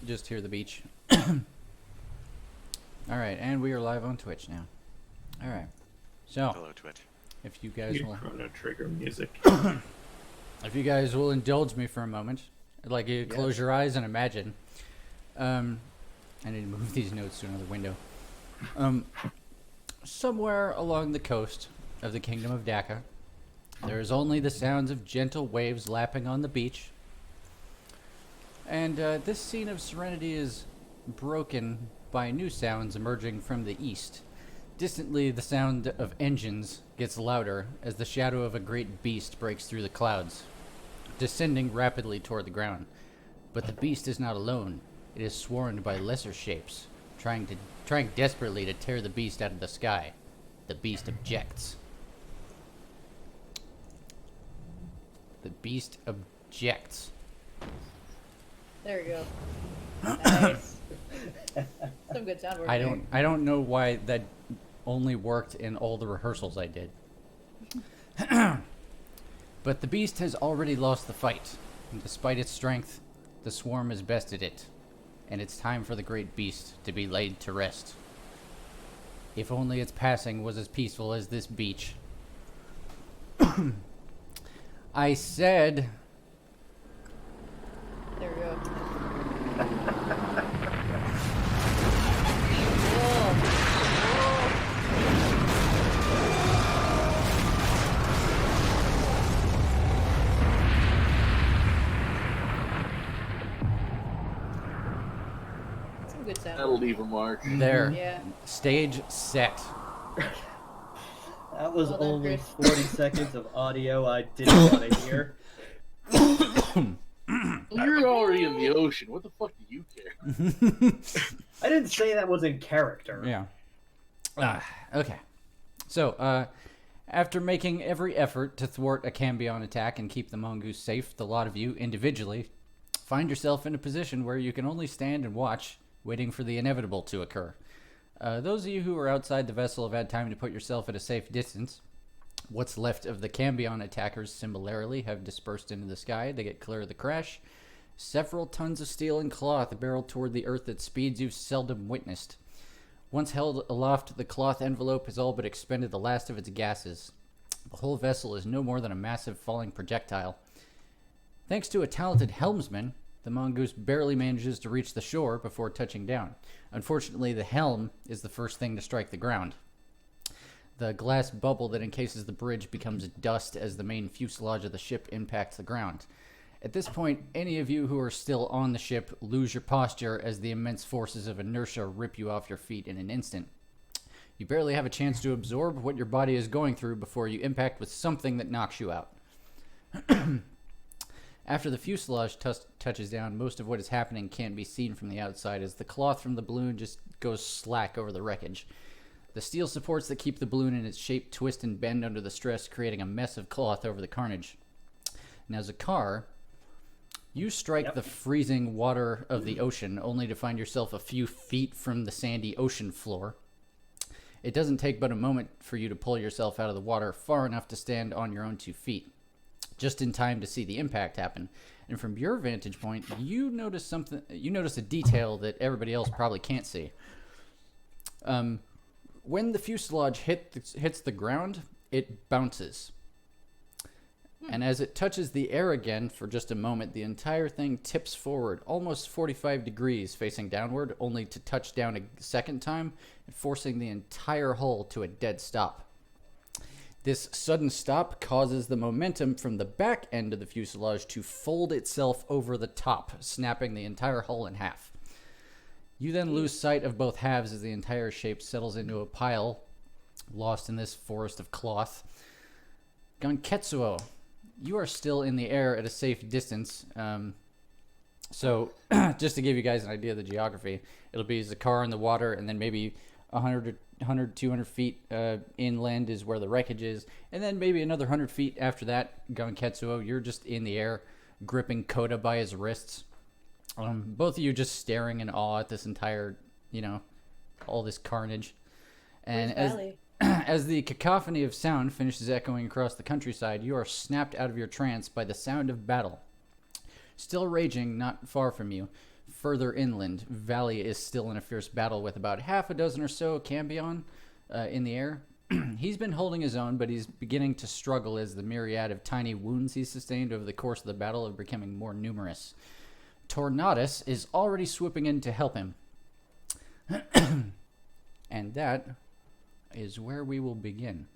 just hear the beach. Alright, and we are live on Twitch now. Alright. So, Hello, Twitch. if you guys will... Chrono Trigger music. If you guys will indulge me for a moment, I'd like you to close your eyes and imagine. I need to move these notes to another window. Somewhere along the coast of the Kingdom of Dhaka, there is only the sounds of gentle waves lapping on the beach. And this scene of serenity is broken by new sounds emerging from the east. Distantly, the sound of engines gets louder as the shadow of a great beast breaks through the clouds, descending rapidly toward the ground. But the beast is not alone. It is swarmed by lesser shapes, trying desperately to tear the beast out of the sky. The beast objects. The beast objects. There we go. Nice. Some good sound work. I don't know why that only worked in all the rehearsals I did. But the beast has already lost the fight. And despite its strength, the swarm has bested it. And it's time for the great beast to be laid to rest. If only its passing was as peaceful as this beach. I said... There we go. Some good sound. That'll leave a mark. There. Yeah. Stage set. That was Well done, only Chris. 40 seconds of audio I didn't want to hear. You're already in the ocean. What the fuck do you care? I didn't say that was in character. Yeah. Okay. So, after making every effort to thwart a Cambion attack and keep the mongoose safe, the lot of you, individually, find yourself in a position where you can only stand and watch, waiting for the inevitable to occur. Those of you who are outside the vessel have had time to put yourself at a safe distance. What's left of the Cambion attackers similarly have dispersed into the sky to get clear of the crash. Several tons of steel and cloth barrel toward the earth at speeds you've seldom witnessed. Once held aloft, the cloth envelope has all but expended the last of its gases. The whole vessel is no more than a massive falling projectile. Thanks to a talented helmsman, the mongoose barely manages to reach the shore before touching down. Unfortunately, the helm is the first thing to strike the ground. The glass bubble that encases the bridge becomes dust as the main fuselage of the ship impacts the ground. At this point, any of you who are still on the ship lose your posture as the immense forces of inertia rip you off your feet in an instant. You barely have a chance to absorb what your body is going through before you impact with something that knocks you out. After the fuselage touches down, most of what is happening can't be seen from the outside as the cloth from the balloon just goes slack over the wreckage. The steel supports that keep the balloon in its shape twist and bend under the stress, creating a mess of cloth over the carnage. Now, Zakar, you strike the freezing water of the ocean, only to find yourself a few feet from the sandy ocean floor. It doesn't take but a moment for you to pull yourself out of the water far enough to stand on your own 2 feet, just in time to see the impact happen. And from your vantage point, you notice something. You notice a detail that everybody else probably can't see. When the fuselage hits the ground, it bounces. And as it touches the air again for just a moment, the entire thing tips forward, almost 45 degrees facing downward, only to touch down a second time, forcing the entire hull to a dead stop. This sudden stop causes the momentum from the back end of the fuselage to fold itself over the top, snapping the entire hull in half. You then lose sight of both halves as the entire shape settles into a pile, lost in this forest of cloth. Ganketsuo, you are still in the air at a safe distance. So, just to give you guys an idea of the geography, it'll be Zakar in the water, and then maybe 200 feet inland is where the wreckage is. And then maybe another 100 feet after that, Ganketsuo, you're just in the air, gripping Koda by his wrists. Both of you just staring in awe at this entire, all this carnage. And as the cacophony of sound finishes echoing across the countryside, you are snapped out of your trance by the sound of battle. Still raging not far from you, further inland, Valley is still in a fierce battle with about half a dozen or so Cambion in the air. He's been holding his own, but he's beginning to struggle as the myriad of tiny wounds he's sustained over the course of the battle are becoming more numerous. Tornadus is already swooping in to help him. And that is where we will begin.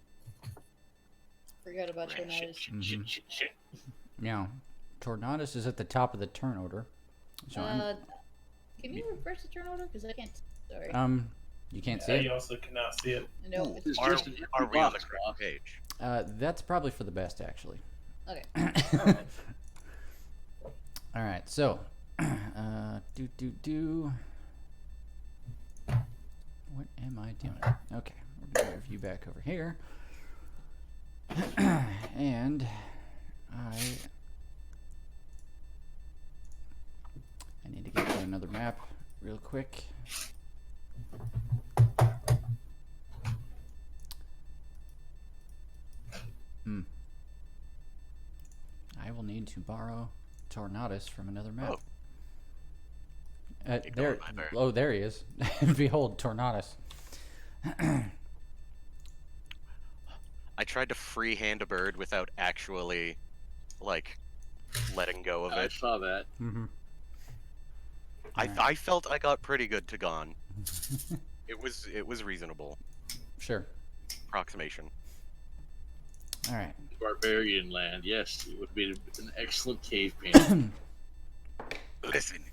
Forgot about Tornadus. Now, Tornadus is at the top of the turn order. So Can you refresh the turn order? Because I can't. Sorry. you can't see Yeah, it? you also cannot see it. No. It's Are, just an empty are we on the box, correct Rob. page? That's probably for the best, actually. Okay. All right, so, what am I doing? Okay, we're gonna move you back over here, and I need to get to another map real quick. I will need to borrow Tornadus from another map. There, oh, there he is. Behold, Tornadus. I tried to freehand a bird without actually, like, letting go of I it. saw that. Mm-hmm. I felt I got pretty good to Gon. It was reasonable. Sure. Approximation. All right. Barbarian land, yes, it would be an excellent cave painting. Listen,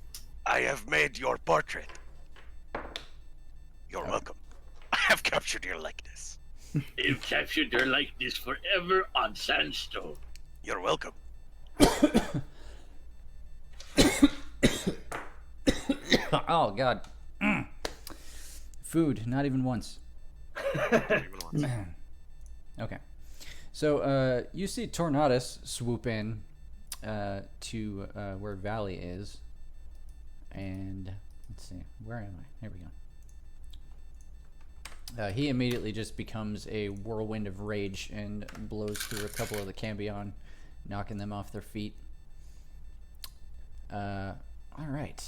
I have made your portrait. You're welcome. I have captured your likeness. You've captured their likeness forever on sandstone. You're welcome. Oh God. Food, not even once. Okay. So you see Tornadus swoop in to where Valley is, and let's see, where am I? Here we go. He immediately just becomes a whirlwind of rage and blows through a couple of the Cambion, knocking them off their feet. All right.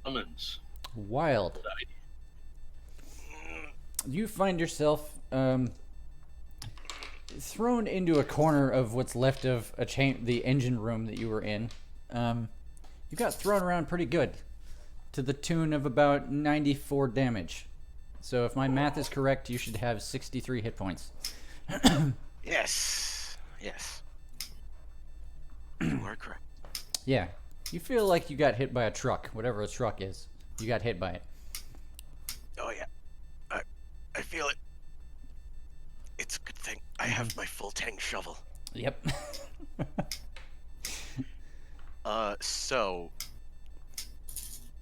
Summons. Wild. You find yourself thrown into a corner of what's left of the engine room that you were in. You got thrown around pretty good, to the tune of about 94 damage. So if my math is correct, you should have 63 hit points. Yes. Yes. You are correct. Yeah. You feel like you got hit by a truck, whatever a truck is. You got hit by it. Oh yeah. I feel it. It's a good thing I have my full tank shovel. Yep. So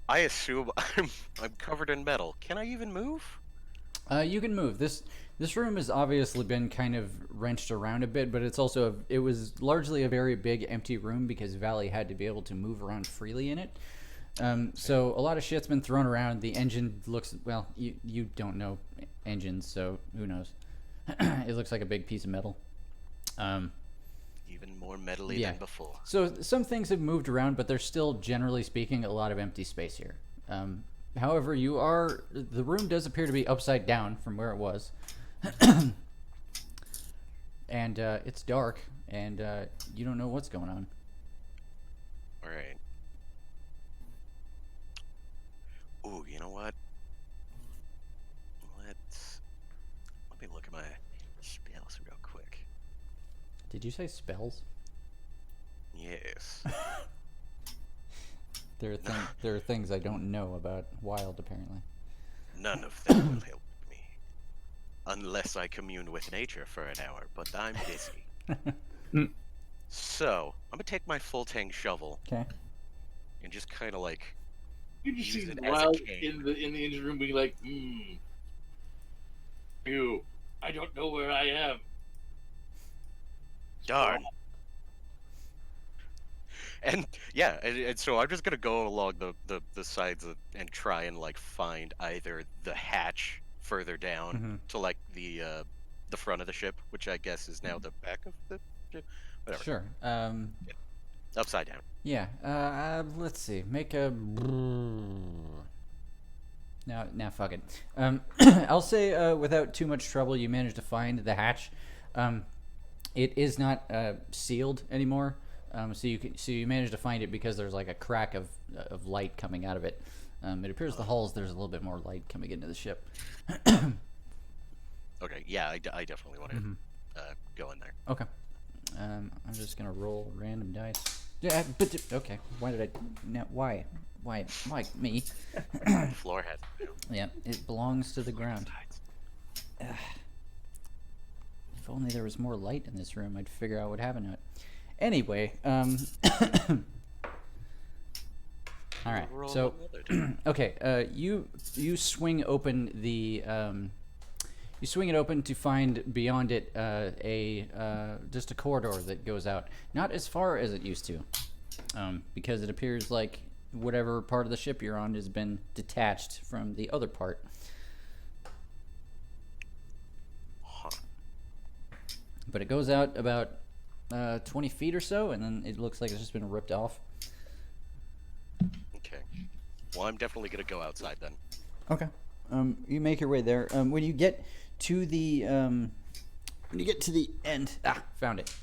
I assume I'm covered in metal. Can I even move? You can move. This room has obviously been kind of wrenched around a bit, but it's also it was largely a very big empty room because Valley had to be able to move around freely in it. So a lot of shit's been thrown around. The engine looks, well, you don't know engines, so who knows? It looks like a big piece of metal. Even more metally Yeah. than before. So some things have moved around, but there's still, generally speaking, a lot of empty space here. However, the room does appear to be upside down from where it was. And it's dark, and you don't know what's going on. All right. Ooh, you know what? Let me look at my spells real quick. Did you say spells? Yes. There are things I don't know about Wild, apparently. None of them will help me. Unless I commune with nature for an hour, but I'm busy. So, I'm gonna take my full tank shovel Okay. and just kind of like You just use see it as a Wild cane. in the engine room being like, you, I don't know where I am. Darn. And yeah, and so I'm just gonna go along the sides and try and like find either the hatch further down to like the front of the ship, which I guess is now the back of the ship. Whatever. Sure. Upside down. Yeah. Let's see. Make a. Now, fuck it. I'll say without too much trouble, you managed to find the hatch. It is not sealed anymore. So you managed to find it because there's like a crack of light coming out of it. It appears the hulls there's a little bit more light coming into the ship. Okay, yeah, I definitely want to go in there. Okay. I'm just gonna roll random dice. Yeah, but okay. Why did I? Now why me? Floor has. Yeah, it belongs to the ground. If only there was more light in this room, I'd figure out what happened to it. Anyway, all right. So, okay, you swing open the you swing it open to find beyond it just a corridor that goes out, not as far as it used to, because it appears like whatever part of the ship you're on has been detached from the other part. But it goes out about 20 feet or so, and then it looks like it's just been ripped off. Okay. Well, I'm definitely gonna go outside then. Okay. You make your way there. When you get to the end, found it.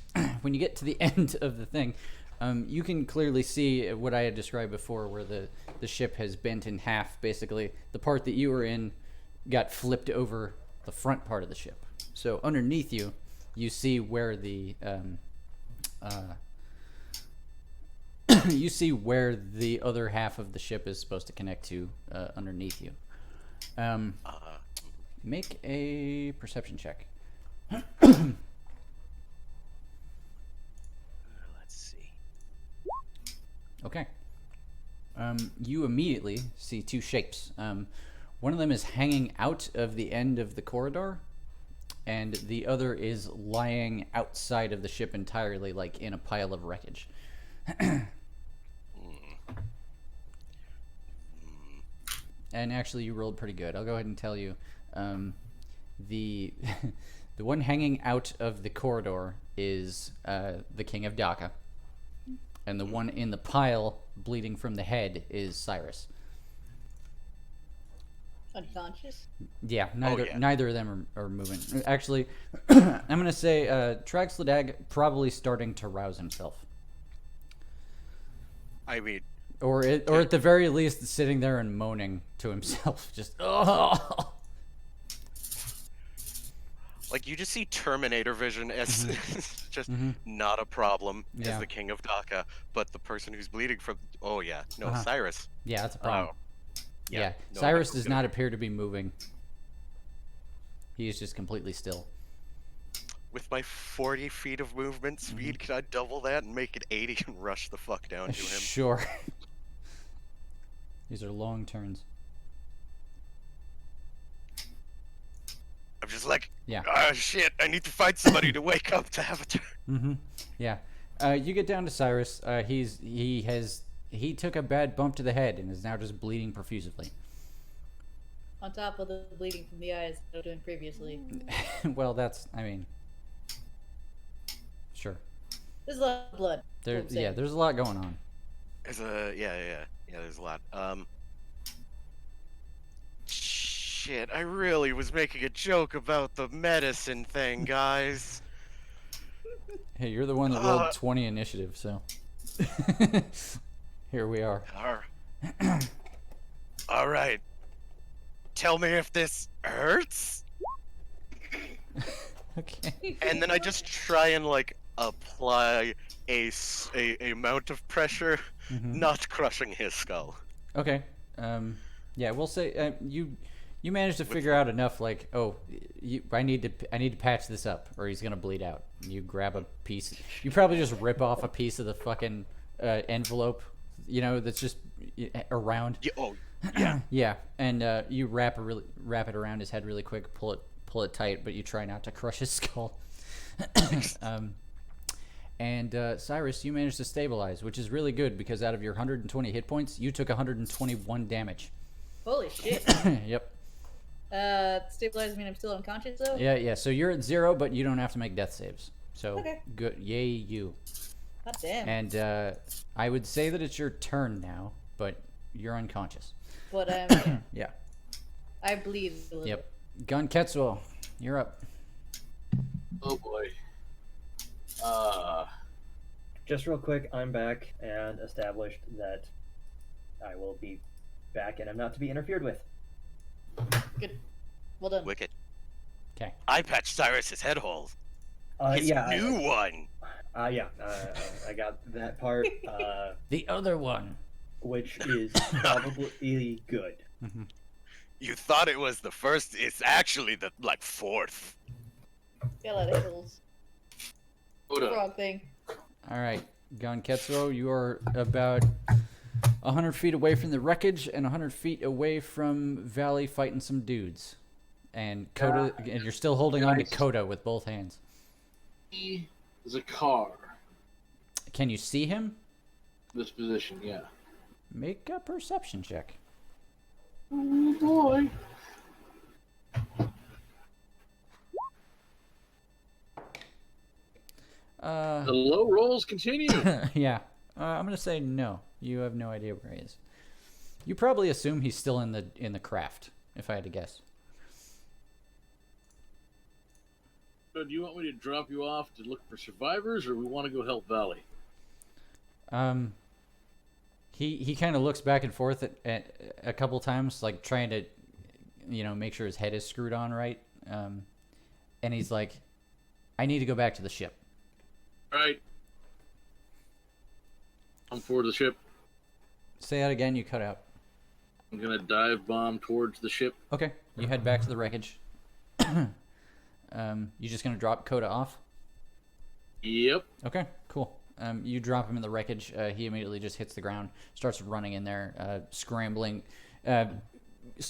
When you get to the end of the thing, you can clearly see what I had described before, where the ship has bent in half. Basically, the part that you were in got flipped over the front part of the ship. So underneath you, you see where the you see where the other half of the ship is supposed to connect to underneath you. Make a perception check. Let's see. Okay. You immediately see two shapes. One of them is hanging out of the end of the corridor, and the other is lying outside of the ship entirely, like in a pile of wreckage. And actually, you rolled pretty good. I'll go ahead and tell you. The the one hanging out of the corridor is the King of Dhaka, and the one in the pile, bleeding from the head, is Cyrus. Unconscious? Yeah, neither yeah. neither of them are moving. Actually, I'm gonna say Tragsladag probably starting to rouse himself, I mean, or at the very least sitting there and moaning to himself, just oh. like you just see Terminator vision as just not a problem Yeah. as the King of Dhaka, but the person who's bleeding from Cyrus. Yeah, that's a problem. Oh. Yeah, no, Cyrus that's does gonna not hurt. appear to be moving. He is just completely still. With my 40 feet of movement speed, can I double that and make it 80 and rush the fuck down to him? Sure. These are long turns. I'm just like, Yeah. ah, shit, I need to find somebody to wake up to have a turn. Yeah. You get down to Cyrus. He took a bad bump to the head and is now just bleeding profusely. On top of the bleeding from the eyes I was doing previously. Well, I mean, sure. There's a lot of blood. There's a lot going on. There's there's a lot. Shit, I really was making a joke about the medicine thing, guys. Hey, you're the one that rolled 20 initiative, so here we are. All right. Tell me if this hurts. Okay. And then I just try and like apply a amount of pressure, not crushing his skull. Okay. Yeah, we'll say you managed to figure out enough. Like, I need to patch this up, or he's gonna bleed out. You grab a piece. You probably just rip off a piece of the fucking envelope, that's just around. Yeah. Yeah, and you wrap it around his head really quick. Pull it tight, but you try not to crush his skull. And Cyrus, you managed to stabilize, which is really good because out of your 120 hit points, you took 121 damage. Holy shit. Yep. Stabilize mean I'm still unconscious though? Yeah. So you're at 0, but you don't have to make death saves. So Okay. good. Yay, you. God damn. And I would say that it's your turn now, but you're unconscious. But Yeah. I bleed a little. Yep. Gun Ketsuo, you're up. Oh boy. Just real quick, I'm back and established that I will be back and I'm not to be interfered with. Good. Well done. Wicked. Okay. I patched Cyrus's head hole. His Yeah, new one. I got that part, The other one. which is probably good. You thought it was the first. It's actually the fourth. Got a lot of hills. Hold up. Frog thing. All right, Gun Ketsuo, you are about 100 feet away from the wreckage and 100 feet away from Valley fighting some dudes. And Coda, and you're still holding on to Coda with both hands. He is a car. Can you see him? This position, yeah. Make a perception check. Oh boy. The low rolls continue. Yeah. I'm gonna say no. You have no idea where he is. You probably assume he's still in the craft, if I had to guess. So do you want me to drop you off to look for survivors, or we want to go help Valley? He kind of looks back and forth at a couple times, like trying to, make sure his head is screwed on right. And he's like, I need to go back to the ship. All right. I'm forward the ship. Say that again. You cut out. I'm gonna dive bomb towards the ship. Okay. You head back to the wreckage. You just gonna drop Coda off? Yep. Okay. Cool. You drop him in the wreckage. He immediately just hits the ground, starts running in there, scrambling,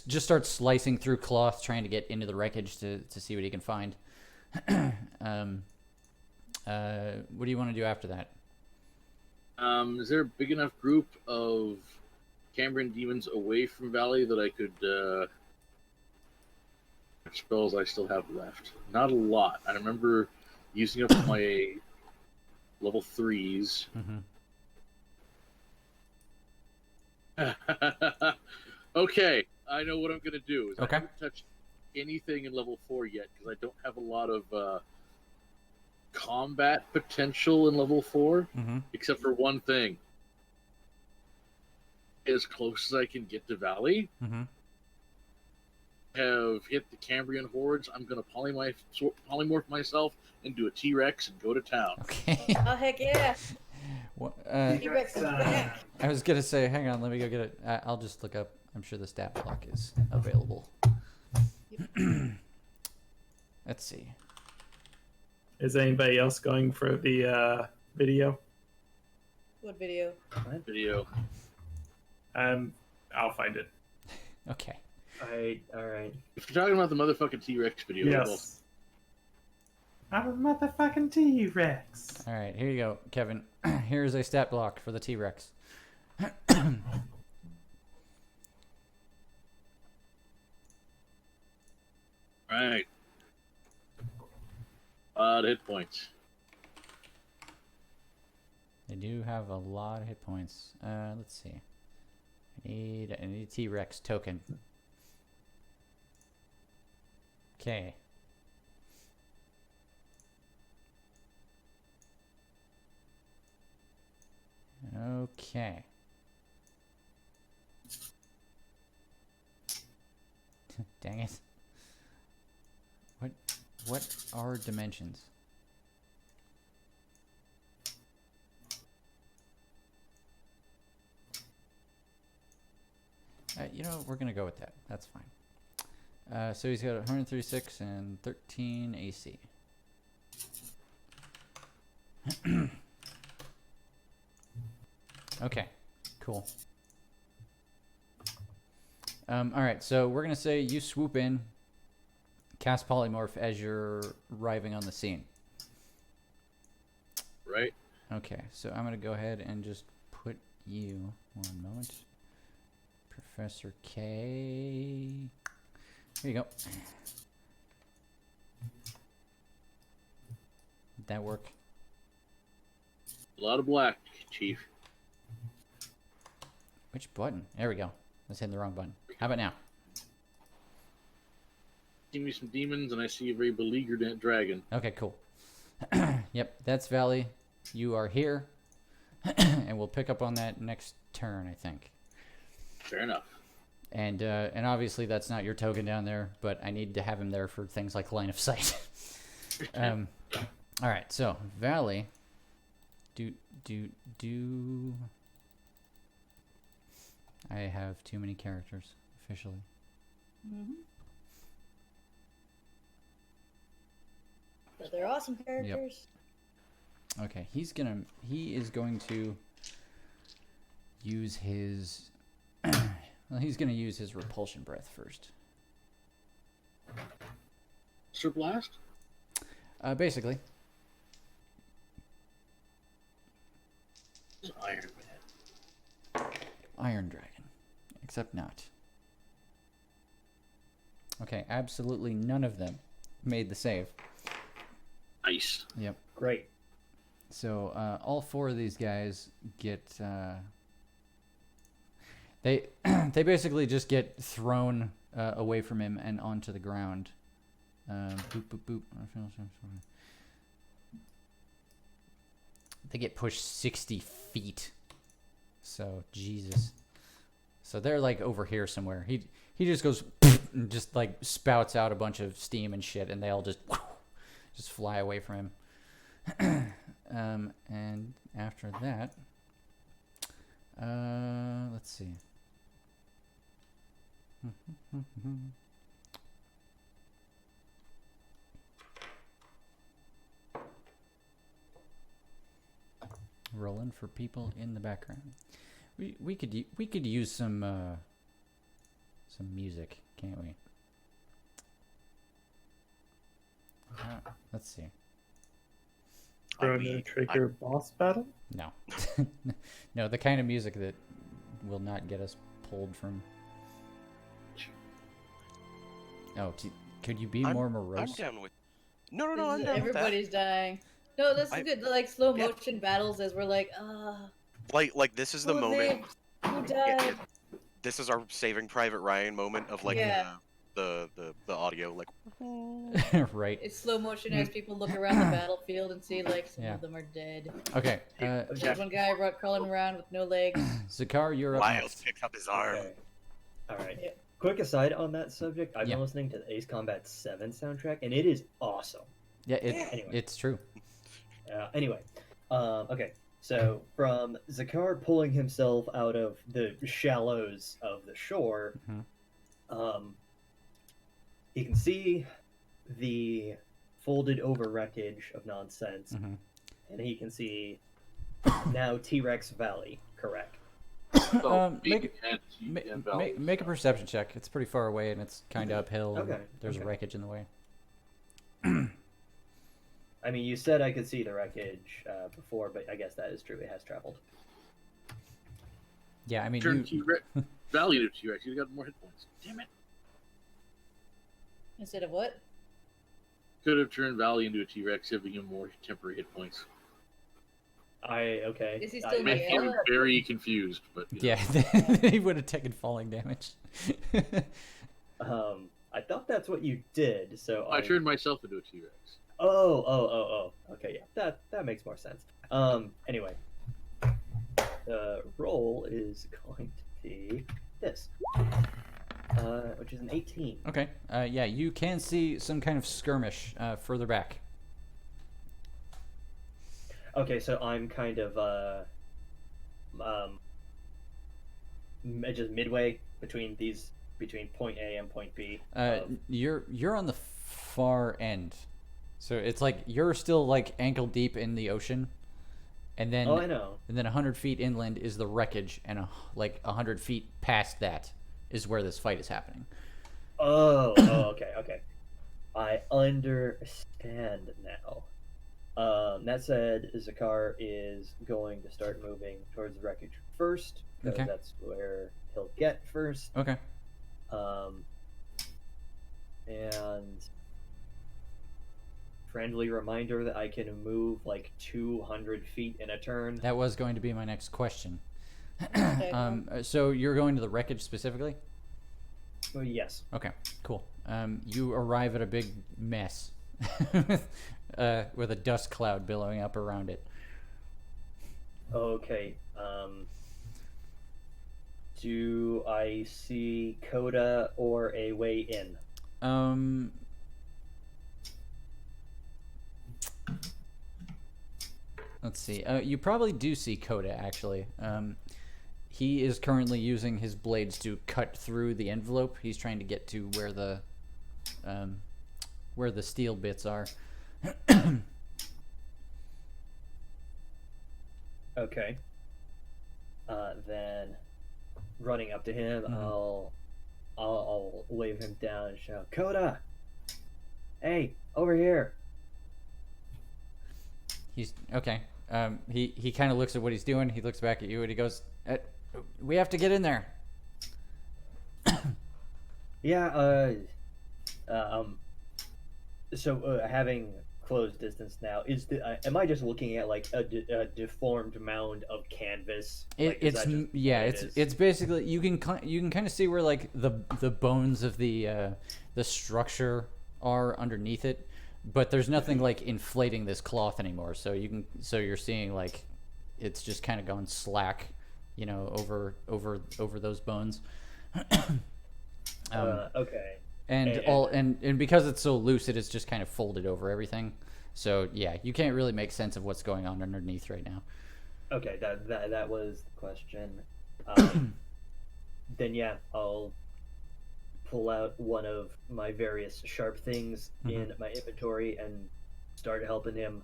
just starts slicing through cloth, trying to get into the wreckage to see what he can find. What do you want to do after that? Is there a big enough group of Cambrian demons away from Valley that I could what spells I still have left? Not a lot. I remember using up my level 3s. Okay, I know what I'm gonna do. Is Okay. I haven't touched anything in level 4 yet because I don't have a lot of combat potential in level 4, except for one thing. As close as I can get to Valley, have hit the Cambrian hordes. I'm gonna polymorph myself into a T-Rex and go to town. Okay. Oh heck yeah! T-Rex is back. I was gonna say, hang on, let me go get it. I'll just look up. I'm sure the stat block is available. Let's see. Is anybody else going for the video? What video? Video. I'll find it. Okay. Alright. If you're talking about the motherfucking T-Rex video, Yes. I'm a motherfucking T-Rex. All right, here you go, Kevin. Here's a stat block for the T-Rex. Right. A lot of hit points. They do have a lot of hit points. Let's see. I need a T-Rex token. Okay. Okay. Dang it. What are dimensions? We're gonna go with that. That's fine. So he's got 136 and 13 AC. Okay, cool. All right, so we're gonna say you swoop in, cast polymorph as you're arriving on the scene. Right. Okay, so I'm gonna go ahead and just put you. One moment. Professor K. Here you go. Did that work? A lot of black, Chief. Which button? There we go. Let's hit the wrong button. How about now? See me some demons, and I see a very beleaguered dragon. Okay, cool. Yep, that's Valley. You are here. And we'll pick up on that next turn, I think. Fair enough. And obviously that's not your token down there, but I need to have him there for things like line of sight. All right, so Valley. I have too many characters officially. Mm-hmm. But they're awesome characters. Okay, he is going to use his well, he's going to use his repulsion breath first. Sir Blast? Basically. It's Iron Man. Iron Dragon. Except not. Okay, absolutely none of them made the save. Nice. Yep. Great. So all four of these guys get they they basically just get thrown away from him and onto the ground. Boop boop boop. They get pushed 60 feet. So Jesus. So they're like over here somewhere. He just goes and just like spouts out a bunch of steam and shit, and they all just fly away from him. And after that, let's see. Rolling for people in the background. We could use some music, can't we? Let's see. Chrono Trigger boss battle? No. No, the kind of music that will not get us pulled from. Oh, could you be more morose? I'm down with. No, I'm down Everybody's dying. No, this is good. Like slow motion battles as we're like, Like this is the moment. Who died? This is our Saving Private Ryan moment of like the audio like. Right. It's slow motion as people look around the battlefield and see like some of them are dead. Okay. There's one guy crawling around with no legs. Zakar, you're up Miles next. picks up his arm. Okay. All right. Yep. Quick aside on that subject, I've been listening to the Ace Combat 7 soundtrack, and it is awesome. Yeah, Anyway. it's true. Anyway, okay. So from Zakar pulling himself out of the shallows of the shore, he can see the folded over wreckage of nonsense, and he can see now T-Rex Valley. Correct. Make a perception check. It's pretty far away and it's kind of uphill. Okay. There's wreckage in the way. I mean, you said I could see the wreckage before, but I guess that is true. It has traveled. Yeah, I mean, Turn T-Rex Valley to T-Rex. You got more hit points. Damn it. Instead of what? Could have turned Valley into a T-Rex, giving him more temporary hit points. Okay. Is he still Make him very confused, but yeah, he would have taken falling damage. I thought that's what you did. So I turned myself into a T-Rex. Oh. Okay, yeah, that makes more sense. Anyway, the roll is going to be this, which is an 18. Okay. Yeah, you can see some kind of skirmish further back. Okay, so I'm kind of just midway between point A and point B. You're on the far end, so it's like you're still like ankle deep in the ocean, and then I know. And then 100 feet inland is the wreckage, and like 100 feet past that is where this fight is happening. Okay. I understand now. That said, Zakar is going to start moving towards the wreckage first, because that's where he'll get first. Okay. And friendly reminder that I can move like 200 feet in a turn? That was going to be my next question. Okay, So you're going to the wreckage specifically? Oh, yes. Okay, cool. You arrive at a big mess with a dust cloud billowing up around it. Okay. Do I see Coda or a way in? Let's see. You probably do see Coda, actually. He is currently using his blades to cut through the envelope. He's trying to get to where the steel bits are. Okay. Then, running up to him, I'll wave him down and shout, "Coda! Hey, over here!" He's okay. He kind of looks at what he's doing. He looks back at you and he goes, "We have to get in there." Yeah. So, having closed distance now, am I just looking at like a deformed mound of canvas? Like, is that just yeah. what it is? It's basically you can kind of see where like the bones of the structure are underneath it, but there's nothing like inflating this cloth anymore. So you're seeing like it's just kind of gone slack, over those bones. Okay. And because it's so loose, it is just kind of folded over everything. So yeah, you can't really make sense of what's going on underneath right now. Okay, that was the question. Then yeah, I'll pull out one of my various sharp things in my inventory and start helping him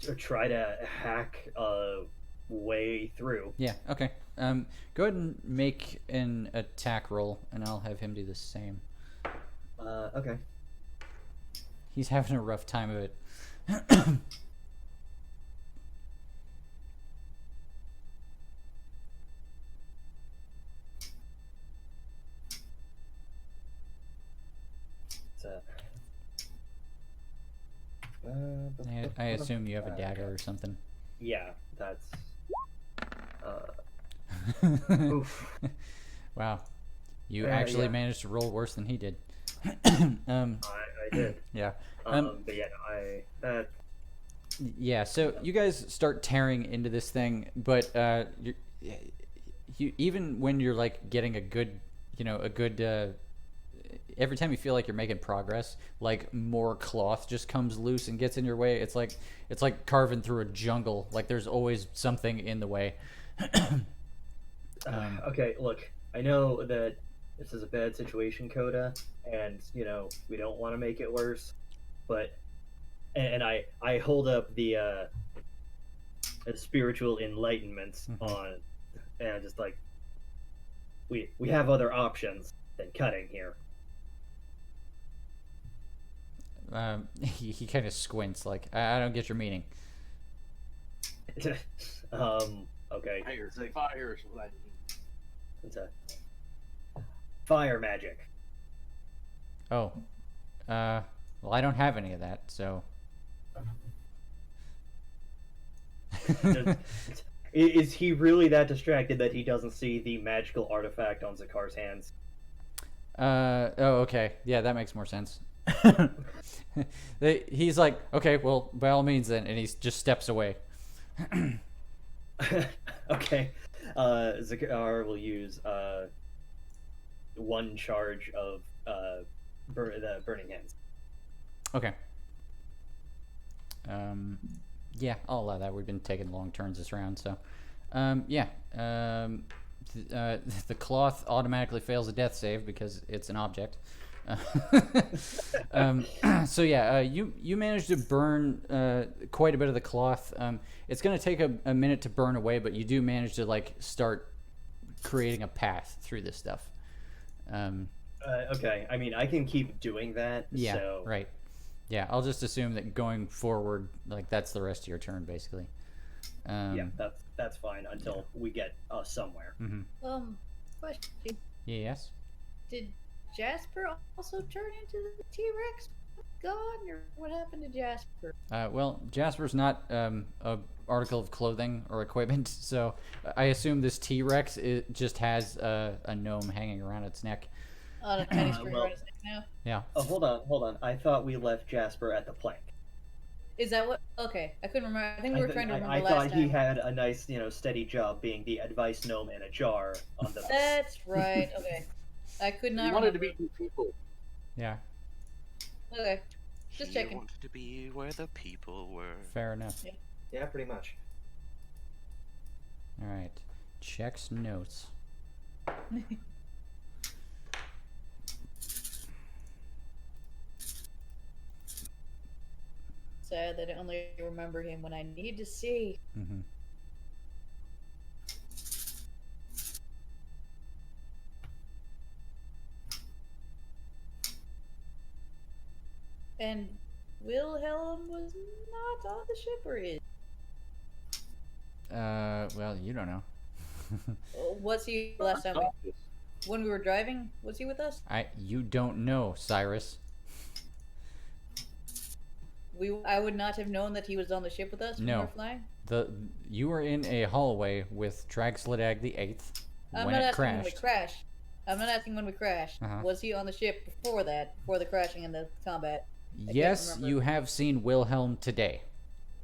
to try to hack a way through. Yeah. Okay. Go ahead and make an attack roll, and I'll have him do the same. Okay. He's having a rough time of it. So, I assume you have a dagger or something. yeah, that's. Oof. Wow. You actually yeah. managed to roll worse than he did. I did. Yeah. But yeah, that. Yeah, so you guys start tearing into this thing, but you even when you're like getting a good, every time you feel like you're making progress, like more cloth just comes loose and gets in your way. It's like carving through a jungle. Like there's always something in the way. Okay, look, I know that this is a bad situation, Coda, and we don't want to make it worse, but and I hold up the spiritual enlightenment on, and just like we have other options than cutting here. He kind of squints, like I don't get your meaning. Okay. Fire is what I need. It's a fire magic. Oh, well, I don't have any of that, so. Is he really that distracted that he doesn't see the magical artifact on Zakar's hands? Oh, okay. Yeah, that makes more sense. He's like, okay, well, by all means then, and he just steps away. Okay. Zakar will use one charge of the Burning Hands. Okay. Yeah, I'll allow that. We've been taking long turns this round, so. Yeah. The cloth automatically fails a death save because it's an object. So yeah, you managed to burn quite a bit of the cloth. It's going to take a minute to burn away, but you do manage to like start creating a path through this stuff. Okay, I mean I can keep doing that. Yeah, so... right. Yeah, I'll just assume that going forward, like that's the rest of your turn, basically. Yeah, that's fine until we get somewhere. Mm-hmm. Question. Yes. Did Jasper also turn into the T-Rex? gone, or what happened to Jasper? Well, Jasper's not a article of clothing or equipment, so I assume this T-Rex just has a gnome hanging around its neck. On a tiny string well- around his neck now. Yeah. Oh, hold on. I thought we left Jasper at the plank. Is that what? Okay, I couldn't remember. I think we were trying to remember I last thought time. he had a nice, steady job being the advice gnome in a jar on the. That's right. Okay, I could not He wanted to remember. be two people. Yeah. Okay, just He checking. wanted to be where the people were. Fair enough. Yeah, pretty much. All right. Checks notes. Sad that I only remember him when I need to see. Mm-hmm. And Wilhelm was not on the ship, or is? Well, you don't know. Was he last time when we were driving? Was he with us? You don't know, Cyrus. I would not have known that he was on the ship with us when we No. were flying. You were in a hallway with Dragslidag the Eighth I'm when not it asking when we crashed. crashed. I'm not asking when we crashed. Uh-huh. Was he on the ship before that, before the crashing and the combat? can't Yes, remember. you have seen Wilhelm today.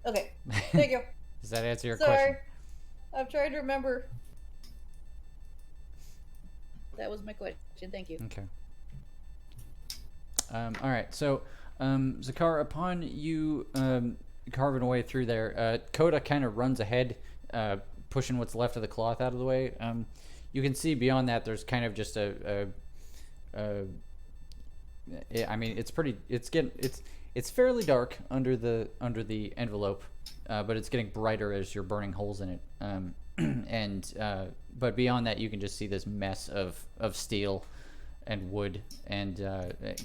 Okay, thank you. Does that answer your Sorry, question? I'm trying to remember. That was my question. Thank you. Okay. All right. So, Zakar, upon you carving away through there, Coda kind of runs ahead, pushing what's left of the cloth out of the way. You can see beyond that. There's kind of just I mean, it's fairly dark under the envelope, but it's getting brighter as you're burning holes in it. But beyond that, you can just see this mess of steel and wood, and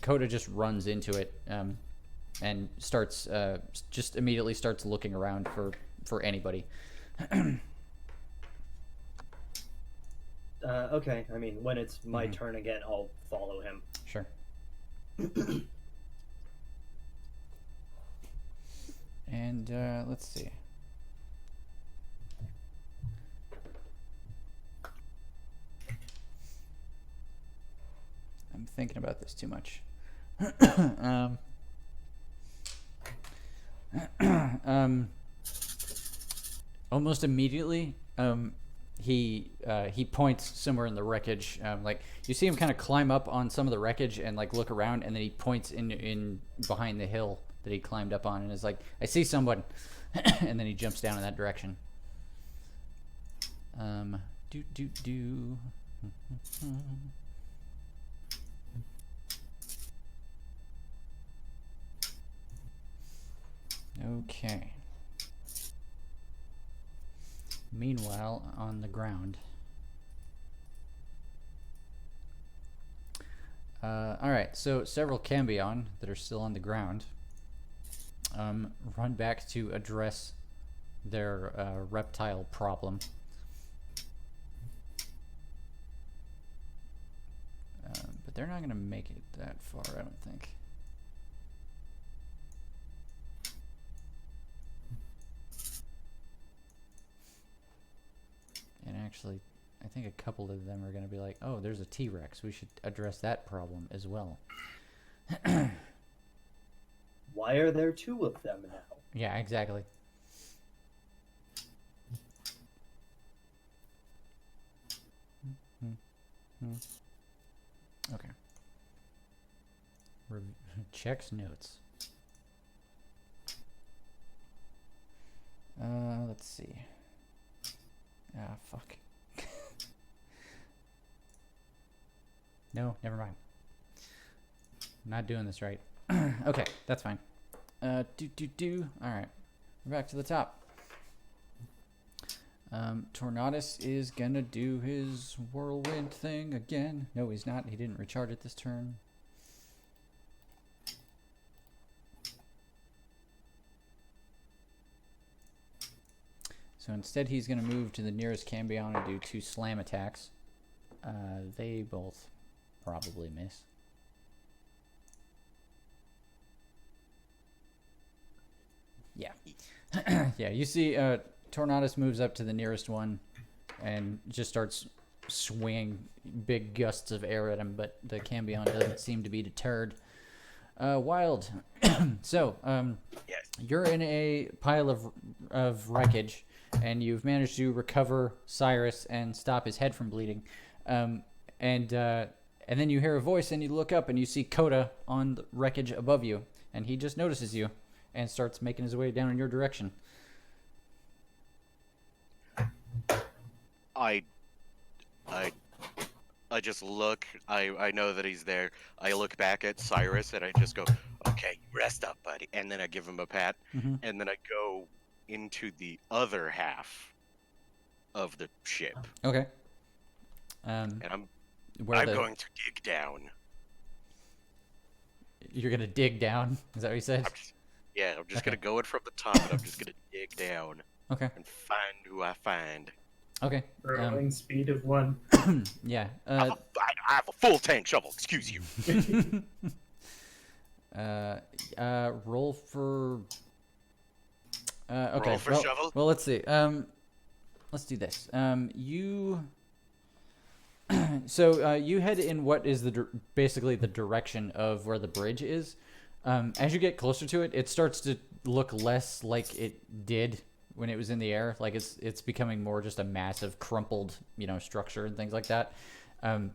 Coda just runs into it and starts just immediately starts looking around for anybody. Okay, I mean, when it's my turn again, I'll follow him. Sure. And let's see. I'm thinking about this too much. Almost immediately, he points somewhere in the wreckage. Like you see him kind of climb up on some of the wreckage and like look around, and then he points in behind the hill that he climbed up on, and is like, "I see someone," and then he jumps down in that direction. Do. Okay. Meanwhile, on the ground. Alright, so several Cambion that are still on the ground run back to address their reptile problem. But they're not going to make it that far, I don't think. And actually, I think a couple of them are going to be like, oh, there's a T-Rex. We should address that problem as well. Why are there two of them now? Yeah, exactly. Okay. Checks notes. Let's see. Ah, fuck. No, never mind. Not doing this right. Okay, that's fine. Alright. We're back to the top. Tornadus is gonna do his whirlwind thing again. No, he's not. He didn't recharge it this turn. So instead he's going to move to the nearest Cambion and do 2 slam attacks. They both probably miss. Yeah. Yeah, you see Tornadus moves up to the nearest one and just starts swinging big gusts of air at him, but the Cambion doesn't seem to be deterred. Wild. So, Yes. you're in a pile of wreckage, and you've managed to recover Cyrus and stop his head from bleeding. And then you hear a voice, and you look up, and you see Coda on the wreckage above you, and he just notices you and starts making his way down in your direction. I just look. I know that he's there. I look back at Cyrus and I just go, "Okay, rest up, buddy." And then I give him a pat, Mhm. and then I go into the other half of the ship, Okay. and I'm Where going to dig down. you're gonna dig down? Is that what you said? I'm just Okay. gonna go in from the top, and I'm just gonna dig down Okay. and find who I find. Okay. Rolling speed of 1. Yeah. I have a full tank shovel. Excuse you. Roll for. Okay. Roll for well, shovel? Well, let's see. Let's do this. You. So you head in what is basically the direction of where the bridge is. As you get closer to it, it starts to look less like it did when it was in the air. Like it's becoming more just a massive crumpled, structure and things like that.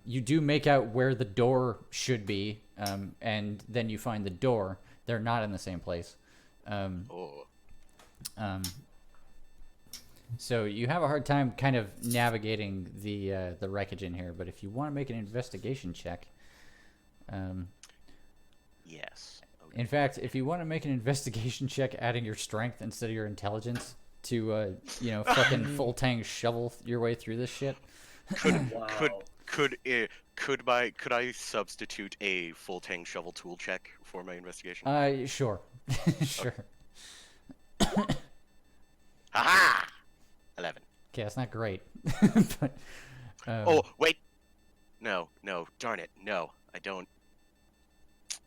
You do make out where the door should be, and then you find the door. They're not in the same place. Oh. So you have a hard time kind of navigating the wreckage in here. But if you want to make an investigation check, Yes. Okay. in fact, if you want to make an investigation check, adding your strength instead of your intelligence to fucking full tank shovel your way through this shit. Wow. Could I substitute a full tank shovel tool check for my investigation? Sure. Sure. Haha! 11. Okay, that's not great. But, Oh, wait! No, darn it. No, I don't.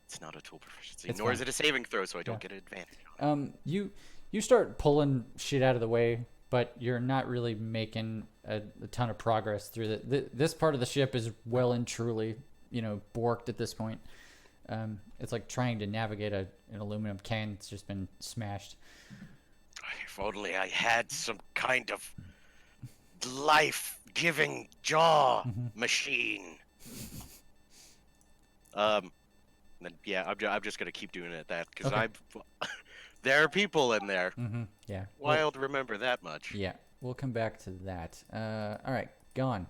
It's not a tool proficiency, It's nor is fine. it a saving throw, so I don't Yeah. get an advantage on it. you start pulling shit out of the way, but you're not really making a ton of progress through this part of the ship is well and truly, borked at this point. It's like trying to navigate an aluminum can that's just been smashed. If only I had some kind of life-giving jaw machine. Then yeah, I'm just gonna keep doing it at that because Okay. there are people in there. Mm-hmm. Yeah. Wild, remember that much. Yeah, we'll come back to that. All right, gone,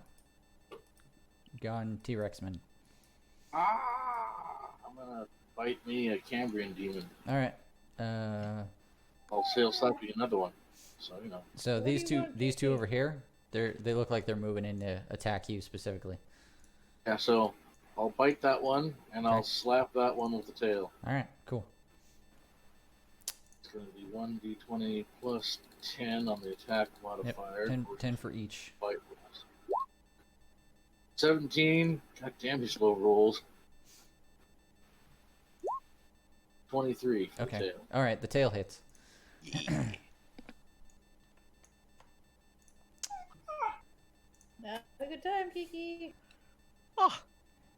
T-Rexman. I'm gonna fight me a Cambrian demon. All right. I'll sail slap you another one. So So What these do you two, want, these two Vicky? over here, they look like they're moving in to attack you specifically. Yeah. So I'll bite that one and I'll Okay. slap that one with the tail. All right, cool. It's gonna be 1d20 plus 10 on the attack modifier. 10 for each. Bite rolls. 17. God damn these low rolls. 23 for the Okay. tail. All right, the tail hits. Yeah. Have a good time, Kiki. Oh,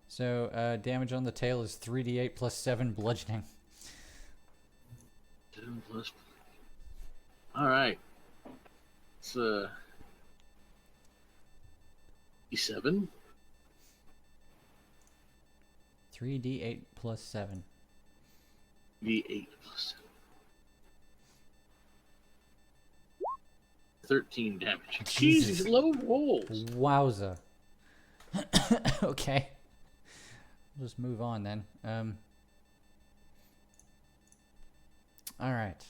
So damage on the tail is 3d8 plus 7 bludgeoning. 7 plus. Alright. It's E7. 3d8 plus 7. V8 plus 7. 13 damage. Jeez, Jesus. these low rolls. Wowza. Okay. We'll just move on then. All right.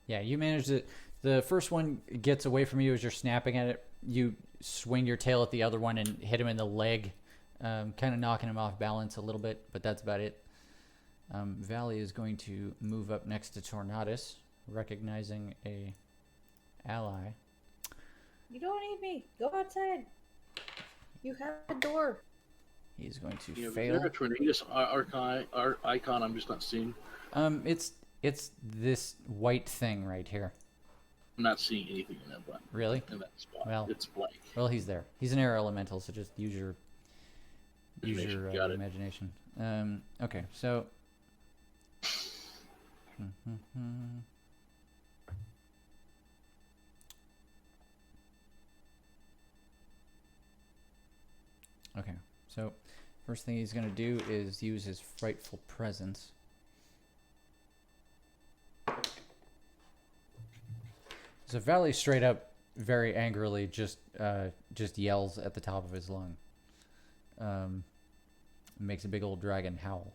Yeah, you managed it. The first one gets away from you as you're snapping at it. You swing your tail at the other one and hit him in the leg, kind of knocking him off balance a little bit, but that's about it. Valley is going to move up next to Tornadus, recognizing a ally. You don't need me. Go outside. You have a door. He's going to Yeah, is fail. there a Tornadus icon I'm just not seeing? It's It's this white thing right here. I'm not seeing anything in that button. Really? In that spot. Well, It's blank. Well, he's there. He's an air elemental, so just use your Got it. imagination. Okay, so. Okay, so first thing he's gonna do is use his frightful presence. So Valley straight up, very angrily, just yells at the top of his lung. Makes a big old dragon howl.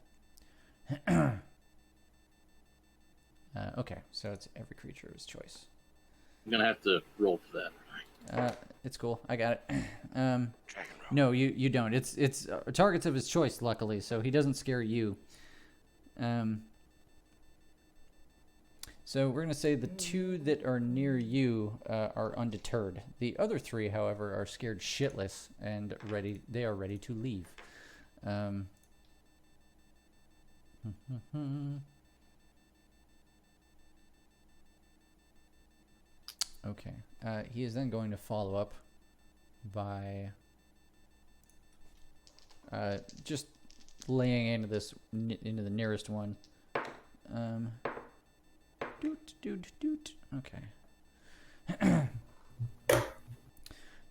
Okay, so it's every creature of his choice. I'm gonna have to roll for that. It's cool. I got it. Dragon roll. No, you don't. It's targets of his choice, luckily, so he doesn't scare you. So we're gonna say the two that are near you are undeterred. The other three, however, are scared shitless and ready. They are ready to leave. Okay. He is then going to follow up by just laying into this into the nearest one. Doot. Okay.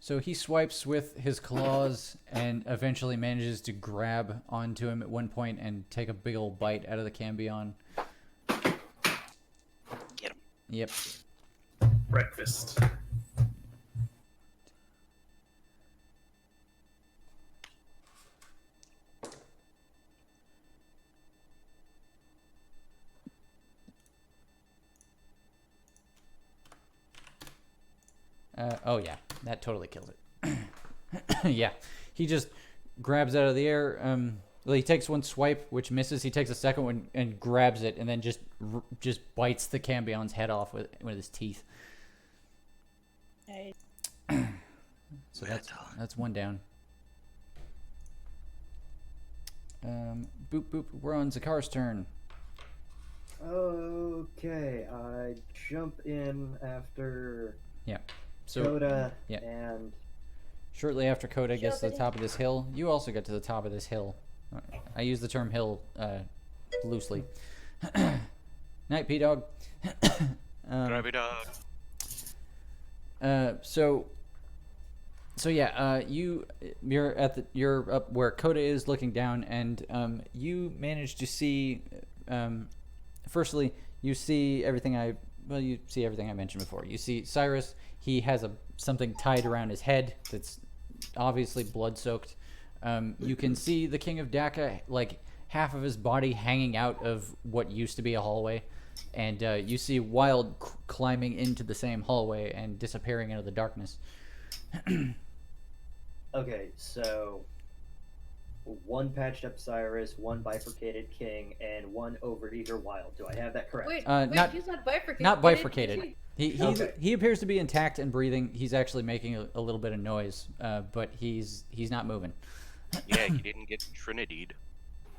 So he swipes with his claws and eventually manages to grab onto him at one point and take a big old bite out of the cambion. Get him. Yep. Breakfast. Oh yeah, that totally kills it. Yeah, he just grabs out of the air. Well, he takes one swipe, which misses. He takes a second one and grabs it, and then just bites the cambion's head off with his teeth. Nice. So that's one down. Boop. We're on Zakar's turn. Okay, I jump in after Yeah. So Coda yeah. and shortly after Coda gets to the Jumping. top of this hill, you also get to the top of this hill. I use the term hill loosely. Night, P-Dog. Grabby dog. So yeah, you're up where Coda is, looking down, and you manage to see. Firstly, you see everything I mentioned before. You see Cyrus. He has something tied around his head that's obviously blood-soaked. You can see the King of Daka, like half of his body hanging out of what used to be a hallway, and you see Wild climbing into the same hallway and disappearing into the darkness. okay, so one patched up Cyrus, one bifurcated King, and one overeager Wild. Do I have that correct? Wait, not- he's not bifurcated. Not bifurcated. He- Okay. He appears to be intact and breathing. He's actually making a little bit of noise, but he's not moving. Yeah, he didn't get Trinity'd.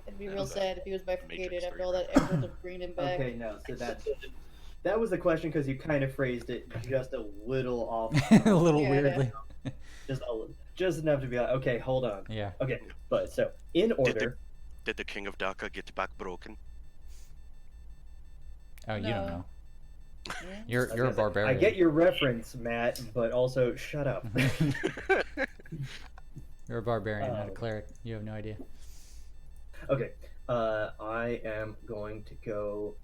It'd be real sad if he was bifurcated Matrix after all that effort of bringing him back. Okay, no, so that was the question because you kind of phrased it just a little off. A little Yeah. weirdly. Just enough to be like, okay, hold on. Yeah. Okay, but so in order. Did the King of Daka get back broken? Oh, you don't No. know. Yeah. You're a Okay, barbarian. I get your reference, Matt, but also shut up. You're a barbarian, not a Oh. cleric. You have no idea. Okay, I am going to go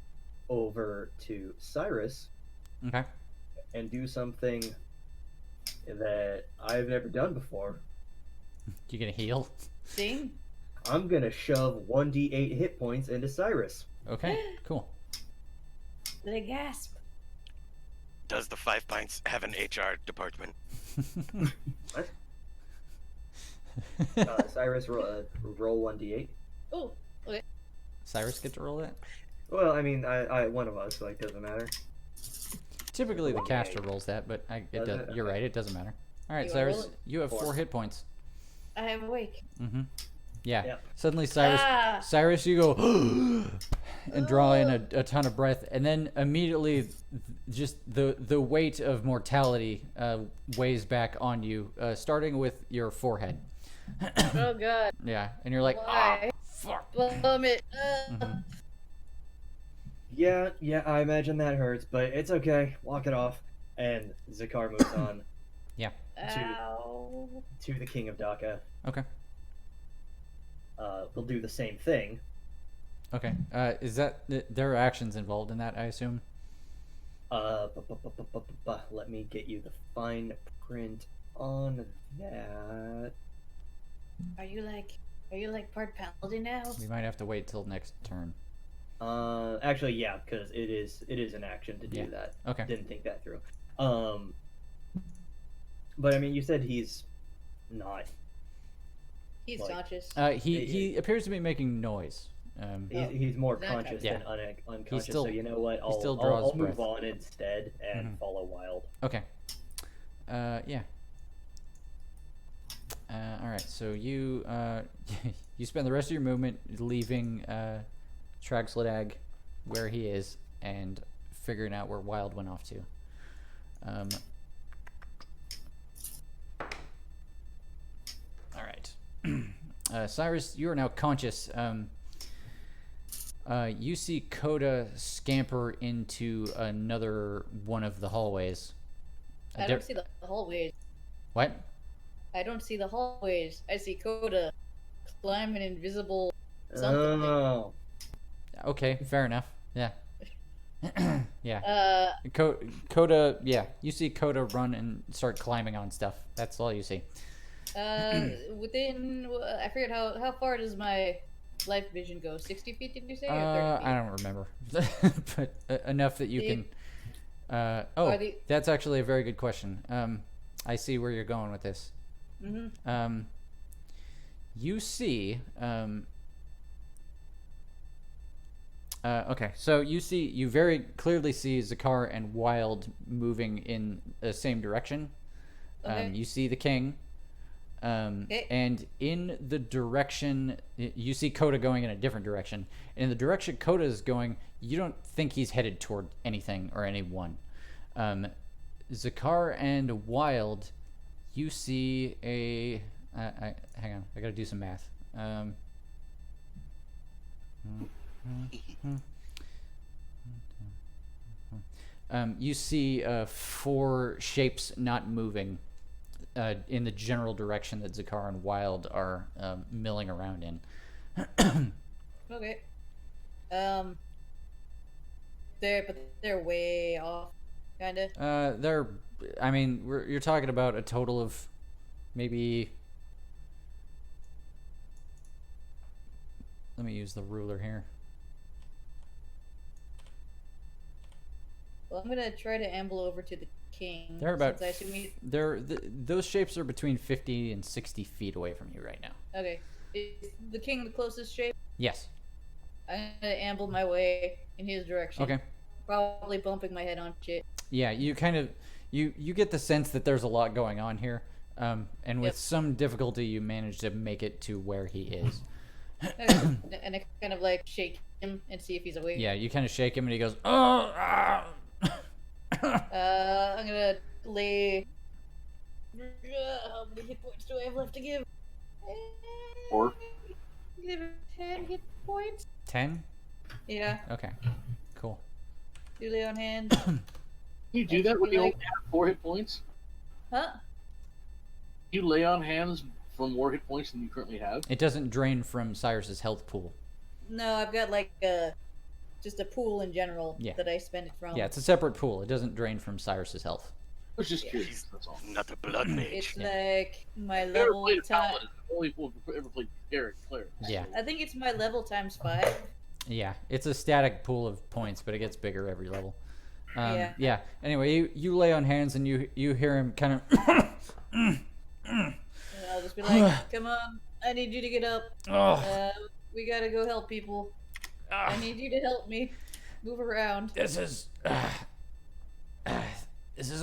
over to Cyrus Okay. and do something that I've never done before. You gonna heal? See? I'm gonna shove 1d8 hit points into Cyrus. Okay. Cool. Did I gasp? Does the Five Pints have an HR department? Cyrus, roll 1d8. Oh, okay. Cyrus get to roll that? Well, I mean, I one of us, like, doesn't matter. Typically the caster rolls that, but Does it? you're right. It doesn't matter. All right, You wanna roll Cyrus, it? you have 4 4. hit points. I am awake. Mm-hmm. Yeah. Yep. Suddenly, Cyrus, Ah! Cyrus, you go, and draw in a ton of breath, and then immediately, just the weight of mortality weighs back on you, starting with your forehead. Oh god. Yeah, and you're like, Why? fuck. Vomit. Yeah, I imagine that hurts, but it's okay. Walk it off. And Zakar moves on Ow. to the King of Dhaka. Okay. We'll do the same thing. Okay. Is that there are actions involved in that? I assume. Let me get you the fine print on that. Are you like part paladin now? We might have to wait till next turn. Actually, yeah, because it is an action to do that. Okay. Didn't think that through. But I mean, you said he's not. He's Like- conscious. He appears to be making noise. He's more that conscious kind than of- unconscious. still- so you know what? he still I'll draws move breath. on instead and follow Wild. Okay. Yeah. All right. So you you spend the rest of your movement leaving Tragslidag where he is and figuring out where Wild went off to. All right. Cyrus, you are now conscious. You see Coda scamper into another one of the hallways. I don't see the hallways. What? I don't see the hallways. I see Coda climb an invisible something. Oh, Okay, fair enough. Yeah. Yeah. Uh, Coda, yeah. You see Coda run and start climbing on stuff. That's all you see. within I forget how far does my life vision go? 60 feet? Did you say? Or 30 feet? I don't remember, but enough that you The- can. Are the- That's actually a very good question. I see where you're going with this. Mm-hmm. You see. Okay, so you very clearly see Zakar and Wild moving in the same direction. Okay. You see the king. Okay. And in the direction, you see Coda going in a different direction. And in the direction Coda is going, you don't think he's headed toward anything or anyone. Zakar and Wild, you see a... hang on, I gotta do some math. You see 4 shapes not moving in the general direction that Zakar and Wild are milling around in. Okay. They're way off, kinda. You're talking about a total of maybe... Let me use the ruler here. Well, I'm gonna try to amble over to the king. They're about... since I assume he... Those shapes are between 50 and 60 feet away from you right now. Okay. Is the king the closest shape? Yes. I'm gonna amble my way in his direction. Okay. Probably bumping my head on shit. Yeah, you kind of... You get the sense that there's a lot going on here. And with Yep. some difficulty, you manage to make it to where he is. And I kind of like shake him and see if he's awake. Yeah, you kind of shake him and he goes, "Oh!" I'm gonna lay. How many hit points do I have left to give? 4. Give it 10 hit points. 10? Yeah. Okay, cool. Do lay on hands. Can you do that when you only have 4 hit points? Huh? You lay on hands for more hit points than you currently have? It doesn't drain from Cyrus's health pool. No, I've got like just a pool in general Yeah. that I spend it from. Yeah, it's a separate pool. It doesn't drain from Cyrus's health. I was just curious, that's all. Not a blood mage. It's like my I've never level played a time. paladin. I've only ever played cleric. Yeah. I think it's my level times 5. Yeah, it's a static pool of points, but it gets bigger every level. Yeah. Anyway, you lay on hands and you hear him kind of... And I'll just be like, "Come on, I need you to get up. We gotta go help people. I need you to help me move around." This is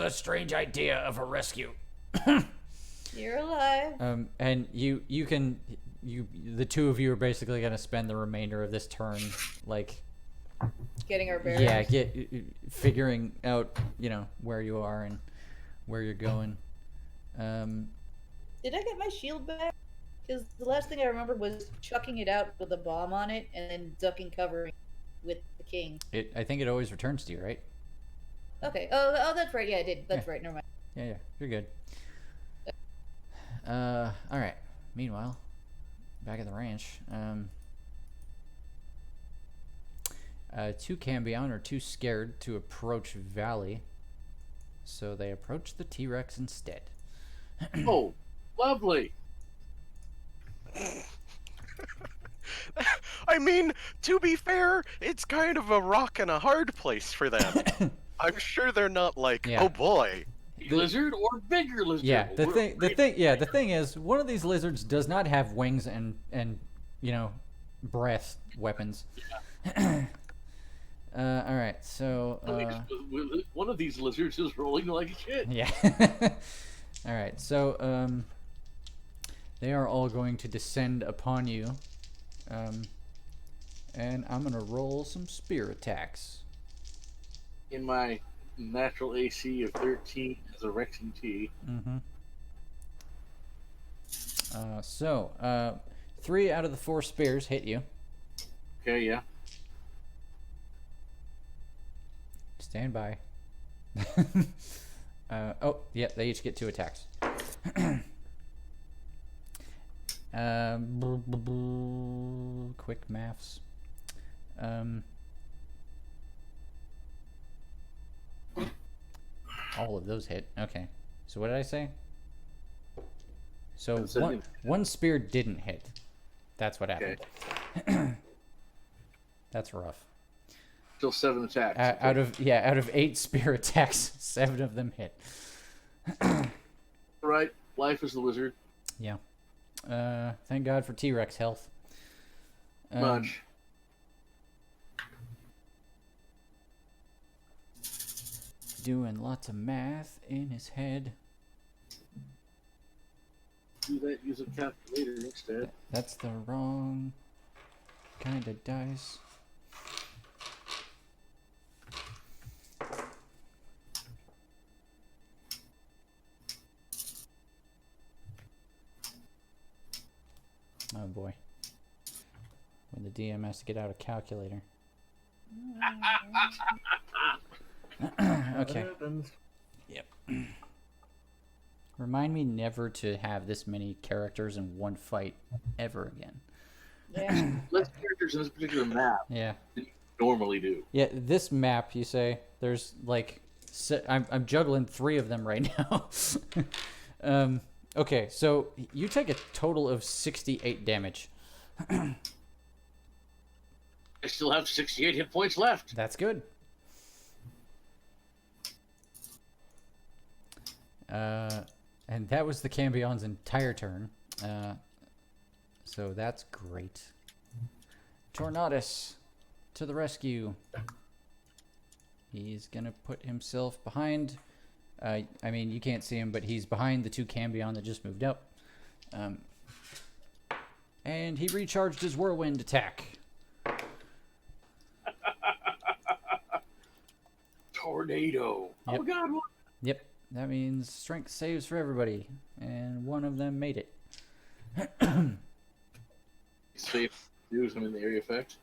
a strange idea of a rescue. You're alive. And the two of you are basically gonna spend the remainder of this turn like getting our bearings. Yeah, figuring out, where you are and where you're going. Did I get my shield back? Because the last thing I remember was chucking it out with a bomb on it and then ducking covering with the king. I think it always returns to you, right? Okay. Oh, that's right. Yeah, I did. That's right. Never mind. Yeah, you're good. All right. Meanwhile, back at the ranch, two Cambion are too scared to approach Valley, so they approach the T-Rex instead. Oh, lovely. I mean, to be fair, it's kind of a rock and a hard place for them. I'm sure they're not like, Yeah. oh boy. Lizard or bigger lizard? Yeah, the thing is, one of these lizards does not have wings and breath weapons. Yeah. All right, so One of these lizards is rolling like shit. yeah. All right, so they are all going to descend upon you, and I'm gonna roll some spear attacks. In my natural AC of 13 as a Rexing T. Mm-hmm. So 3 out of the 4 spears hit you. Okay, yeah. Stand by. Oh, yeah, they each get 2 attacks. Quick maths. All of those hit. Okay. So what did I say? So one spear didn't hit. That's what happened. Okay. That's rough. Still 7 attacks. Out of 8 spear attacks, 7 of them hit. Right. Life is the wizard. Yeah. Thank God for T-Rex health. Much. Doing lots of math in his head. Do that. Use a calculator instead. That's the wrong kind of dice. Oh boy. When the DM has to get out a calculator. Okay. Yep. Remind me never to have this many characters in one fight ever again. Yeah. Less characters in this particular map Yeah. than you normally do. Yeah, this map, you say, there's like... I'm juggling 3 of them right now. Okay, so you take a total of 68 damage. I still have 68 hit points left. That's good. And that was the Cambion's entire turn. So that's great. Tornadus to the rescue. He's gonna put himself behind. I mean, you can't see him, but he's behind the 2 Cambion that just moved up. And he recharged his whirlwind attack. Tornado. Yep. Oh God! What? Yep, that means strength saves for everybody, and one of them made it. Safe. Use him in the area effect.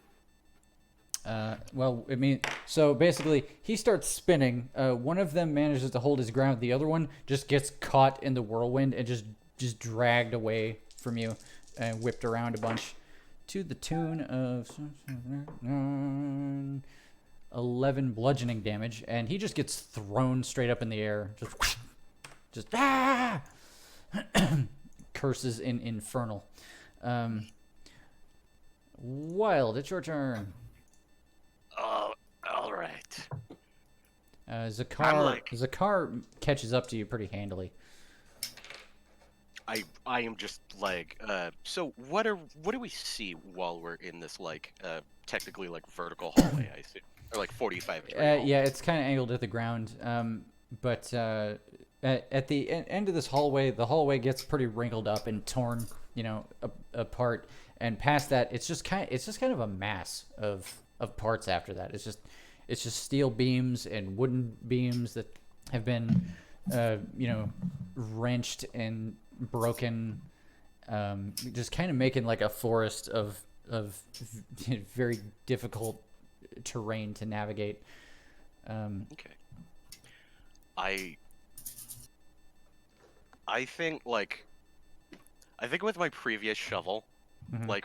Well, I mean, so basically, he starts spinning. One of them manages to hold his ground. The other one just gets caught in the whirlwind and just dragged away from you and whipped around a bunch to the tune of 11 bludgeoning damage. And he just gets thrown straight up in the air. Just ah! Curses in infernal. Wild, it's your turn. Oh, all right. Zakar catches up to you pretty handily. I am just like, so what do we see while we're in this technically vertical hallway? I see, or 45 degree hallway? Yeah, it's kind of angled at the ground. But at the end of this hallway, the hallway gets pretty wrinkled up and torn, apart. And past that, it's just kind of a mass of of parts after that. It's just steel beams and wooden beams that have been, wrenched and broken, just kind of making like a forest of very difficult terrain to navigate. Okay. I think with my previous shovel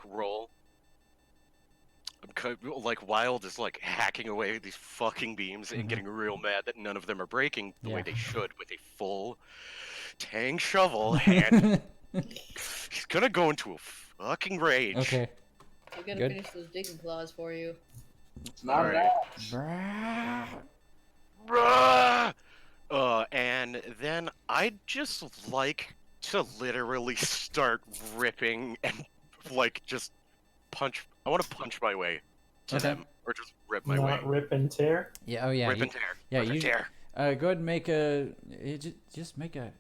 roll, like Wild is like hacking away at these fucking beams and getting real mad that none of them are breaking the way they should with a full tang shovel, and he's gonna go into a fucking rage. Okay. I'm gonna Good. finish those digging claws for you. It's not Alright. that. And then I'd just like to literally start ripping and just punch. I want to punch my way to them, or just rip my way. Not rip and tear. Yeah. Oh yeah. Rip and tear. Yeah. Rip and tear. Go ahead and make a. Just make a.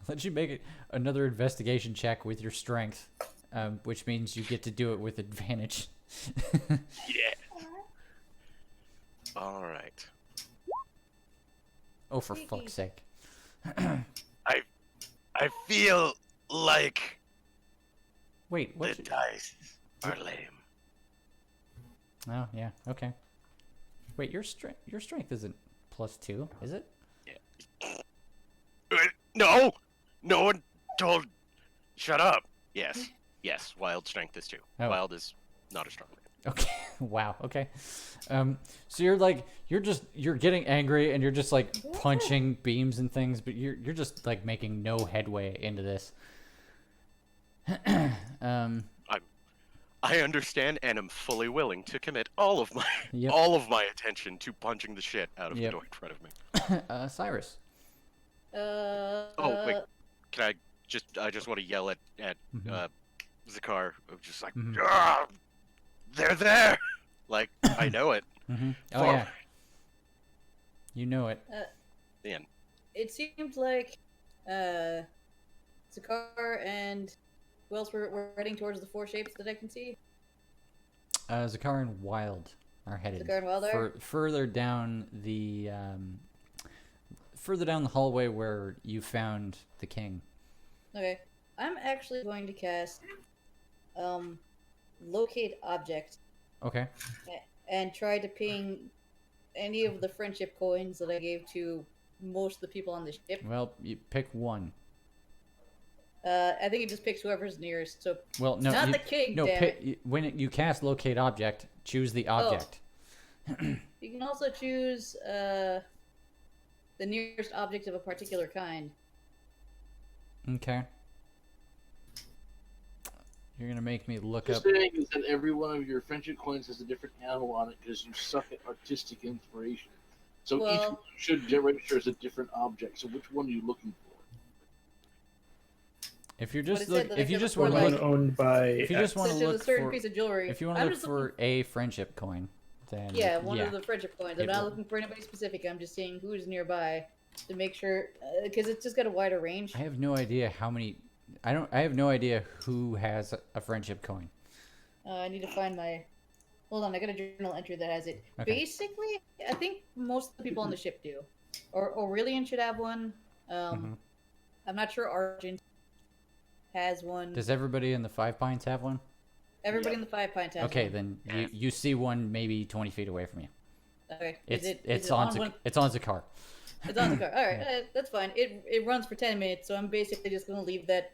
Let you make another investigation check with your strength, which means you get to do it with advantage. Yeah. All right. Oh, for fuck's sake! I feel like Wait, what? the dice are lame. Oh yeah. Okay. Wait, your strength isn't +2, is it? No, no one told. Shut up. Yes. Wild strength is 2. Oh. Wild is not a strong man. Okay. Wow. Okay. So you're getting angry and you're just like punching beams and things, but you're just like making no headway into this. I understand and am fully willing to commit all of my attention to punching the shit out of the door in front of me. Cyrus. Oh wait, can I just want to yell at Zakar, just like, "Ah, they're there!" Like, I know it. Oh yeah. You know it. Man. It seems like Zakar and who else were heading towards the 4 shapes that I can see? Zakar and Wild are headed Zakar and Wild are? further down the hallway where you found the king. Okay. I'm actually going to cast locate object Okay. and try to ping any of the friendship coins that I gave to most of the people on the ship. Well, you pick one. I think it just picks whoever's nearest. So Well, no, not the king. No, damn it. when you cast locate object, choose the object. You can also choose the nearest object of a particular kind. Okay. You're gonna make me look What up. you're saying is that every one of your friendship coins has a different animal on it because you suck at artistic inspiration. So each Well- one should register as a different object. So which one are you looking for? If you're But just it said look, that if I you could just afford, want to One look, owned by. if you just want to Such as look a certain for, piece of jewelry. if you want to I'm look just for looking, a friendship coin, then one of the friendship coins. I'm It not will- looking for anybody specific. I'm just seeing who's nearby to make sure, because it's just got a wider range. I have no idea how many. I have no idea who has a friendship coin. I need to find my. Hold on, I got a journal entry that has it. Okay. Basically, I think most of the people on the ship do. Or Aurelian should have one. Mhm. I'm not sure Argent has one. Does everybody in the Five Pines have one? Everybody in the Five Pines has Okay, one. then you see one maybe 20 feet away from you. Okay. It's is it's it on one? it's on Zakar. It's on the car. All right, that's fine. It runs for 10 minutes, so I'm basically just gonna leave that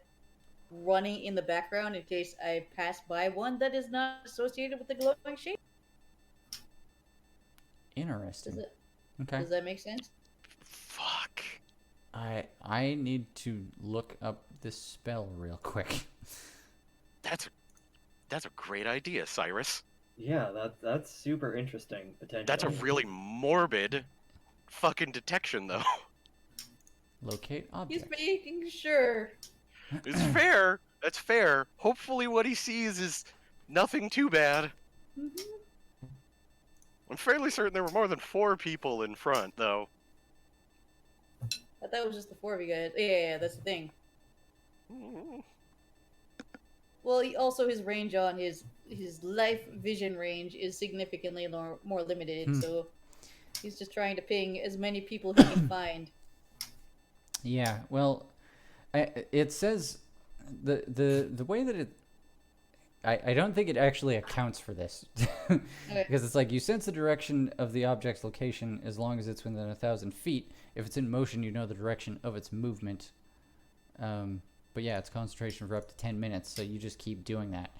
running in the background in case I pass by one that is not associated with the glowing shape. Interesting. Does it? Okay. Does that make sense? Fuck. I need to look up this spell real quick. That's a great idea, Cyrus. Yeah, that's super interesting potentially. That's a really morbid fucking detection, though. Locate He's object. making sure. It's fair. That's fair. Hopefully, what he sees is nothing too bad. Mhm. I'm fairly certain there were more than 4 people in front, though. I thought it was just the 4 of you guys. Yeah, that's the thing. Well, also his range on his life vision range is significantly more limited, so he's just trying to ping as many people he can find. Yeah, well, it says the way that it. I don't think it actually accounts for this. Okay. Because it's like you sense the direction of the object's location as long as it's within 1,000 feet. If it's in motion, you know the direction of its movement. But yeah, it's concentration for up to 10 minutes, so you just keep doing that.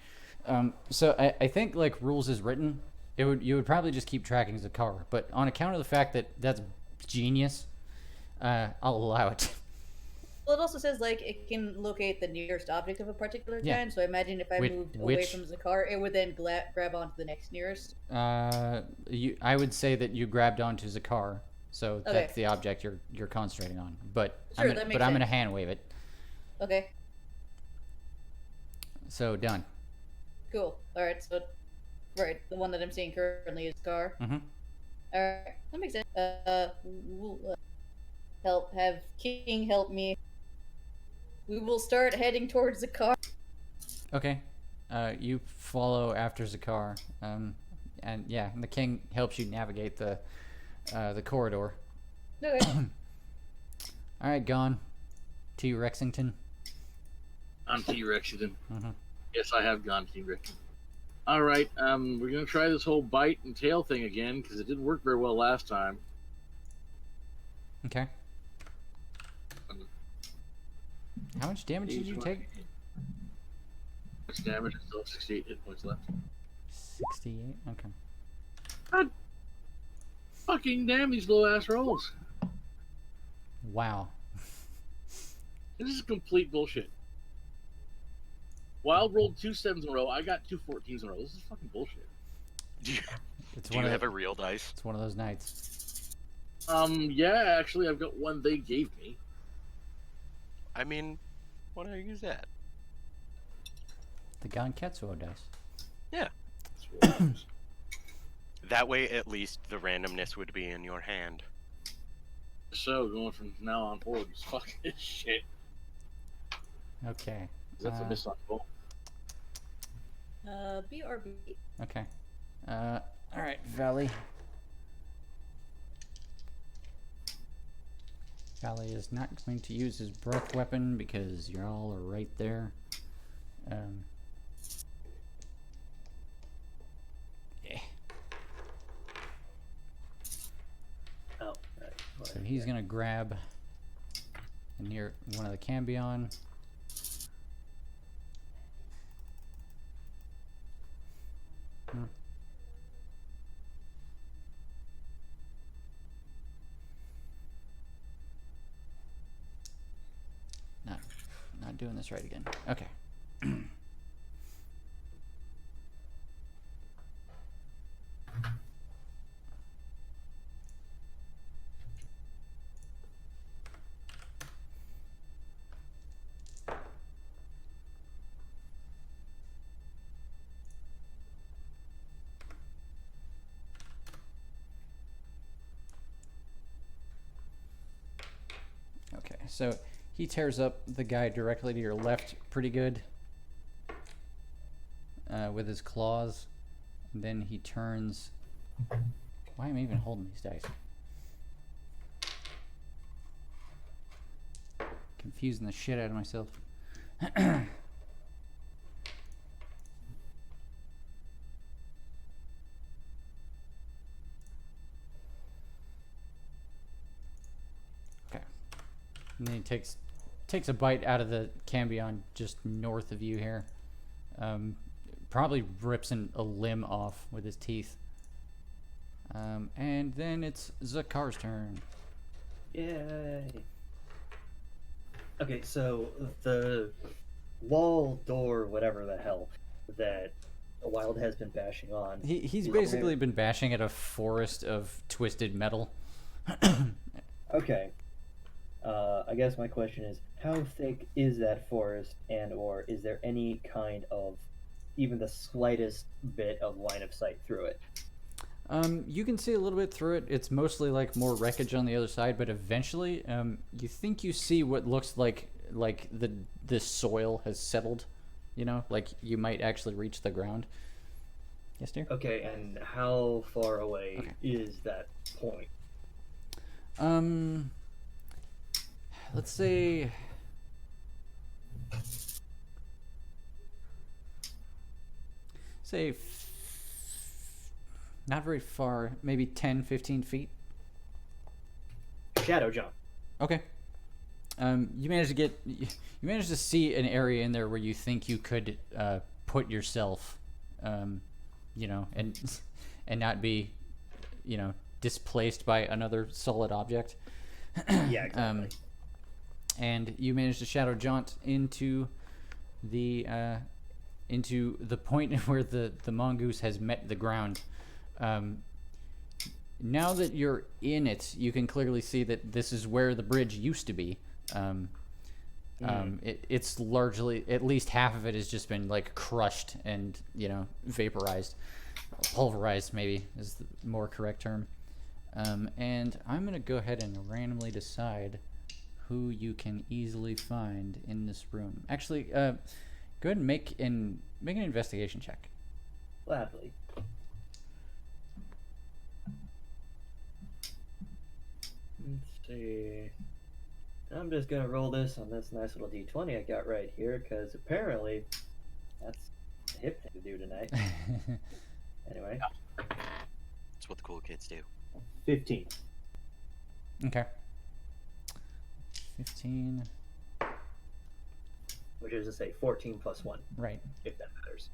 So I think like rules is written, you would probably just keep tracking Zakar. But on account of the fact that that's genius, I'll allow it. Well, it also says like it can locate the nearest object of a particular Yeah. kind. So I imagine if I moved away which- from Zakar, it would then grab onto the next nearest. I would say that you grabbed onto Zakar, so Okay. that's the object you're concentrating on. But Sure, that makes I'm gonna sense. hand wave it. Okay, So done. cool. All right, so right, the one that I'm seeing currently is Zakar. Mhm. All right, that makes sense. We'll, have King help me. We will start heading towards Zakar. Okay. You follow after Zakar, and yeah, and the king helps you navigate the corridor. Okay. All right, gone. T. Rexington. I'm T-Rexington. Mhm. Yes, I have gone T-Rexington. All right, we're gonna try this whole bite and tail thing again because it didn't work very well last time. Okay. How much damage did you take? Much damage? I still have 68 hit points left. 68. Okay. God fucking damn these low ass rolls! Wow. This is complete bullshit. Wild rolled 2 7s in a row. I got 2 14s in a row. This is fucking bullshit. Do you, It's do one you of have the, a real dice? It's one of those nights. Yeah, actually, I've got one they gave me. I mean, why don't I use that? The Ganketsuo dice. Yeah. That's what it is. That way, at least the randomness would be in your hand. So, going from now on forward, just fuck this shit. Okay. That's a miss on roll. BRB. Okay. All right, Valley. Valley is not going to use his breath weapon because you all are right there. Yeah. Oh, right. So he's gonna grab near one of the Cambion. Not doing this right again. Okay. Okay, so he tears up the guy directly to your left pretty good with his claws. And then he turns. Why am I even holding these dice? Confusing the shit out of myself. Okay. And then he takes a bite out of the Cambion just north of you here. Probably rips a limb off with his teeth. And then it's Zakar's turn. Yay! Okay, so the wall, door, whatever the hell that Wild has been bashing on. He's is basically been bashing at a forest of twisted metal. Okay. I guess my question is, how thick is that forest, and or is there any kind of even the slightest bit of line of sight through it? You can see a little bit through it. It's mostly like more wreckage on the other side, but eventually, you think you see what looks like the soil has settled. You know, like you might actually reach the ground. Yes, dear. Okay, and how far away Okay. is that point? Let's say. Not very far, maybe 10, 15 feet. Shadow jump. Okay. You managed to see an area in there where you think you could put yourself, you know, and not be, you know, displaced by another solid object. Yeah, exactly. And you managed to shadow jaunt into the point where the mongoose has met the ground. Now that you're in it, you can clearly see that this is where the bridge used to be. It's largely, at least half of it has just been like crushed and, you know, vaporized, pulverized maybe is the more correct term. And I'm gonna go ahead and randomly decide who you can easily find in this room. Actually, go ahead and make an investigation check. Gladly. Let's see. I'm just gonna roll this on this nice little d20 I got right here, because apparently that's a hip thing to do tonight. Anyway. That's what the cool kids do. 15. Okay. 15. Which is to say 14 plus 1, Right. if that matters.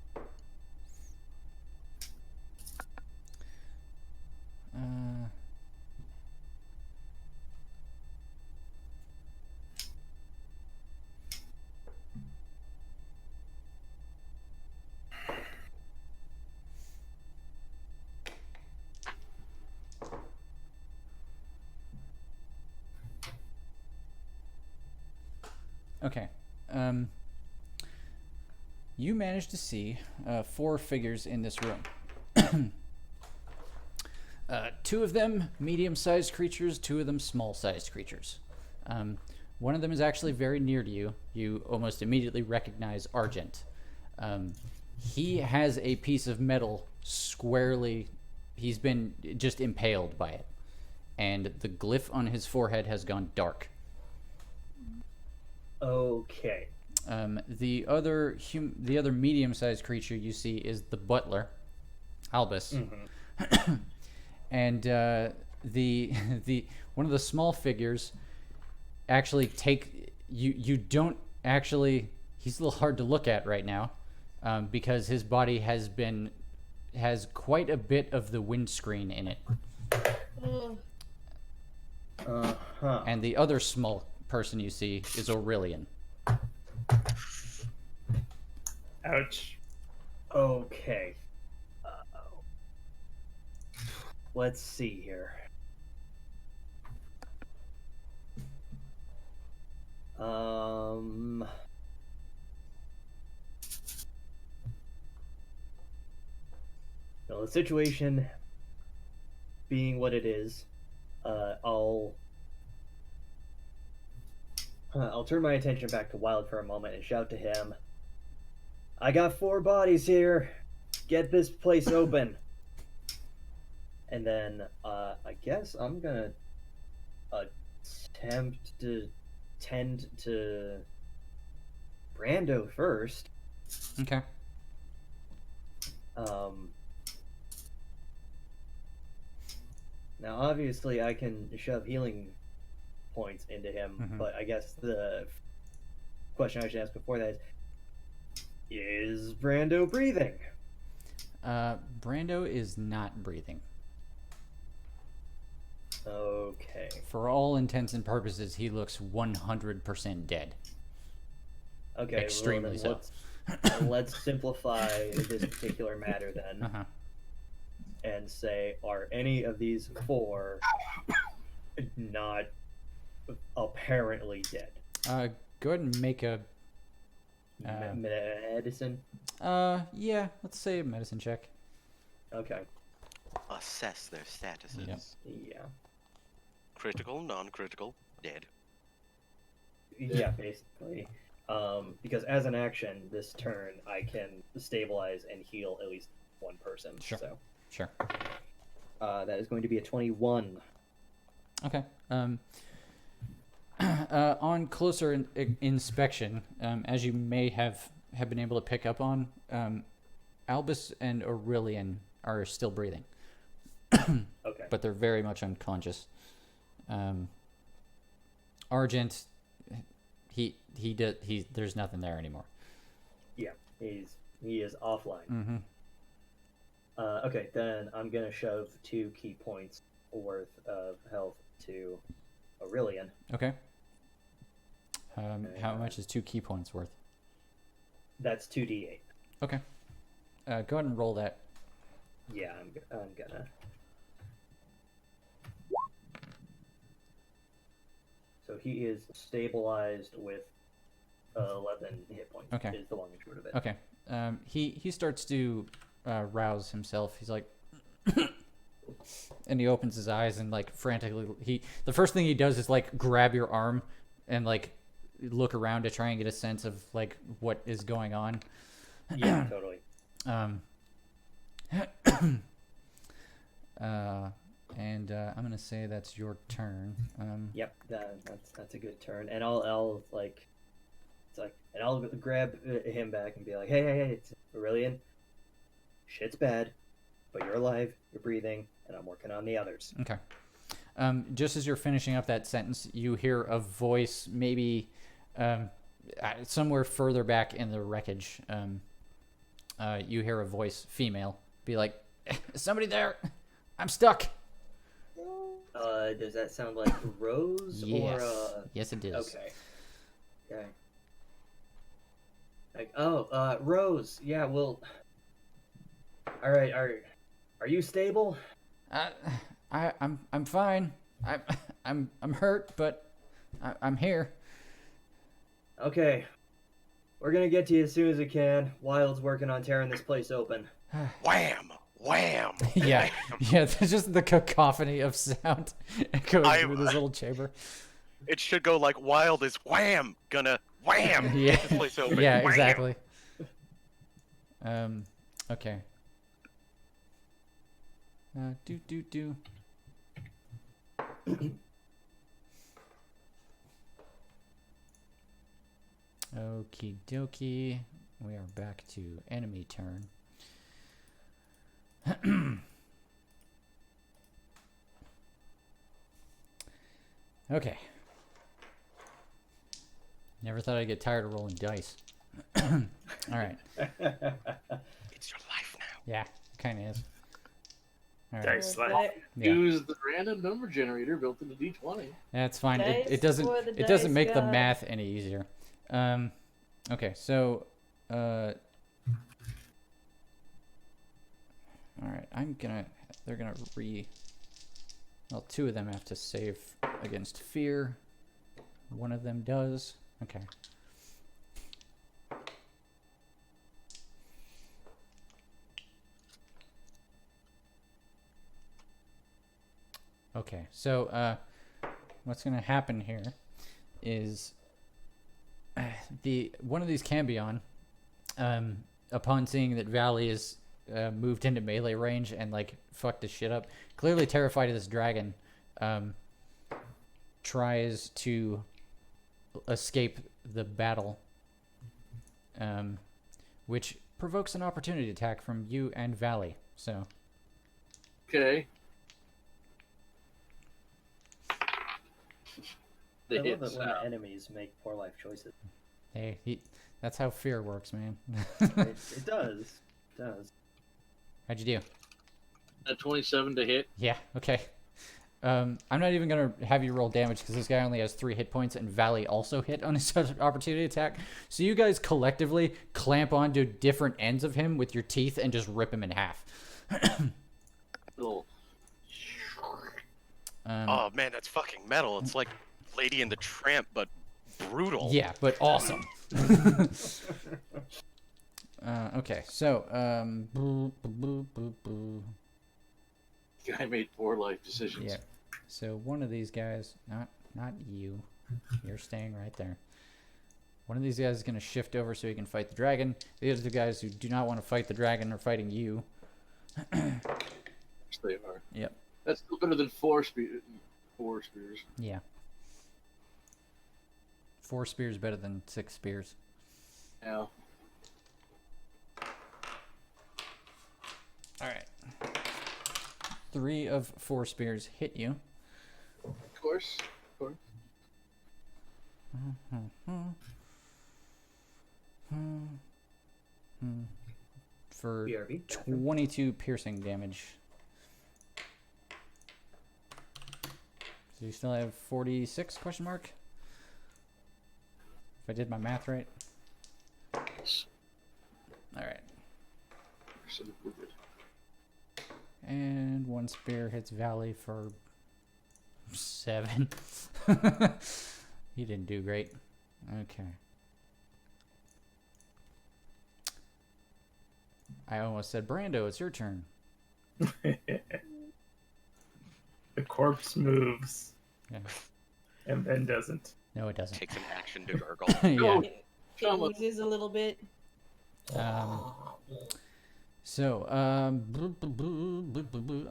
Okay. You managed to see 4 figures in this room. 2 of them medium-sized creatures, 2 of them small-sized creatures. One of them is actually very near to you. You almost immediately recognize Argent. He has a piece of metal squarely. He's been just impaled by it, and the glyph on his forehead has gone dark. Okay. The other medium-sized creature you see is the butler, Albus, and the one of the small figures actually you don't actually. He's a little hard to look at right now, because his body has quite a bit of the windscreen in it. And the other small person you see is Aurelian. Ouch. Okay. Let's see here. Well, the situation being what it is, I'll turn my attention back to Wild for a moment and shout to him, "I got 4 bodies here. Get this place open." And then I guess I'm gonna attempt to tend to Brando first. Okay. Now, obviously, I can shove healing points into him, but I guess the question I should ask before that is Brando breathing? Brando is not breathing. Okay. For all intents and purposes, he looks 100% dead. Okay. Extremely well, let's simplify this particular matter then, and say, are any of these 4 not apparently dead? Go ahead and make a medicine. Yeah, let's say a medicine check. Okay. Assess their statuses. Yep. Yeah. Critical, non-critical, dead. Yeah, basically. Because as an action this turn, I can stabilize and heal at least one person. Sure. So Sure. that is going to be a 21. Okay. On closer inspection, as you may have been able to pick up on, Albus and Aurelian are still breathing, Okay. but they're very much unconscious. Argent, there's nothing there anymore. Yeah, he is offline. Mm-hmm. Okay, then I'm gonna shove 2 key points worth of health to Aurelian. Okay. How much is 2 key points worth? That's 2d8. Okay. Go ahead and roll that. Yeah, I'm gonna. So he is stabilized with 11 hit points. Okay. Is the long and short of it. Okay. He starts to rouse himself. He's like, and he opens his eyes and like frantically. The first thing he does is like grab your arm and like look around to try and get a sense of like what is going on. Yeah, totally. And I'm gonna say that's your turn. Yep, that's a good turn, and I'll like, it's like, and I'll grab him back and be like, hey, it's Aurelian. Shit's bad, but you're alive, you're breathing, and I'm working on the others. Okay. Just as you're finishing up that sentence, you hear a voice, maybe somewhere further back in the wreckage. You hear a voice, female, be like, "Is somebody there? I'm stuck." Does that sound like Rose Yes. or Yes, it is. Okay. Okay. Like, Rose. Yeah. Well. All right. Are you stable? I'm fine. I'm hurt, but I'm here. Okay. We're gonna get to you as soon as we can. Wild's working on tearing this place open. Wham! Wham! Yeah, yeah. There's just the cacophony of sound echoing through this little chamber. It should go like Wild is wham! Gonna wham! Yeah, Get this place open. yeah, Wham! exactly. Okay. Do. Okie dokie. We are back to enemy turn. Okay. Never thought I'd get tired of rolling dice. All right. It's your life now. Yeah, kind of is. All right. Dice life. Yeah. Use the random number generator built into D20. That's fine. Dice It doesn't for the it doesn't dice make the god. math any easier. Okay, so all right, they're gonna well, 2 of them have to save against fear. One of them does. Okay. Okay, so what's gonna happen here is one of these Cambion, upon seeing that Valley is moved into melee range and like fucked his shit up, clearly terrified of this dragon, tries to escape the battle, which provokes an opportunity attack from you and Valley. So Okay. I The love hits it when out. enemies make poor life choices. hey, that's how fear works, man. It does. It does. How'd you do? A 27 to hit. Yeah, okay. I'm not even gonna have you roll damage because this guy only has 3 hit points, and Valley also hit on his opportunity attack. So you guys collectively clamp onto different ends of him with your teeth and just rip him in half. Little. Oh man, that's fucking metal. It's like Lady and the Tramp, but brutal. Yeah, but awesome. Okay, so Guy made poor life decisions. yeah. So one of these guys, not you. You're staying right there. One of these guys is going to shift over so he can fight the dragon. The other two guys who do not want to fight the dragon are fighting you. Yes, they are. Yep. That's still better than 4 spears. Yeah. 4 spears better than 6 spears. Yeah. Alright. 3 of 4 spears hit you. Of course. Of course. For BRB. 22 piercing damage. So you still have 46 question mark? If I did my math right. Alright. So we're good. And 1 spear hits Valley for 7. He didn't do great. Okay. I almost said, Brando, it's your turn. The corpse moves. Yeah. And then doesn't. No, it doesn't. Takes an action to gargle. Yeah. It oozes a little bit.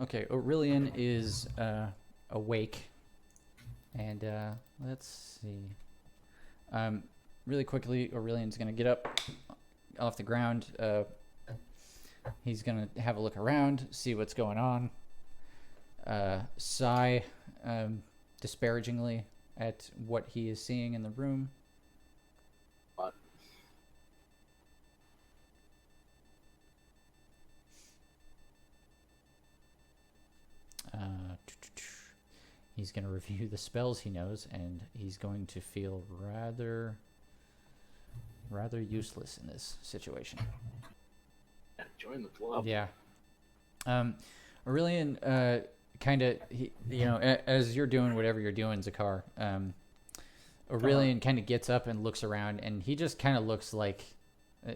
Okay, Aurelian is awake, and let's see. Really quickly, Aurelian's gonna get up off the ground. He's gonna have a look around, see what's going on. Sigh disparagingly at what he is seeing in the room. What? He's going to review the spells he knows, and he's going to feel rather useless in this situation. Join the club. Yeah. Aurelian, kind of, as you're doing whatever you're doing, Zakar, Aurelian kind of gets up and looks around, and he just kind of looks like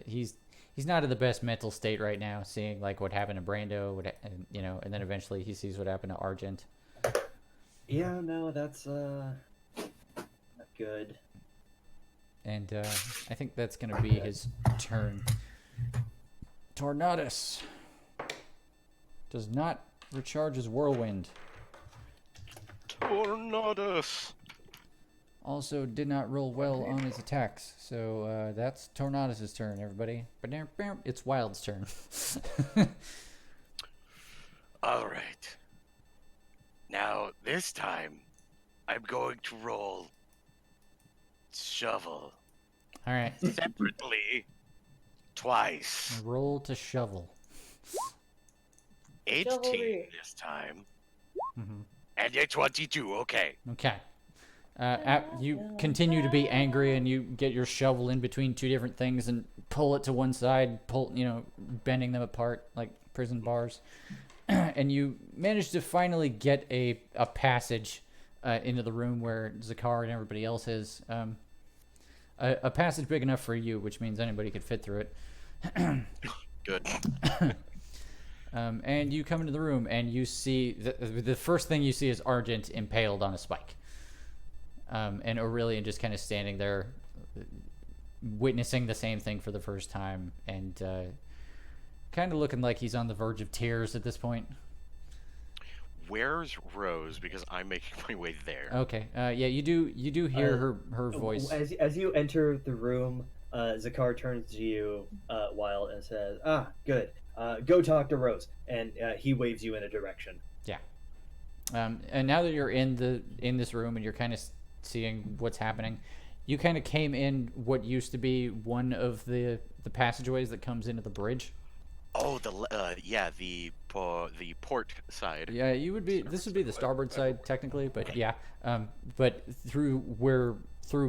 he's not in the best mental state right now, seeing like what happened to Brando, and then eventually he sees what happened to Argent. Yeah, no, that's not good. And I think that's going to be his turn. Tornadus does not recharge his whirlwind. Tornadus. Also did not roll well on his attacks. So that's Tornadus' turn, everybody. It's Wild's turn. All right. Now, this time, I'm going to roll shovel All right. separately twice. Roll to shovel. 18 Shovelry. this time. Mm-hmm. And a 22, okay. Okay. You continue to be angry, and you get your shovel in between 2 different things and pull it to one side, bending them apart like prison bars. And you manage to finally get a passage into the room where Zakar and everybody else is. A passage big enough for you, which means anybody could fit through it. Good. And you come into the room, and you see the first thing you see is Argent impaled on a spike. And Aurelian just kind of standing there, witnessing the same thing for the first time, and kind of looking like he's on the verge of tears at this point. Where's Rose? Because I'm making my way there. Okay. Yeah, you do hear her voice. As you enter the room, Zakar turns to you, Wild, and says, "Ah, good. Go talk to Rose." And he waves you in a direction. Yeah. And now that you're in this room and you're kind of seeing what's happening, you kind of came in what used to be one of the passageways that comes into the bridge. Oh, the port side. Yeah, this would be the starboard side technically, but yeah. But through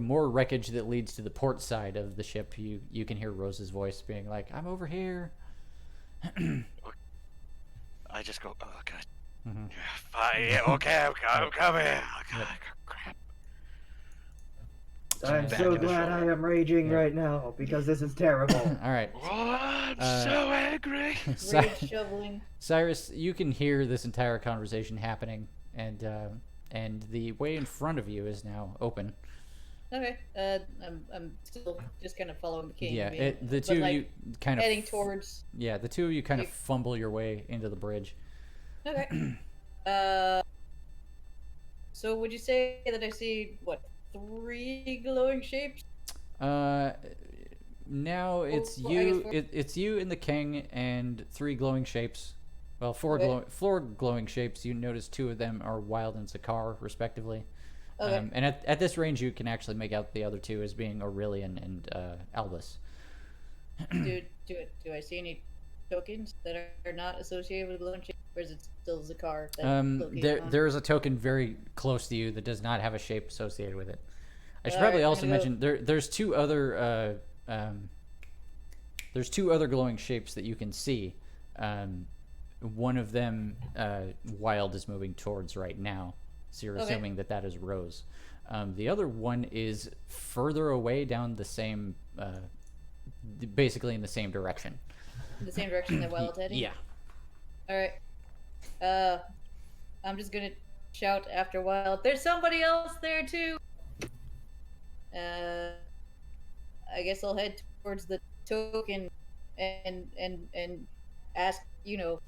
more wreckage that leads to the port side of the ship, you can hear Rose's voice being like, "I'm over here." I just go, "Oh god." Mm-hmm. Yeah, okay, I'm coming. Oh, god, crap. I'm Back so in the glad shovel. I am raging right now because this is terrible. All right. Oh, I'm so angry. Rage shoveling. Cyrus, you can hear this entire conversation happening, and the way in front of you is now open. Okay. I'm still just kind of following the king. Yeah, being- the but, two of like, you kind of heading towards. Yeah, the two of you kind of You- fumble your way into the bridge. Okay. So would you say that I see what 3 glowing shapes? Now it's Well, I guess you. four. It's you and the king and 3 glowing shapes. Well, Okay. 4 glowing shapes. You notice 2 of them are Wild and Zakar, respectively. Okay. And at this range, you can actually make out the other 2 as being Aurelian and Albus. do I see any tokens that are not associated with glowing shapes, or is it still Zakar? There is a token very close to you that does not have a shape associated with it. I should Alright, probably I'm also gonna go- mention there's 2 other there's 2 other glowing shapes that you can see. One of them, Wild is moving towards right now, so you're Okay. assuming that is Rose. The other one is further away down the same, basically in the same direction. the same direction that Wild's heading. Yeah. All right. I'm just gonna shout after Wild. There's somebody else there too. I guess I'll head towards the token and ask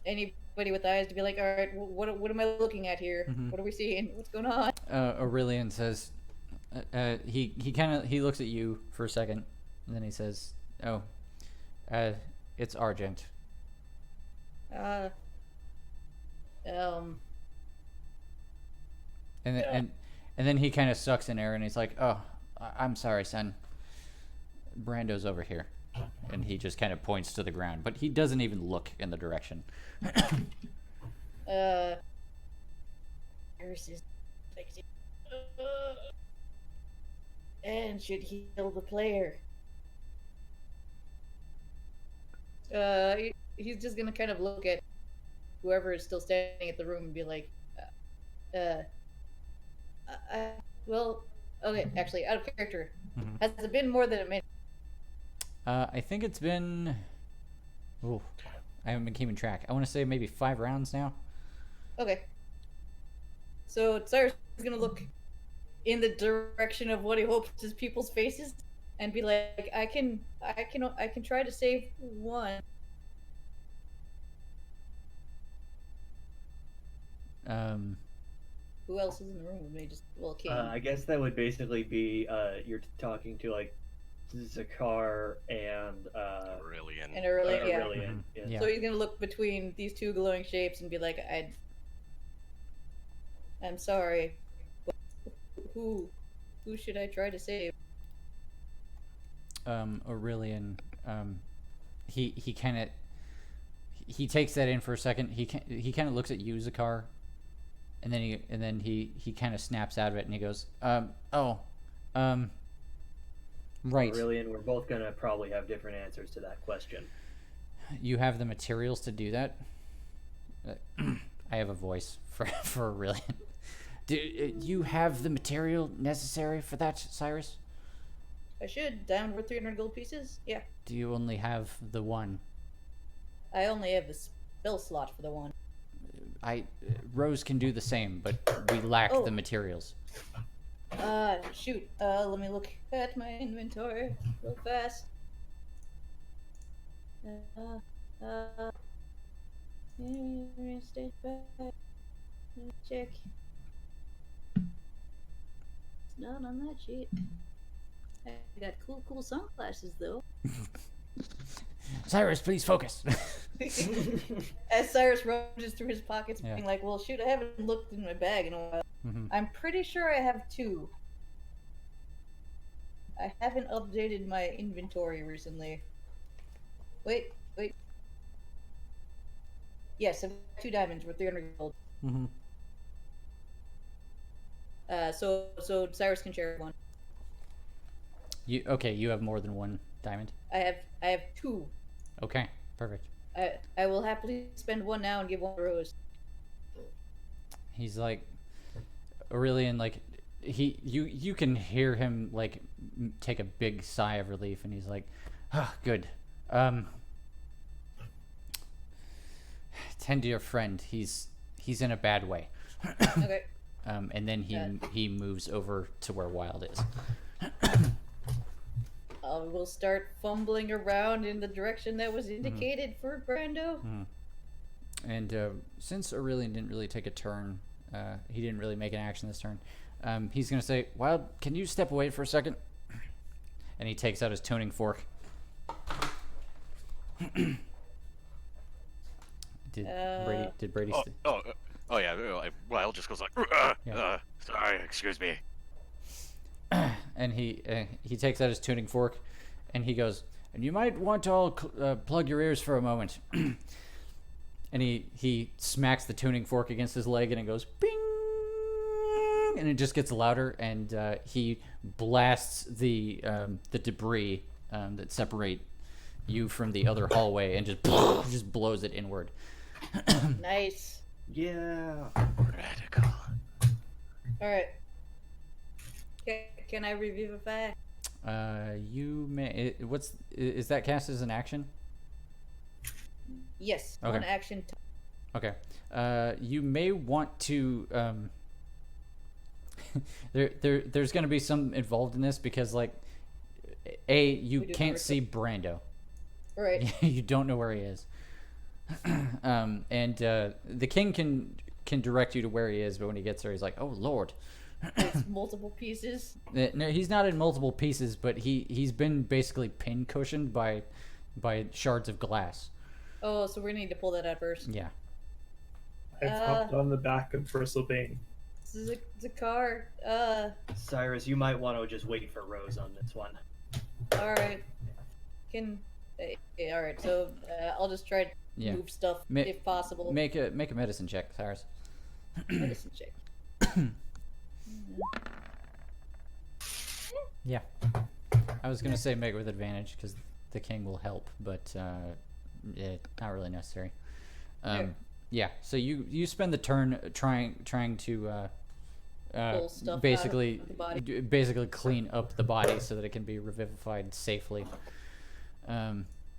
anybody with eyes to be like, all right, what am I looking at here? Mhm. What are we seeing? What's going on? Aurelian says, he looks at you for a second, and then he says, "Oh, it's Argent." Uh, um, And then, and then he kind of sucks in air, and he's like, "Oh, I'm sorry, son. Brando's over here," and he just kind of points to the ground, but he doesn't even look in the direction. Versus and should heal the player. He's just gonna kind of look at whoever is still standing at the room and be like, well, okay, actually, out of character. Mhm. Has it been more than a minute? I think it's been. Ooh, I haven't been keeping track. I want to say maybe 5 rounds now. Okay. So Cyrus is gonna look in the direction of what he hopes is people's faces and be like, I can try to save one. Who else is in the room with me? Just King. I guess that would basically be you're talking to like Zakar and Aurelian. And Aurelian, yeah. Aurelian, yes. Yeah. So he's gonna look between these 2 glowing shapes and be like, I'm sorry, but who should I try to save? Aurelian, he kind of he takes that in for a second. He kind of looks at you, Zakar, and then he kind of snaps out of it and he goes, right. Aurelian, we're both gonna probably have different answers to that question. You have the materials to do that. I have a voice for Aurelian. Do you have the material necessary for that, Cyrus? I should. Diamond worth 300 gold pieces? Yeah. Do you only have the one? I only have the spell slot for the one. Rose can do the same, but we lack Oh. the materials. Shoot. Let me look at my inventory real fast. Stay back. Check. It's not on that sheet. I got cool sunglasses though. Cyrus, please focus. As Cyrus rummages through his pockets, Yeah. being like, "Well, shoot, I haven't looked in my bag in a while. Mhm. I'm pretty sure I have 2. I haven't updated my inventory recently. Wait. Yes, I've got 2 diamonds worth 300 gold. Mhm. So Cyrus can share one. You have more than 1 diamond. I have 2. Okay, perfect. I will happily spend 1 now and give 1 to Rose. He's like, Aurelian, like, you can hear him like take a big sigh of relief, and he's like, "Ah, good. Tend to your friend. He's in a bad way." Okay. And then he moves over to where Wild is. we'll start fumbling around in the direction that was indicated for Brando. And since Aurelian didn't really take a turn, he didn't really make an action this turn, he's going to say, Wild, can you step away for a second? And he takes out his tuning fork. Did Brady yeah. Wild just goes like, sorry, excuse me. and he takes out his tuning fork, and he goes, and you might want to all plug your ears for a moment. And he smacks the tuning fork against his leg, and it goes bing, and it just gets louder, and he blasts the debris that separate you from the other hallway, and just blows it inward. Nice. Yeah. Radical. All right. Can I revivify? You may. Is that cast as an action? Yes. Okay. One action. Okay. You may want to. There's going to be some involved in this because, like, you can't see Brando. Right. You don't know where he is. And the king can direct you to where he is, but when he gets there, he's like, "Oh Lord." It's multiple pieces. No, he's not in multiple pieces, but he's been basically pin cushioned by shards of glass. Oh, so we need to pull that out first. Yeah. I've hopped on the back of Bristlebane. Zakar. Cyrus, you might want to just wait for Rose on this one. All right. All right. So I'll just try to move stuff if possible. Make a medicine check, Cyrus. Medicine check. Yeah. I was gonna say make it with advantage because the king will help, but not really necessary. Yeah. So you spend the turn trying to pull stuff basically out of the body. basically clean up the body so that it can be revivified safely.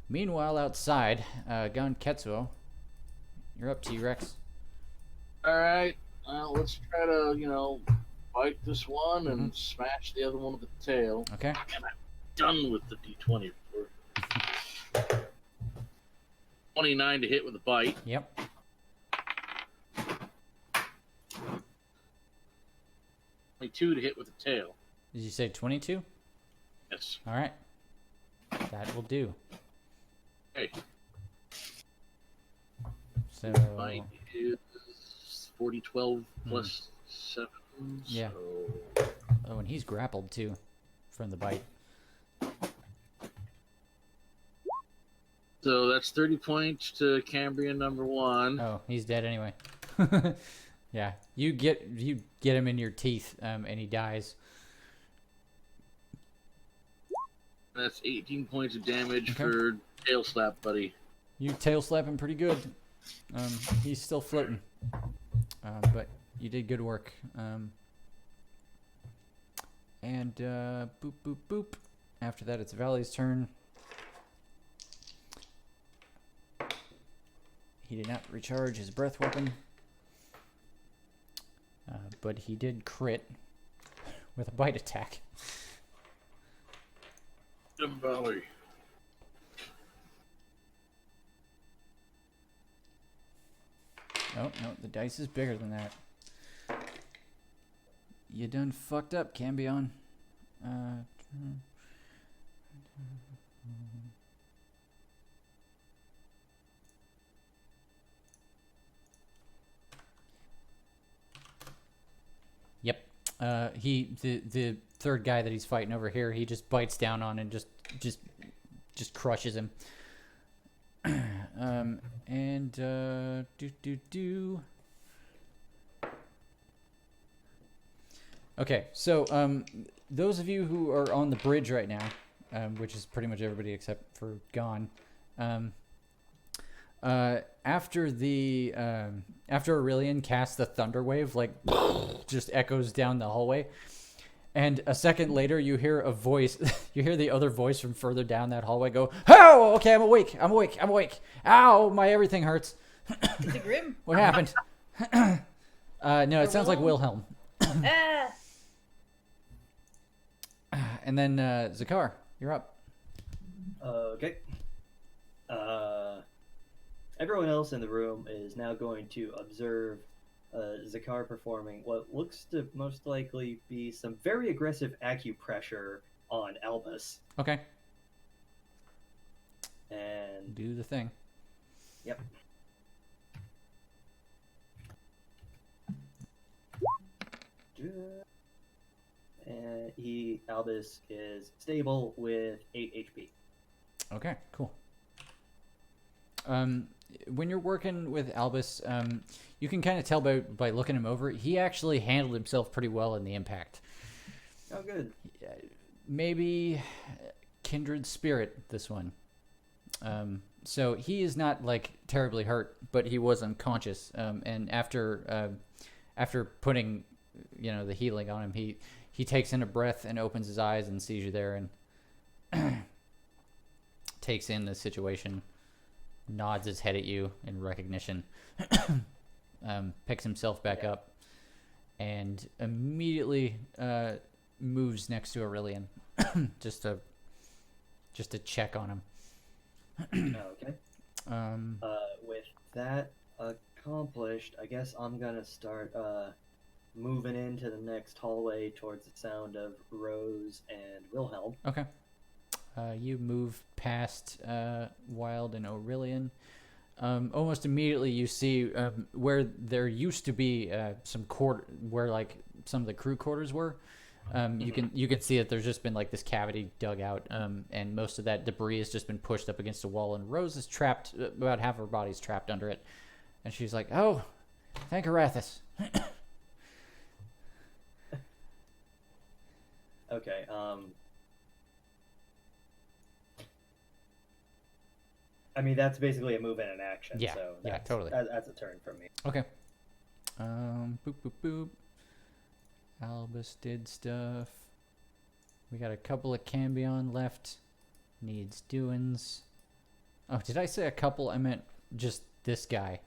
Meanwhile, outside, Gon Ketsuo, you're up, T-Rex. All right, let's try to bite this one and smash the other one with the tail. Okay. And I'm done with the D20 report. 29 to hit with a bite. Yep. 22 to hit with the tail. Did you say 22? Yes. All right. That will do. Okay. So Bite is 40, 12 plus 7. Yeah. So... Oh, and he's grappled too from the bite. So that's 30 points to Cambrian number 1. Oh, he's dead anyway. Yeah, you get him in your teeth, and he dies. That's 18 points of damage for tail slap, buddy. You tail slap him pretty good. He's still floating, but you did good work. And boop boop boop. After that, it's Valley's turn. He did not recharge his breath weapon, but he did crit with a bite attack. Valley. Oh, no, the dice is bigger than that. You done fucked up, Cambion. Yep. The third guy that he's fighting over here, he just bites down on and just crushes him. Okay, so those of you who are on the bridge right now, which is pretty much everybody except for Gon, after Aurelian casts the thunder wave, like just echoes down the hallway, and a second later you hear a voice, you hear the other voice from further down that hallway go, "Oh, okay, I'm awake. Ow, my everything hurts." Is it Grim? What happened? No, it sounds like Wilhelm. Ah! And then Zakar, you're up. Okay. Everyone else in the room is now going to observe Zakar performing what looks to most likely be some very aggressive acupressure on Albus. Okay. And Do the thing. yep. And Albus is stable with 8 HP. Okay, cool. When you're working with Albus, you can kind of tell by looking him over. He actually handled himself pretty well in the impact. Oh, good. Maybe kindred spirit, this one. So he is not like terribly hurt, but he was unconscious. And after putting, the healing on him, he takes in a breath and opens his eyes and sees you there and takes in the situation, nods his head at you in recognition, picks himself back up, and immediately moves next to Aurelian just to check on him. Okay. With that accomplished, I guess I'm gonna start moving into the next hallway towards the sound of Rose and Wilhelm. Okay. You move past Wild and Aurelian. Almost immediately, you see where there used to be where like some of the crew quarters were. You can see that there's just been like this cavity dug out, and most of that debris has just been pushed up against the wall. And Rose is trapped. About half her body's trapped under it, and she's like, "Oh, thank Arathis." Okay. I mean, that's basically a move and an action. Yeah, so yeah, totally. That's a turn from me. Okay. Boop, boop, boop. Albus did stuff. We got a couple of Cambion left. Needs doings. Oh, did I say a couple? I meant just this guy.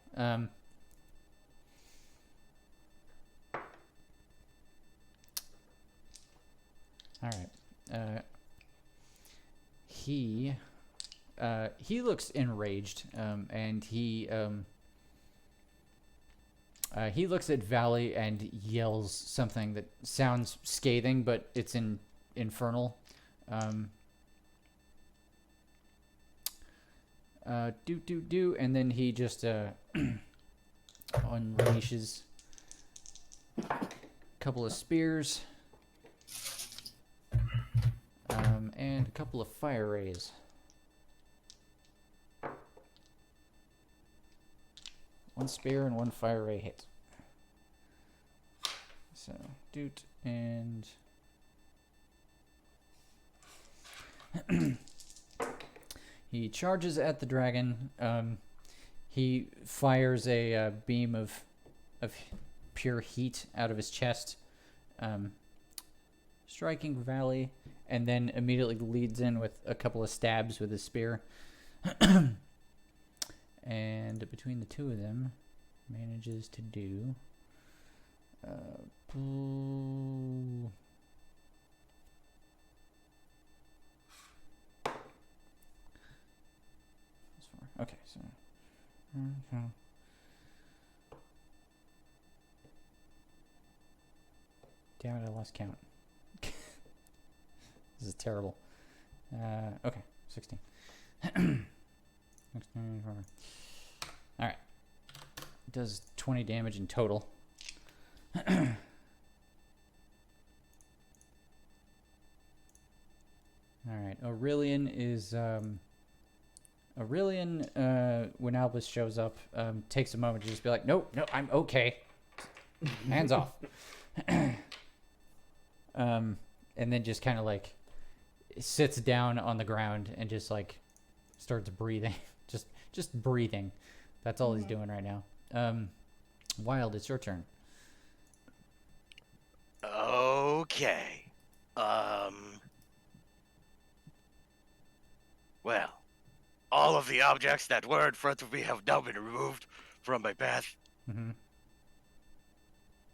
Alright. He looks enraged, and he looks at Valley and yells something that sounds scathing, but it's infernal. And then he just unleashes a couple of spears, and a couple of fire rays. One spear and one fire ray hit. So, doot and... he charges at the dragon. He fires a beam of pure heat out of his chest, striking Valley, and then immediately leads in with a couple of stabs with his spear. And between the two of them, manages to do... Okay, so... Damn it, I lost count. This is terrible. Okay, 16. 16, alright. Does 20 damage in total. Alright, Aurelian is... Aurelian, when Albus shows up, takes a moment to just be like, no, I'm okay. Hands off. And then just kind of like sits down on the ground and just like starts breathing. just breathing. That's all he's doing right now. Wild, it's your turn. Okay. Well, all of the objects that were in front of me have now been removed from my path. Mm-hmm.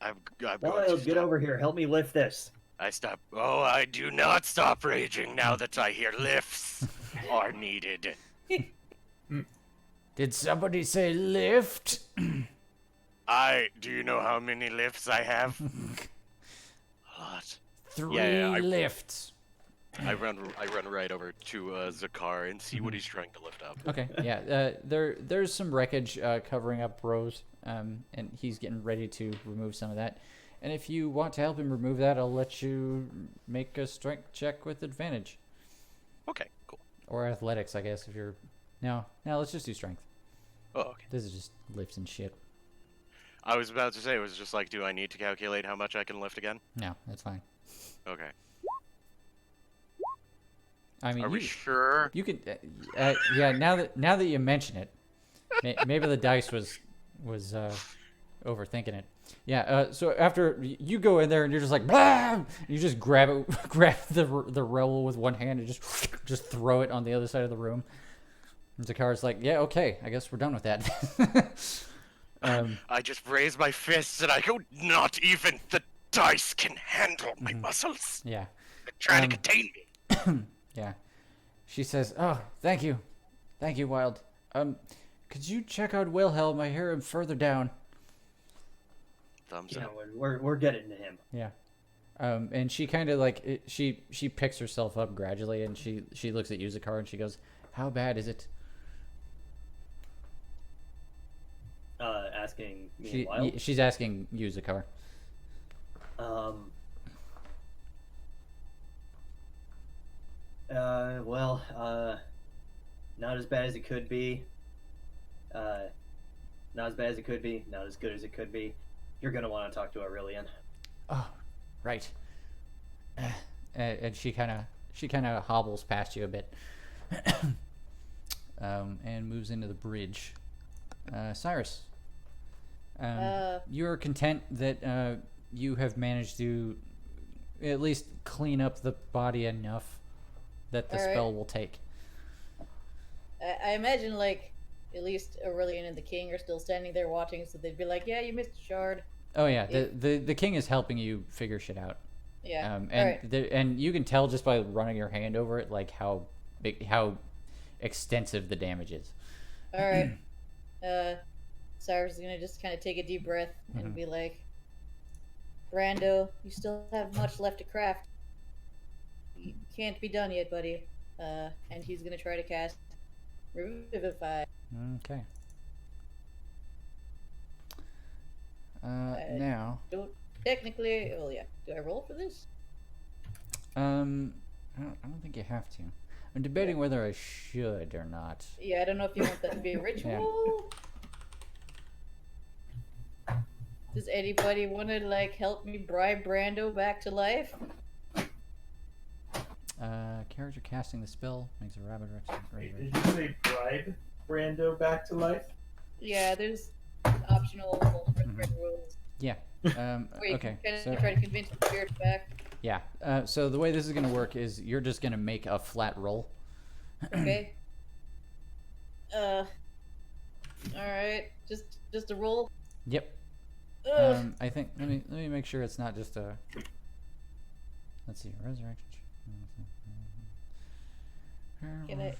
I'm going to Wild, get stop. over here. Help me lift this. I stop. Oh, I do not stop raging now that I hear lifts. are needed. Did somebody say lift? Do you know how many lifts I have? A lot. 3 I- lifts. I run right over to Zakar and see what he's trying to lift up. Okay, yeah. There's some wreckage covering up Rose, and he's getting ready to remove some of that. And if you want to help him remove that, I'll let you make a strength check with advantage. Okay, cool. Or athletics, I guess, if you're... No, let's just do strength. Oh, okay. This is just lifts and shit. I was about to say, it was just like, do I need to calculate how much I can lift again? No, that's fine. Okay. I mean, Are we sure? you can... yeah, now that you mention it, maybe the dice was overthinking it. Yeah, so after you go in there and you're just like, blah! You just grab the relic with one hand and just throw it on the other side of the room. And Zakar's like, yeah, okay, I guess we're done with that. I just raise my fists and I go, not even the dice can handle my muscles. Yeah. They're trying to contain me. Yeah. She says, oh, thank you, Wild. Could you check out Wilhelm? I hear him further down. Thumbs Yeah, up. we're getting to him. Yeah. And she kind of like she picks herself up gradually, and she looks at Yuzakar and she goes, "How bad is it?" Asking me Wild. She's asking Yuzakar. Well, not as bad as it could be. Not as bad as it could be. Not as good as it could be. You're gonna want to talk to Aurelian. Oh, right. And she kind of hobbles past you a bit, and moves into the bridge. Cyrus, you're content that you have managed to at least clean up the body enough that the spell will take. I imagine, like, at least Aurelian and the king are still standing there watching, so they'd be like, yeah, you missed a shard. Oh yeah, the king is helping you figure shit out. Yeah. And you can tell just by running your hand over it, like how extensive the damage is. All right. Cyrus is gonna just kind of take a deep breath and be like, Brando, you still have much left to craft. You can't be done yet, buddy. And he's gonna try to cast Revivify. Okay. Now. Don't technically. Well, yeah. Do I roll for this? I don't think you have to. I'm debating whether I should or not. Yeah, I don't know if you want that to be a ritual. Does anybody want to like help me bribe Brando back to life? Character casting the spell makes a rabbit Wait, did you say bribe Brando back to life? Yeah, there's optional rules. Yeah. Wait, Okay. Can So, I try to convince the spirit back? yeah. So the way this is gonna work is you're just gonna make a flat roll. Okay. All right. Just a roll. Yep. Ugh. I think let me make sure it's not just a. Let's see, resurrection. Can I-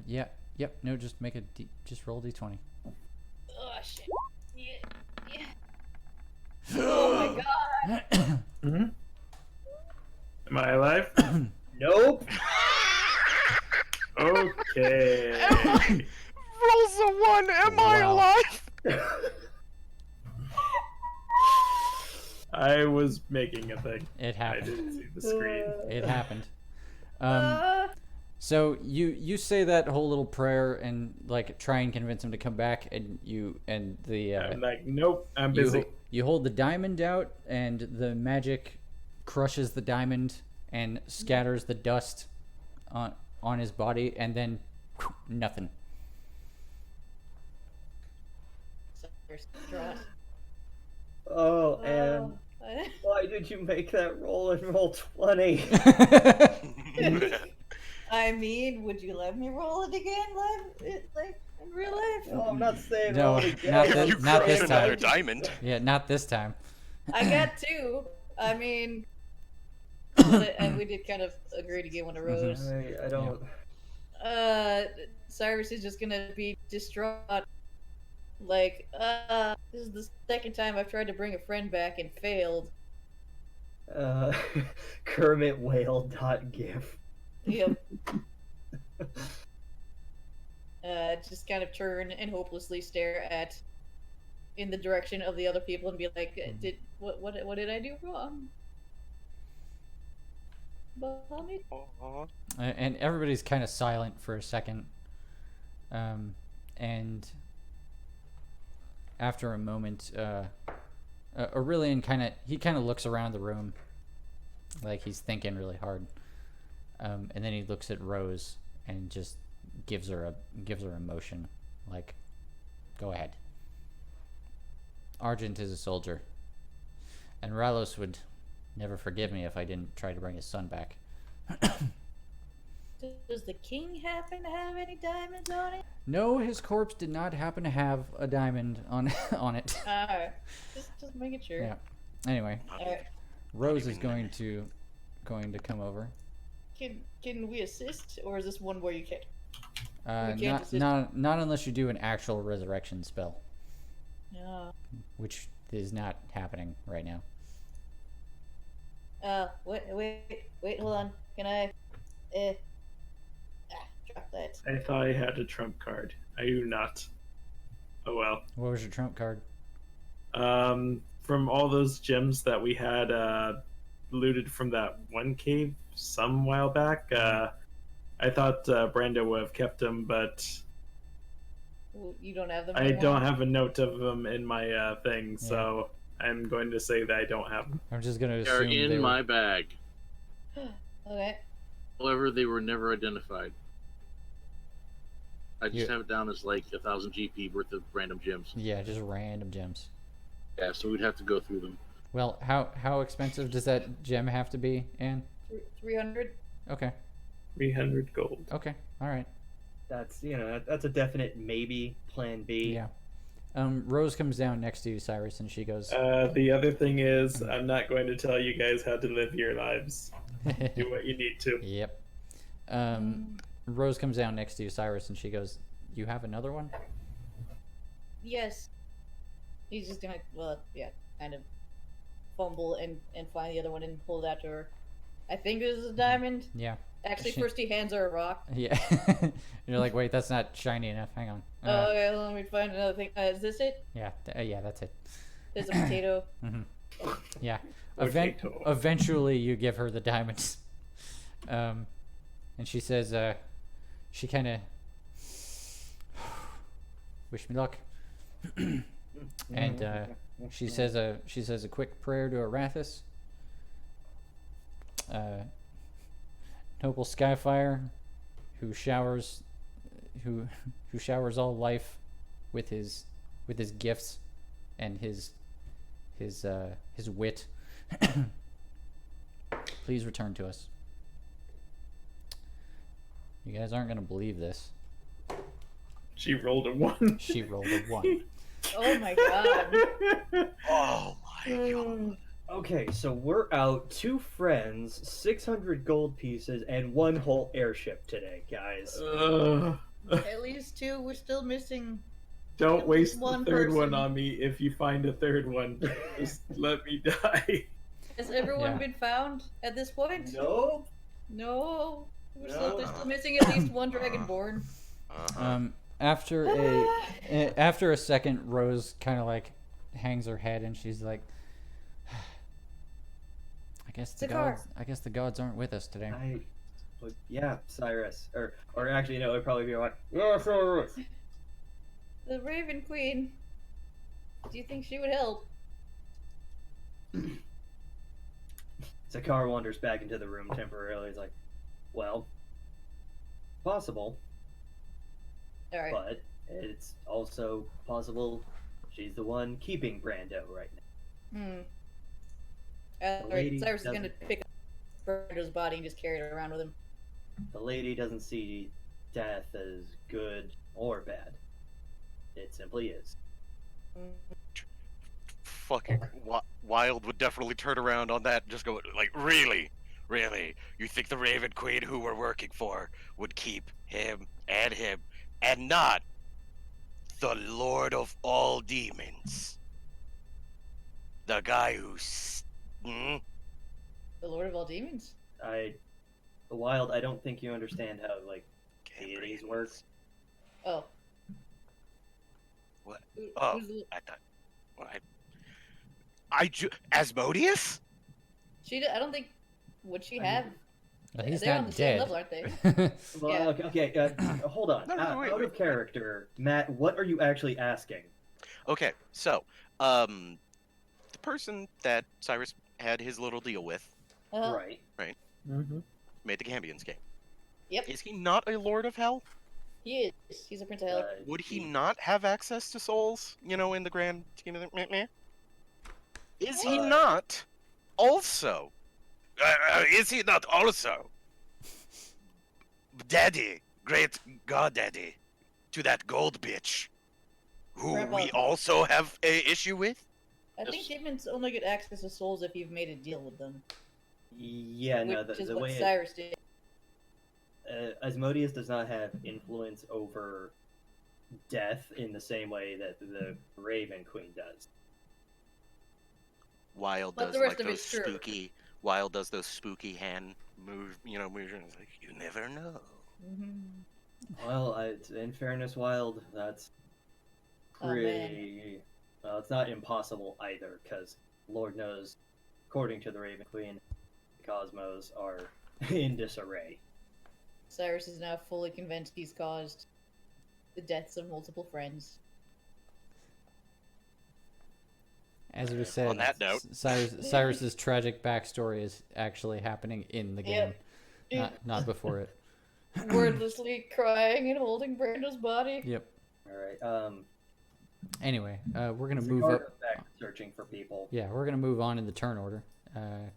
Yeah. Yep. No, just make just roll d20. Oh shit. Yeah. Oh my god. Mm-hmm. Am I alive? Nope. Okay. Rolls a 1. Am I Wow. alive? I was making a thing. It I happened. didn't see the screen. It happened. So you say that whole little prayer and like try and convince him to come back, and I'm like, nope, I'm busy. you hold the diamond out, and the magic crushes the diamond and scatters the dust on his body, and then nothing. Cyrus distraught. Oh, and why did you make that roll and roll 20? I mean, would you let me roll it again, like in real life? No, I'm not saying No, roll it again. not If this- you not crush this another time. diamond. Yeah, not this time. I got 2. I mean, and we did kind of agree to get one of Rose. I don't. Cyrus is just gonna be distraught. Like, this is the second time I've tried to bring a friend back and failed. Kermit whale dot gif. Yep. Just kind of turn and hopelessly stare in the direction of the other people and be like, what did I do wrong? Bahamut? Aw. And everybody's kind of silent for a second. And after a moment, Aurelian kind of looks around the room, like he's thinking really hard. And then he looks at Rose and just gives her a motion, like, go ahead. Argent is a soldier, and Ralos would never forgive me if I didn't try to bring his son back. Does the king happen to have any diamonds on it? No, his corpse did not happen to have a diamond on it. Alright. Just making sure. Yeah. Anyway, Alright. Rose is going to come over. Can we assist, or is this one where you can't? We can't Not assist. not unless you do an actual resurrection spell, No. which is not happening right now. Wait, hold on. Can I? Drop that. I thought I had a trump card. I do not. Oh well. What was your trump card? From all those gems that we had looted from that one cave some while back, I thought Brando would have kept them, but Well, you don't have them. I anymore? don't have a note of them in my thing, so I'm going to say that I don't have them. I'm just gonna They're assume in they my were... bag. Okay. However, they were never identified. I just You- have it down as like 1,000 GP worth of random gems. Yeah, just random gems. Yeah, so we'd have to go through them. Well, how expensive does that gem have to be, Anne? 300. Okay. 300 gold. Okay. All right. That's that's a definite maybe. Plan B. Yeah. Rose comes down next to you, Cyrus, and she goes, The other thing is, I'm not going to tell you guys how to live your lives. Do what you need to. Yep. Rose comes down next to you, Cyrus, and she goes, "You have another one?" Yes. He's just gonna, kind of fumble and find the other one and pull it out to her. I think this is a diamond. Yeah. Actually, She- first he hands her a rock. Yeah. You're like, wait, that's not shiny enough. Hang on. Oh, okay, let me find another thing. Is this it? Yeah. Yeah, that's it. There's a potato. Yeah. Potato. Eventually, you give her the diamonds. And she says, she kind of, wish me luck. And she says a quick prayer to Arathis. Noble Skyfire, who showers all life with his gifts and his wit. Please return to us. You guys aren't gonna believe this. She rolled a 1. She rolled a 1. Oh my god. Oh my god. Okay, so we're out 2 friends, 600 gold pieces, and 1 whole airship today, guys. At least 2. We're still missing. Don't At waste least the one third one person. on me if you find a third one. Just let me die. Has everyone Yeah. been found at this point? Nope. No. They're No. still missing at least one dragonborn. After a second, Rose kind of like hangs her head and she's like, Zakar. I guess the gods aren't with us today. Yeah, Cyrus. Or actually, it'd probably be like, yeah, Cyrus. The Raven Queen. Do you think she would help? Zakar wanders back into the room temporarily. He's like, well, possible, Alright. but it's also possible she's the one keeping Brando right now. Alright, lady Cyrus is doesn't- gonna pick up Brando's body and just carry it around with him. The lady doesn't see death as good or bad. It simply is. Fucking Wild would definitely turn around on that and just go like, really, Really? You think the Raven Queen who we're working for would keep him, and not the Lord of all demons? The guy who's... The Lord of all demons. The Wild, I don't think you understand how like deities work. Oh. What? Who- Oh, who's the- I thought... Well, Asmodeus? I don't think. Would she have? Well, he's They're not on the same dead. level, aren't they? Well, Yeah. okay. Hold on. No, wait, Out wait, of character, Matt. What are you actually asking? Okay, so, the person that Cyrus had his little deal with Uh-huh. Right. Mm-hmm. made the Cambions game. Yep. Is he not a Lord of Hell? He is. He's a Prince of Hell. Would he not have access to souls, in the grand scheme of the... meh? Is he not also... is he not also... Daddy, great goddaddy, to that gold bitch, who Grandpa. we also have a issue with? I think demons only get access to souls if you've made a deal with them. Yeah, no. Which is The what way Cyrus did. Asmodeus does not have influence over death in the same way that the Raven Queen does. Wild But does the rest like of those it's true. spooky... Wild does those spooky hand motions. Like, you never know. Well, in fairness, Wild, that's Oh, man. pretty. Well, it's not impossible either, because Lord knows, according to the Raven Queen, the Cosmos are in disarray. Cyrus is now fully convinced he's caused the deaths of multiple friends. As we said, On that note. Cyrus's tragic backstory is actually happening in the game, Yep. not before it. Wordlessly crying and holding Brando's body. Yep. All right. Anyway, we're gonna Zagara move up. goes back to searching for people. Yeah, we're gonna move on in the turn order,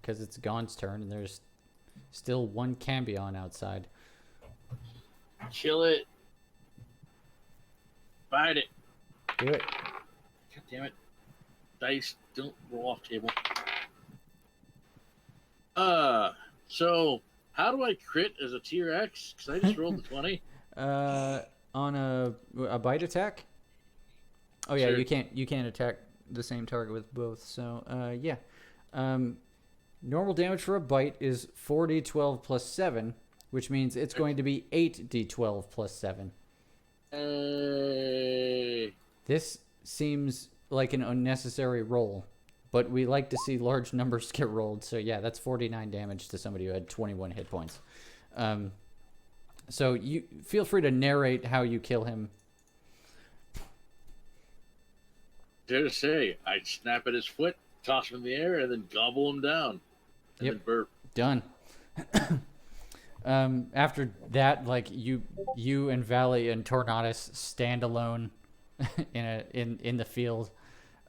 because it's Gon's turn, and there's still one Cambion outside. Kill it. Fight it. Do it. God damn it. Dice don't roll off table. So how do I crit as a tier X? Because I just rolled the 20. On a bite attack. Oh yeah, Sure. you can't attack the same target with both. So yeah, normal damage for a bite is 4d12 plus 7, which means it's going to be 8d12 plus 7. Hey. This seems like an unnecessary roll, but we like to see large numbers get rolled. So yeah, that's 49 damage to somebody who had 21 hit points. So you feel free to narrate how you kill him. Dare to say, I'd snap at his foot, toss him in the air, and then gobble him down. And Yep. then burp. Done. After that, like you and Valley and Tornadus stand alone in the field.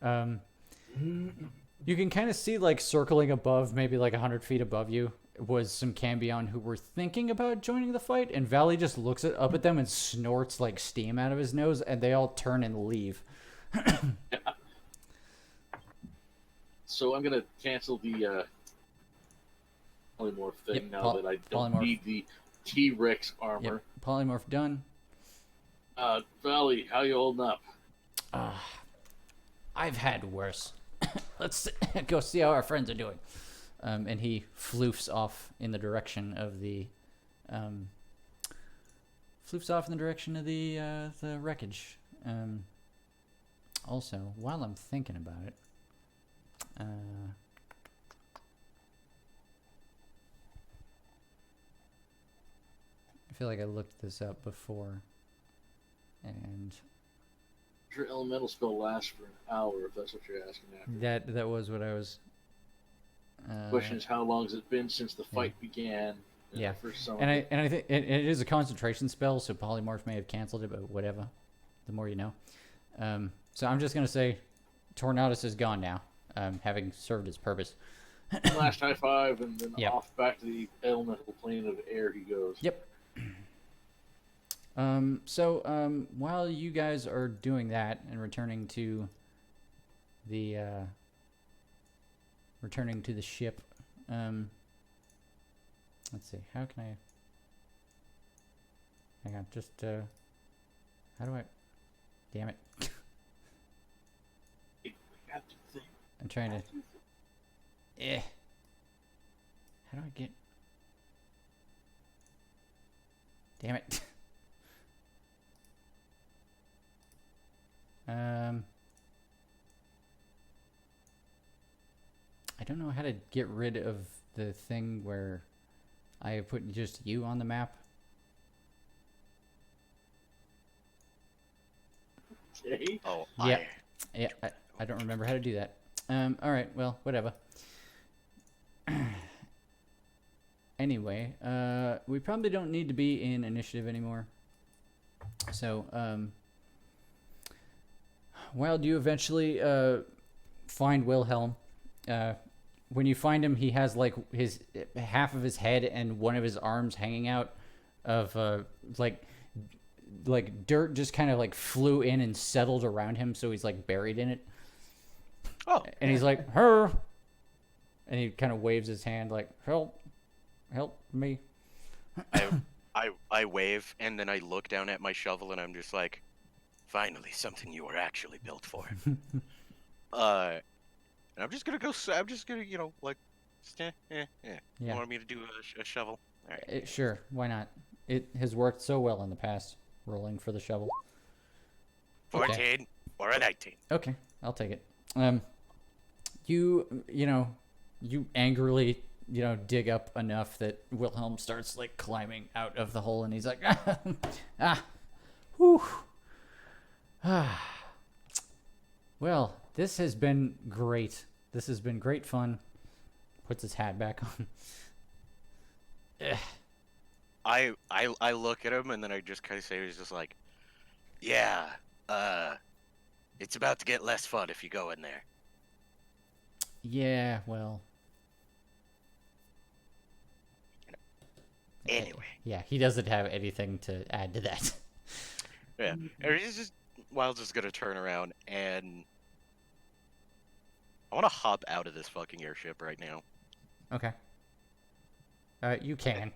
You can kind of see, like, circling above, maybe like 100 feet above you, was some Cambion who were thinking about joining the fight, and Valley just looks up at them and snorts like steam out of his nose, and they all turn and leave. So I'm gonna cancel the polymorph thing Yep, now that I don't polymorph. need the T-Rex armor. Yep, polymorph done. Valley, how you holding up? I've had worse. Let's go see how our friends are doing. And he floofs off in the direction of the wreckage. Also, while I'm thinking about it, I feel like I looked this up before, and Your elemental spell lasts for an hour, if that's what you're asking after. that was what I was. The question is, how long has it been since the fight began? Yeah. First summer? And I think it is a concentration spell, so polymorph may have canceled it, but whatever. The more you know. So I'm just gonna say, Tornadus is gone now, having served its purpose. Last high five, and then Yep. off back to the elemental plane of air he goes. Yep. So while you guys are doing that and returning to the ship, Let's see. How can I? Hang on. Just how do I? Damn it! I'm trying to. How do I get? Damn it. I don't know how to get rid of the thing where I put just you on the map. Okay. Oh, Yeah. Yeah, I don't remember how to do that. Alright, well, whatever. Anyway, we probably don't need to be in initiative anymore. So, Wild, you eventually find Wilhelm. When you find him, he has like his half of his head and one of his arms hanging out of like dirt just kind of like flew in and settled around him, so he's like buried in it. Oh. And he's like, "Her," and he kind of waves his hand like, "Help me." I wave, and then I look down at my shovel, and I'm just like, finally, something you were actually built for. And I'm just gonna go. I'm just gonna, like, You Yeah. want me to do a shovel? All right. Sure, why not? It has worked so well in the past, rolling for the shovel. 14 or a 19. Okay, I'll take it. You angrily, dig up enough that Wilhelm starts like climbing out of the hole, and he's like, whew. Well, this has been great. This has been great fun. Puts his hat back on. I look at him, and then I just kind of say, he's just like, yeah, it's about to get less fun if you go in there. Yeah, well. Anyway. Yeah, he doesn't have anything to add to that. Yeah. And he's just, Wild's just gonna turn around, and I want to hop out of this fucking airship right now. Okay. You can.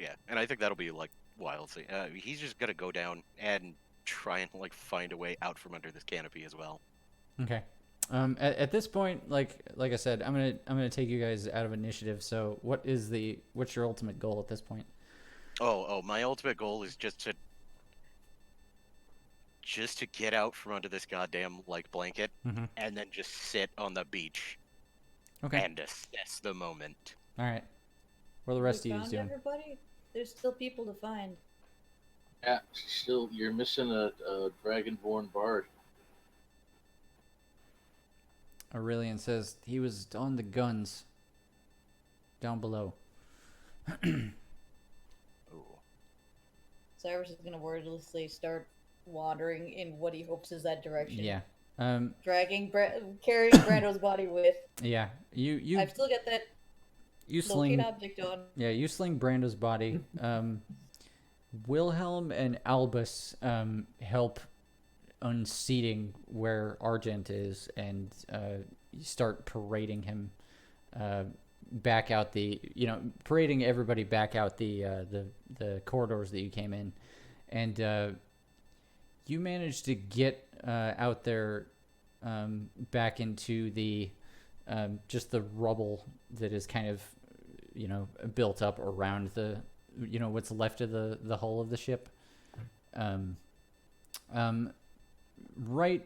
Yeah, and I think that'll be like Wild's thing. He's just gonna go down and try and like find a way out from under this canopy as well. Okay. At this point, like I said, I'm gonna take you guys out of initiative. So what's your ultimate goal at this point? Oh, my ultimate goal is just to get out from under this goddamn like blanket, Mhm. and then just sit on the beach Okay. and assess the moment. All right. What are the rest We of you found doing? everybody? There's still people to find. Yeah, still, you're missing a dragonborn bard. Aurelian says he was on the guns down below. Ooh. Cyrus is gonna wordlessly start wandering in what he hopes is that direction. Yeah. Carrying Brando's body with. Yeah. You I've still got that you locate sling. object on. Yeah, you sling Brando's body. Wilhelm and Albus help unseating where Argent is, and you start parading him back out parading everybody back out the corridors that you came in, and you managed to get out there back into the just the rubble that is kind of built up around the what's left of the hull of the ship. Right,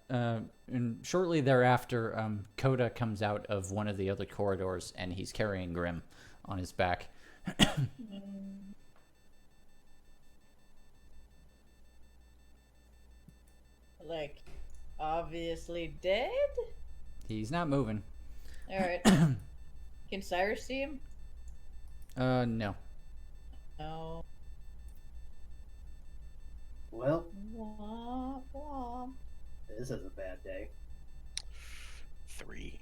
and shortly thereafter, Coda comes out of one of the other corridors, and he's carrying Grim on his back. Like, obviously dead? He's not moving. Alright. Can Cyrus see him? No. No. Well, Wah, wah. this is a bad day. 3.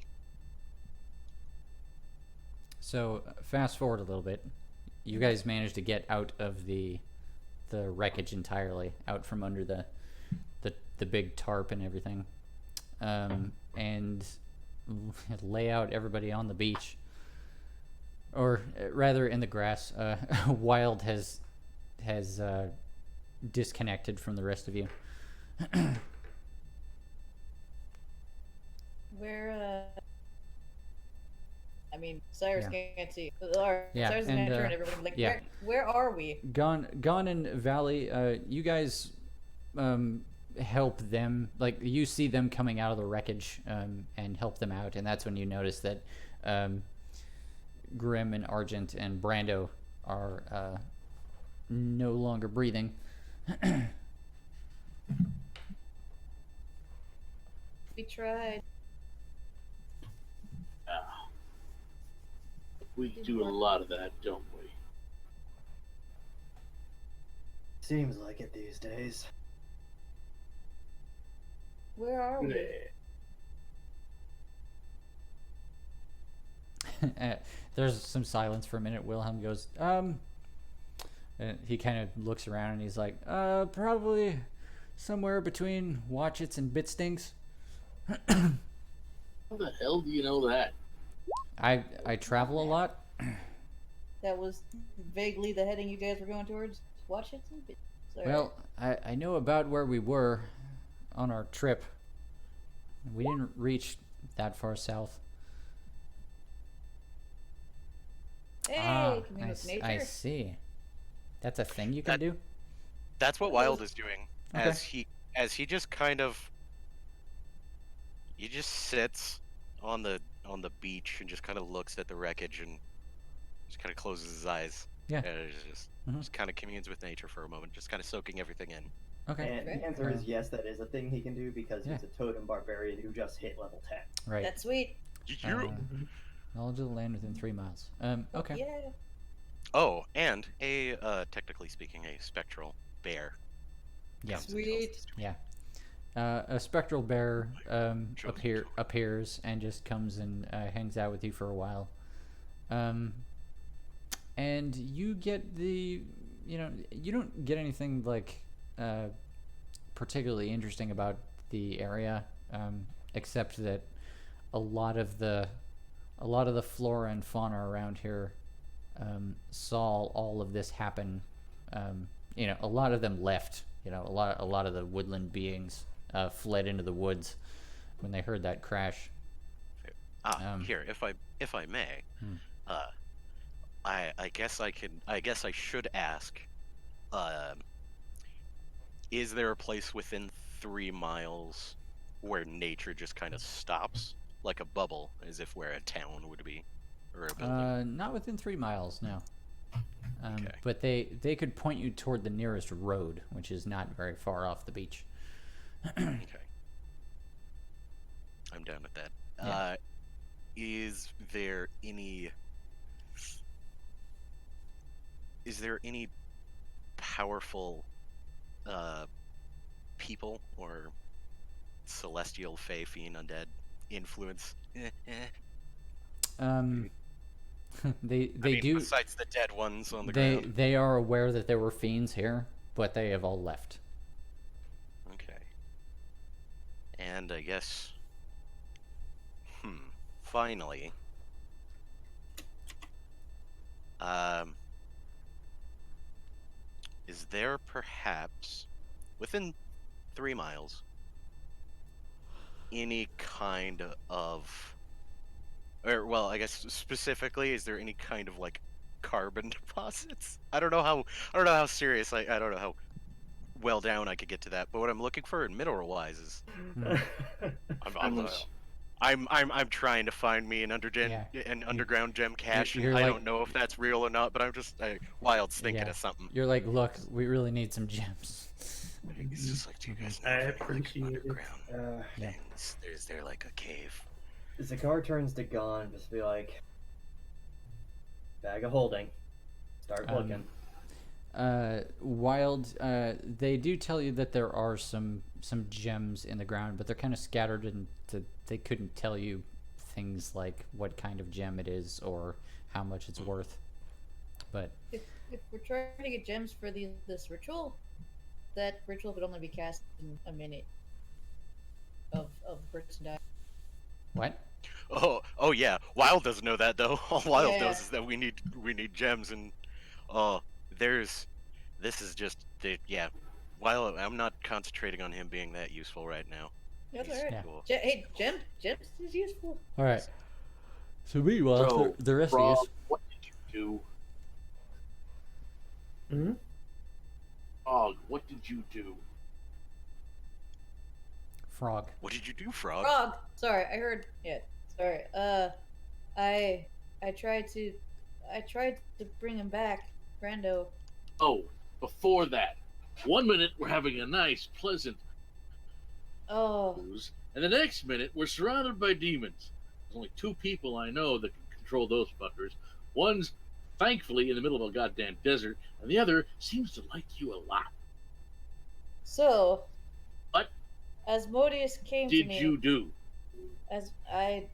So fast forward a little bit. You guys managed to get out of the wreckage entirely, out from under the big tarp and everything, and lay out everybody on the beach. or rather in the grass. Wild has disconnected from the rest of you. Where, I mean, Cyrus Yeah. can't see. Cyrus Yeah, is and, gonna turn everyone like, yeah. where are we? Gone in Valley. You guys help them. Like you see them coming out of the wreckage and help them out, and that's when you notice that Grim and Argent and Brando are no longer breathing. We tried. We do a lot of that, don't we? Seems like it these days. Where are we? There's some silence for a minute. Wilhelm goes, and he kind of looks around and he's like, probably somewhere between Watchets and Bitstings. How the hell do you know that? I travel a lot. That was vaguely the heading you guys were going towards. Watch it. Sorry. Well, I know about where we were on our trip. We didn't reach that far south. Hey, can we look nature? I see. That's a thing you can do? That's what Wild is doing. Okay. As he just kind of he just sits on the beach and just kind of looks at the wreckage and just kind of closes his eyes. Yeah. And just kind of communes with nature for a moment, just kind of soaking everything in. Okay. And the answer is yes, that is a thing he can do because he's a totem barbarian who just hit level 10. Right. That's sweet. Knowledge of the land within 3 miles. Okay. Yeah. Oh, and technically speaking, a spectral bear. Yeah. comes and tells Sweet. the story. Yeah. A spectral bear Shows the story. appears and just comes and hangs out with you for a while. And you get you don't get anything like particularly interesting about the area, except that a lot of the flora and fauna around here saw all of this happen. A lot of them left. A lot of the woodland beings fled into the woods when they heard that crash. Here, if I may, Hmm. I guess I should ask, is there a place within 3 miles where nature just kind of stops, like a bubble, as if where a town would be, or a building? Not within 3 miles, no. Okay. But they could point you toward the nearest road, which is not very far off the beach. Okay. I'm down with that. Yeah. Is there any powerful people or celestial, fey, fiend, undead influence? They I mean, do. besides the dead ones on the They ground. they are aware that there were fiends here, but they have all left. Okay. And I guess, finally, is there perhaps within 3 miles any kind of, or well, I guess specifically, is there any kind of like carbon deposits? I don't know how serious I don't know how well down I could get to that, but what I'm looking for in mineral wise is I'm trying to find me an underground gem cache. you're I like- don't know if that's real or not, but Wild's thinking Yeah. of something. You're like, look, we really need some gems. He's just like, do you guys know I of any, like, appreciate it. underground things? Is there like a cave? Zakar turns to Gon, just be like, bag of holding. Start looking. Wild, they do tell you that there are some gems in the ground, but they're kind of scattered, and they couldn't tell you things like what kind of gem it is or how much it's worth. But If we're trying to get gems for this ritual, that ritual would only be cast in a minute of the person dying. what? Oh yeah. Wild doesn't know that though. All Wild Yeah. knows is that we need gems and uh there's this is just yeah. Wild, I'm not concentrating on him being that useful right now. That's He's alright. Yeah. cool. Hey, gems is useful. All right. So meanwhile, So, the rest Rob, of you. what did you do? Hmm? Og, what did you do? Frog. What did you do, Frog? Frog. Sorry, I heard. Yeah. Sorry. I tried to bring him back, Brando. Oh, before that, 1 minute we're having a nice, pleasant Oh, cruise, and the next minute we're surrounded by demons. There's only 2 people I know that can control those fuckers. One's thankfully in the middle of a goddamn desert, and the other seems to like you a lot. so. What Asmodeus came to did me. you do? As I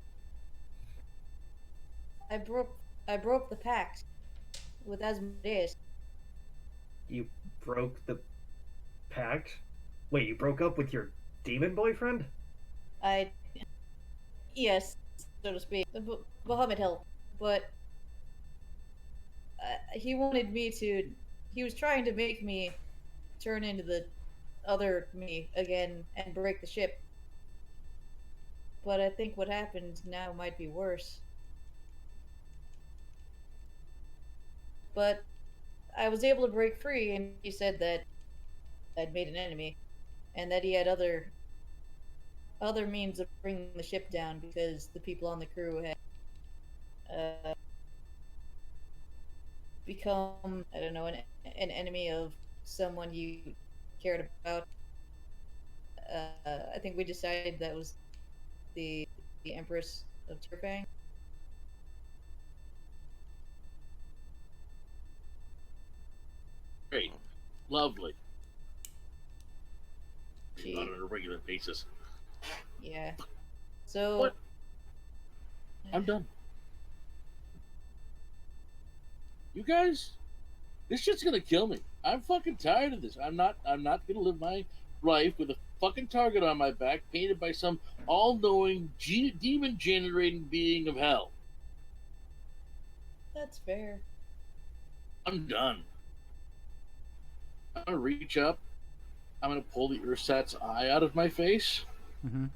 broke the pact with Asmodeus. You broke the pact? Wait, you broke up with your demon boyfriend? Yes, so to speak. Muhammad helped, but he wanted me to. He was trying to make me turn into the other me again and break the ship. But I think what happened now might be worse. But I was able to break free, and he said that I'd made an enemy, and that he had other means of bringing the ship down because the people on the crew had become, I don't know, an enemy of someone you cared about. I think we decided that was the Empress of Tirfang. Great. Lovely. Gee. Not on a regular basis. Yeah. So. What? I'm done. You guys, this shit's gonna kill me. I'm fucking tired of this. I'm not gonna live my life with a fucking target on my back painted by some all-knowing demon generating being of hell. That's fair. I'm done. I'm gonna reach up. I'm gonna pull the Ursat's eye out of my face, Mm-hmm.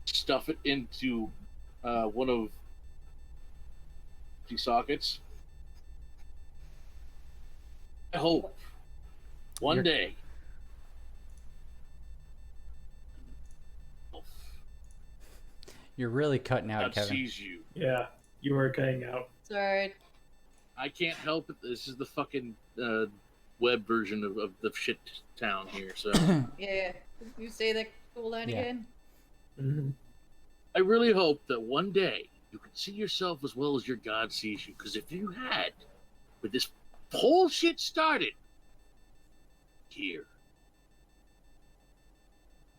stuff it into one of the sockets. I hope one You're- day You're really cutting out, God Kevin. sees you. Yeah, you were cutting out. Sorry. I can't help it. This is the fucking web version of the shit town here. So Yeah. You say that cool line Yeah. again? Mhm. I really hope that one day you can see yourself as well as your God sees you. Because if you had, with this whole shit started here,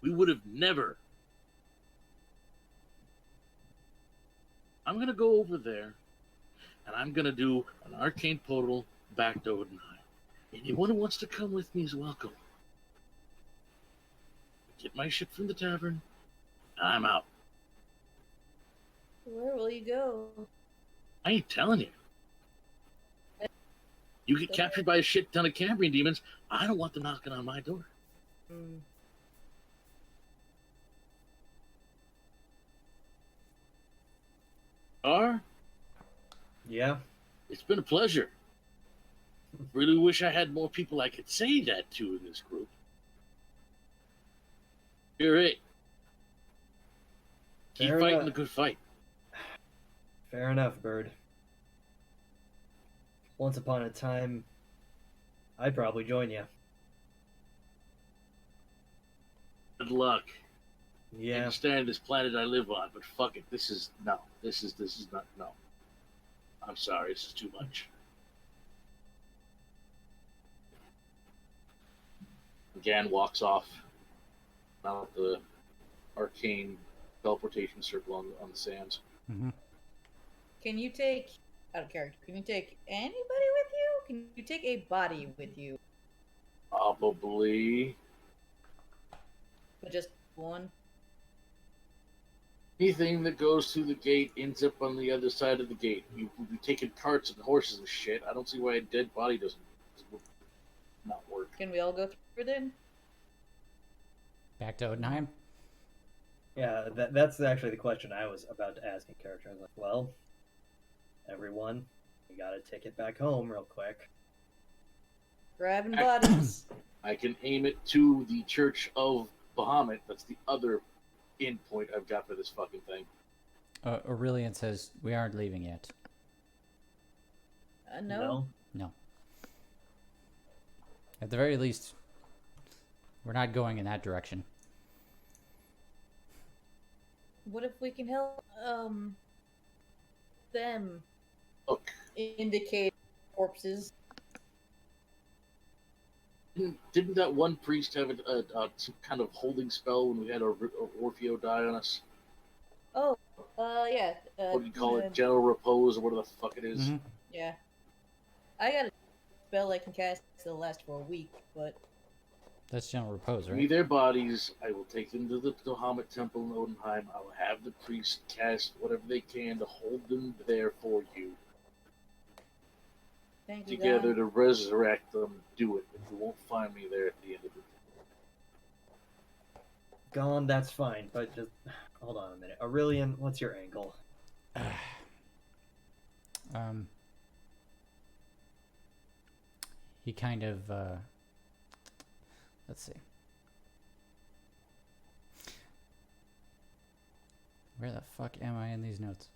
we would have never. I'm gonna go over there, and I'm gonna do an arcane portal back to Odinheim. Anyone who wants to come with me is welcome. Get my ship from the tavern, and I'm out. Where will you go? I ain't telling you. You get captured by a shit ton of Cambrian demons, I don't want them knocking on my door. Hmm. Ar, Yeah. it's been a pleasure. Really wish I had more people I could say that to in this group. You're it. Keep Fair fighting enough. the good fight. Fair enough, Bird. Once upon a time, I'd probably join you. Good luck. I Yeah. understand this planet I live on, but fuck it. This is not no. I'm sorry, this is too much. Gan walks off out the arcane teleportation circle on the sands. Mm-hmm. Can you take, out of character, can you take anybody with you? Can you take a body with you? Probably. But just one? Anything that goes through the gate ends up on the other side of the gate. We'll be taking carts and horses and shit. I don't see why a dead body doesn't not work. Can we all go through then? Back to Odenheim. Yeah, that's actually the question I was about to ask in character. I was like, well, everyone, we got a ticket back home real quick. Grabbing bodies. I can aim it to the Church of Bahamut. That's the other endpoint I've got for this fucking thing. Aurelian says, we aren't leaving yet. No. No. At the very least, we're not going in that direction. What if we can help them Look, indicate corpses? didn't that one priest have some kind of holding spell when we had Orfeo die on us? Oh, yeah. What do you call it? General repose or whatever the fuck it is? Mhm. Yeah. I got a spell I can cast that'll last for a week, but That's general repose, Give me right? their bodies. I will take them to the Bahamut Temple in Odenheim. I will have the priest cast whatever they can to hold them there for you. thank you, Together God. to resurrect them. Do it. But you won't find me there at the end of it. Gone, that's fine, but just hold on a minute. Aurelian, what's your angle? He kind of, let's see. Where the fuck am I in these notes?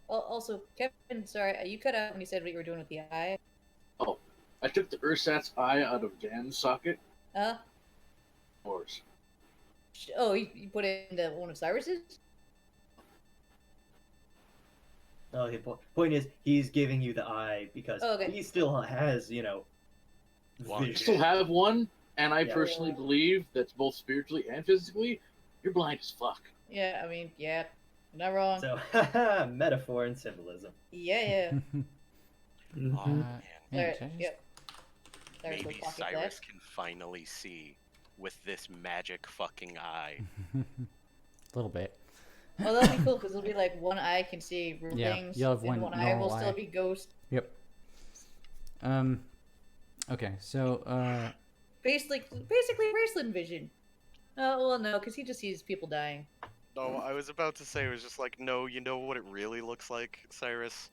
Also, Kevin, sorry, you cut out when you said what you were doing with the eye. Oh, I took the Ursat's eye out of Gan's socket. Uh, Yours. oh, you put it into one of Cyrus's? Oh, the point is, he's giving you the eye because Oh, okay. he still has, One. You still have one, and I Yeah. personally believe that's both spiritually and physically, you're blind as fuck. Yeah, I mean, yeah, you're not wrong. So, metaphor and symbolism. Yeah. Oh, Mhm. man. Man, Cyrus, should I just- yep. Cyrus Maybe will pocket Cyrus that. can finally see with this magic fucking eye. A little bit. Well, that'll be cool because it'll be like one eye can see real Yeah, things, you'll have and one eye will normal still eye. be ghost. Yep. Okay, so, Basically Raceland vision. Oh, well, no, because he just sees people dying. No, I was about to say, it was just like, no, you know what it really looks like, Cyrus?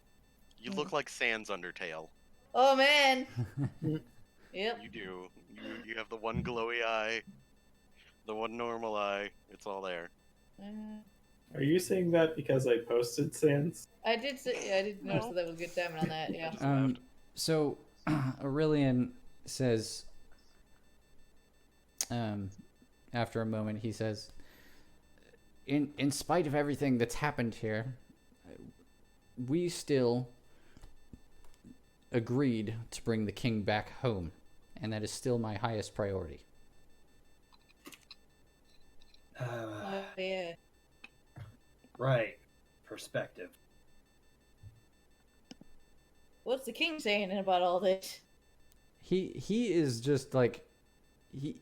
You look like Sans Undertale. Oh, man! Yep. You do. You have the one glowy eye, the one normal eye. It's all there. Are you saying that because I posted Sans? I did notice that was good timing on that, yeah. so Aurelian says, after a moment, he says, in spite of everything that's happened here, we still agreed to bring the king back home, and that is still my highest priority. Yeah. Right. Perspective. What's the king saying about all this? He is just like he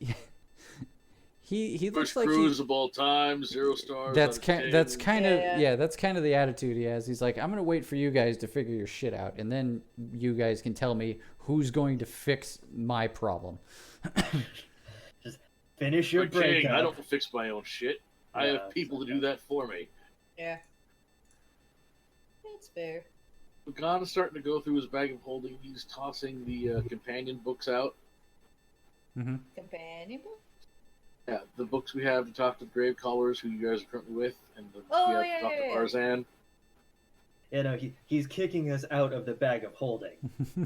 he looks First like cruise of all time, 0 stars. that's out of 10. that's kind of Yeah. that's kind of the attitude he has. He's like, I'm gonna wait for you guys to figure your shit out, and then you guys can tell me who's going to fix my problem. Just finish your But King, breakup. I don't fix my own shit. I Yeah, have people to do that for me. Yeah. That's fair. Gon is starting to go through his bag of holding. He's tossing the companion books out. Companion book? Yeah, the books we have to talk to the grave callers, who you guys are currently with, and the Oh, we have yeah, to talk yeah, to yeah. Tarzan. He's kicking us out of the bag of holding.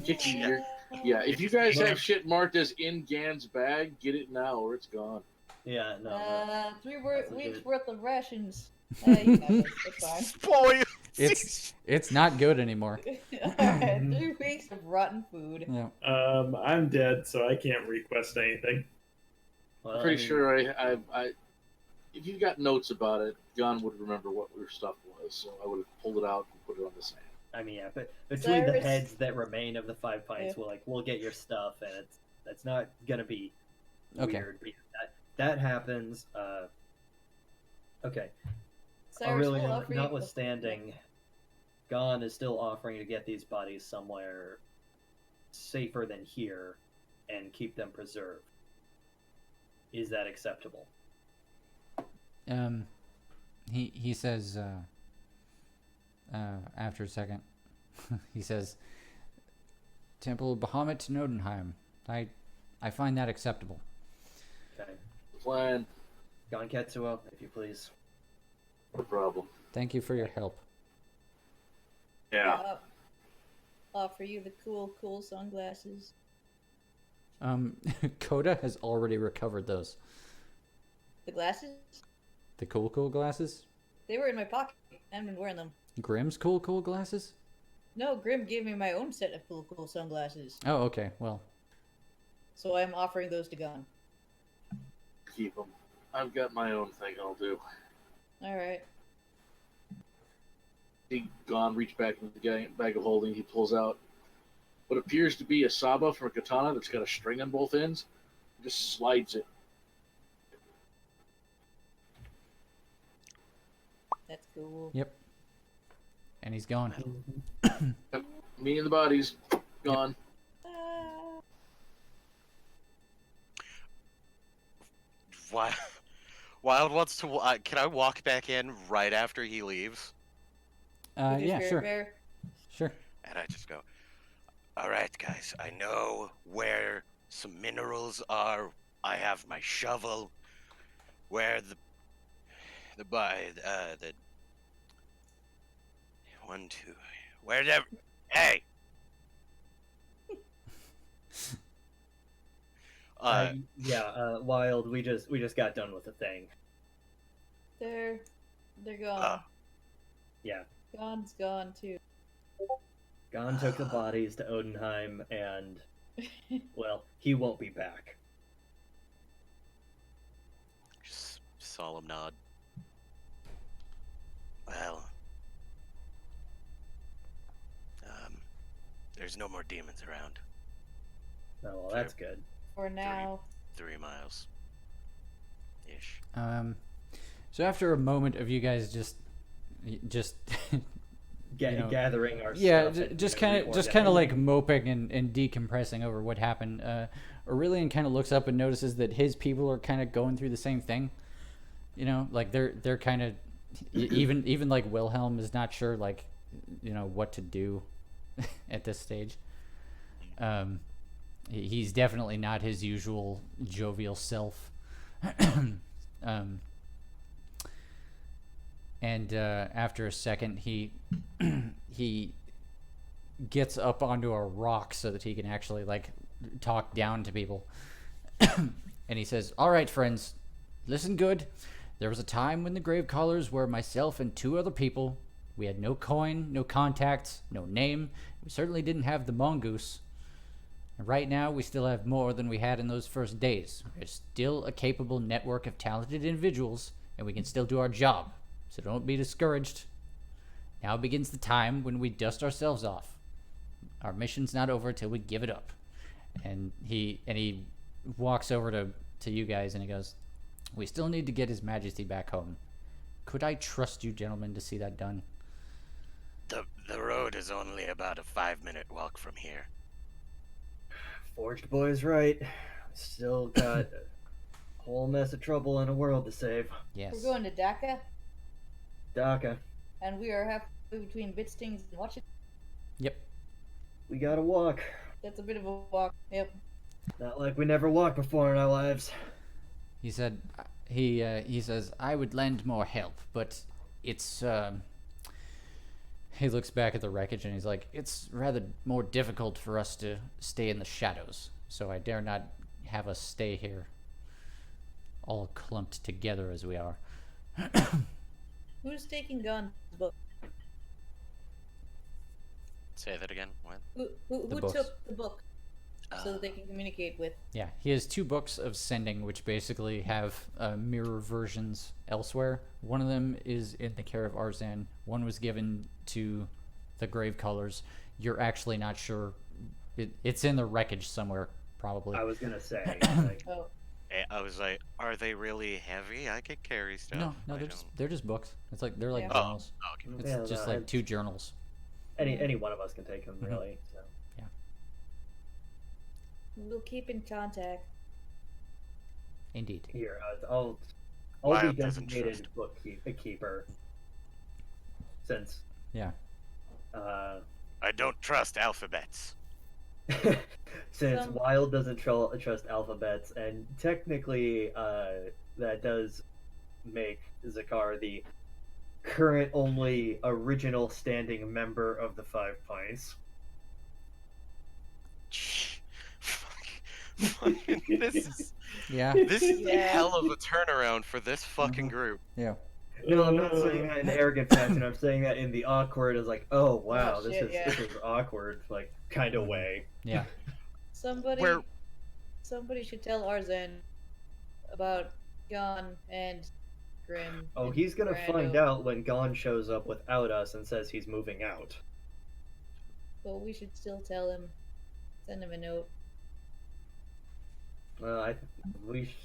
Kicking your- Yeah, if you guys have shit marked as in Gan's bag, get it now or it's gone. Yeah, no. 3 That's weeks legit. worth of rations. You can have it. It's fine. Spoil! It's not good anymore. Alright, 3 weeks of rotten food. Yeah. I'm dead, so I can't request anything. Well, I'm pretty I mean, sure I if you got notes about it, Gon would remember what your stuff was, so I would have pulled it out and put it on the sand. I mean, yeah, but between the Cyrus- heads that remain of the 5 pints, Yeah. we'll get your stuff, and that's not gonna be Okay. weird. Because that happens. Okay. Cyrus Aurelian, will offer you- notwithstanding, Gon is still offering to get these bodies somewhere safer than here and keep them preserved. Is that acceptable? He says after a second, he says, Temple of Bahamut to Nodenheim. I find that acceptable. Okay. Plan. Gon Ketsuo, if you please. No problem. Thank you for your help. Yeah. Offer you the cool sunglasses. Coda has already recovered those. The glasses? The cool glasses? They were in my pocket. I haven't been wearing them. Grimm's cool glasses? No, Grim gave me my own set of cool sunglasses. Oh, okay. Well, So I'm offering those to Gon. Keep them. I've got my own thing I'll do. Alright. He gone, reach back into the bag of holding. He pulls out what appears to be a saba from a katana that's got a string on both ends. He just slides it. That's cool. yep. And he's gone. Me and the bodies gone. Wild wants to. Can I walk back in right after he leaves? With your Yeah, spirit sure. bear. Sure. And I just go, all right, guys, I know where some minerals are. I have my shovel. Where the one, two, where the, hey! Wild, we just got done with the thing. They're gone. Yeah. Gon's gone too. Gon took the bodies to Odenheim, and, well, he won't be back. Just solemn nod. Well, there's no more demons around. Oh, well, that's good. For now. 3 miles. Ish. So after a moment of you guys just Gathering our yeah, stuff. and, just kind of reorganizing. like moping and decompressing over what happened. Aurelian kind of looks up and notices that his people are kind of going through the same thing. You know, like they're kind of even like Wilhelm is not sure like what to do at this stage. He's definitely not his usual jovial self. And after a second, he gets up onto a rock so that he can actually like talk down to people. And he says, "All right, friends, listen good. There was a time when the grave callers were myself and 2 other people. We had no coin, no contacts, no name. We certainly didn't have the mongoose. And right now, we still have more than we had in those first days. There's still a capable network of talented individuals, and we can still do our job. So don't be discouraged. Now begins the time when we dust ourselves off. Our mission's not over till we give it up." And he walks over to you guys and he goes, "We still need to get His Majesty back home. Could I trust you gentlemen to see that done?" The road is only about a 5-minute walk from here. Forged boy's right. Still got a whole mess of trouble in a world to save. Yes. We're going to Dhaka, Daka, and we are halfway between Bitstings and Washington. Yep. we gotta walk. That's a bit of a walk. Yep. Not like we never walked before in our lives. He said, he says, "I would lend more help, but it's, He looks back at the wreckage and he's like, "It's rather more difficult for us to stay in the shadows, so I dare not have us stay here all clumped together as we are." Who's taking Gon's book? Say that again. What? Who books. took the book so that they can communicate with? Yeah, he has 2 books of sending, which basically have mirror versions elsewhere. One of them is in the care of Arzan. One was given to the Grave Callers. You're actually not sure. It's in the wreckage somewhere, probably. I was gonna say, like, Oh, I was like, are they really heavy? I could carry stuff. No, I they're just books. It's like they're like Yeah. journals. Oh, okay. It's Yeah, just no, like 2 journals. any one of us can take them, Mhm. really. So. We'll keep in contact. Indeed. Here, I'll Wild be doesn't designated bookkeeper. Since Yeah. I don't trust alphabets. since Some- Wild doesn't trust alphabets, and technically that does make Zakar the current only original standing member of the Five Pints. Fucking, Yeah. this is a Yeah. hell of a turnaround for this fucking Mhm. group. Yeah. No, I'm not saying that in an arrogant fashion. I'm saying that in the awkward, as like, oh wow, Oh, shit, yeah. this is awkward, like kind of way. Yeah. Somebody, Where- somebody should tell Arzen about Gon and Grim. Oh, and he's gonna Brando. find out when Gon shows up without us and says he's moving out. But we should still tell him. Send him a note. Well,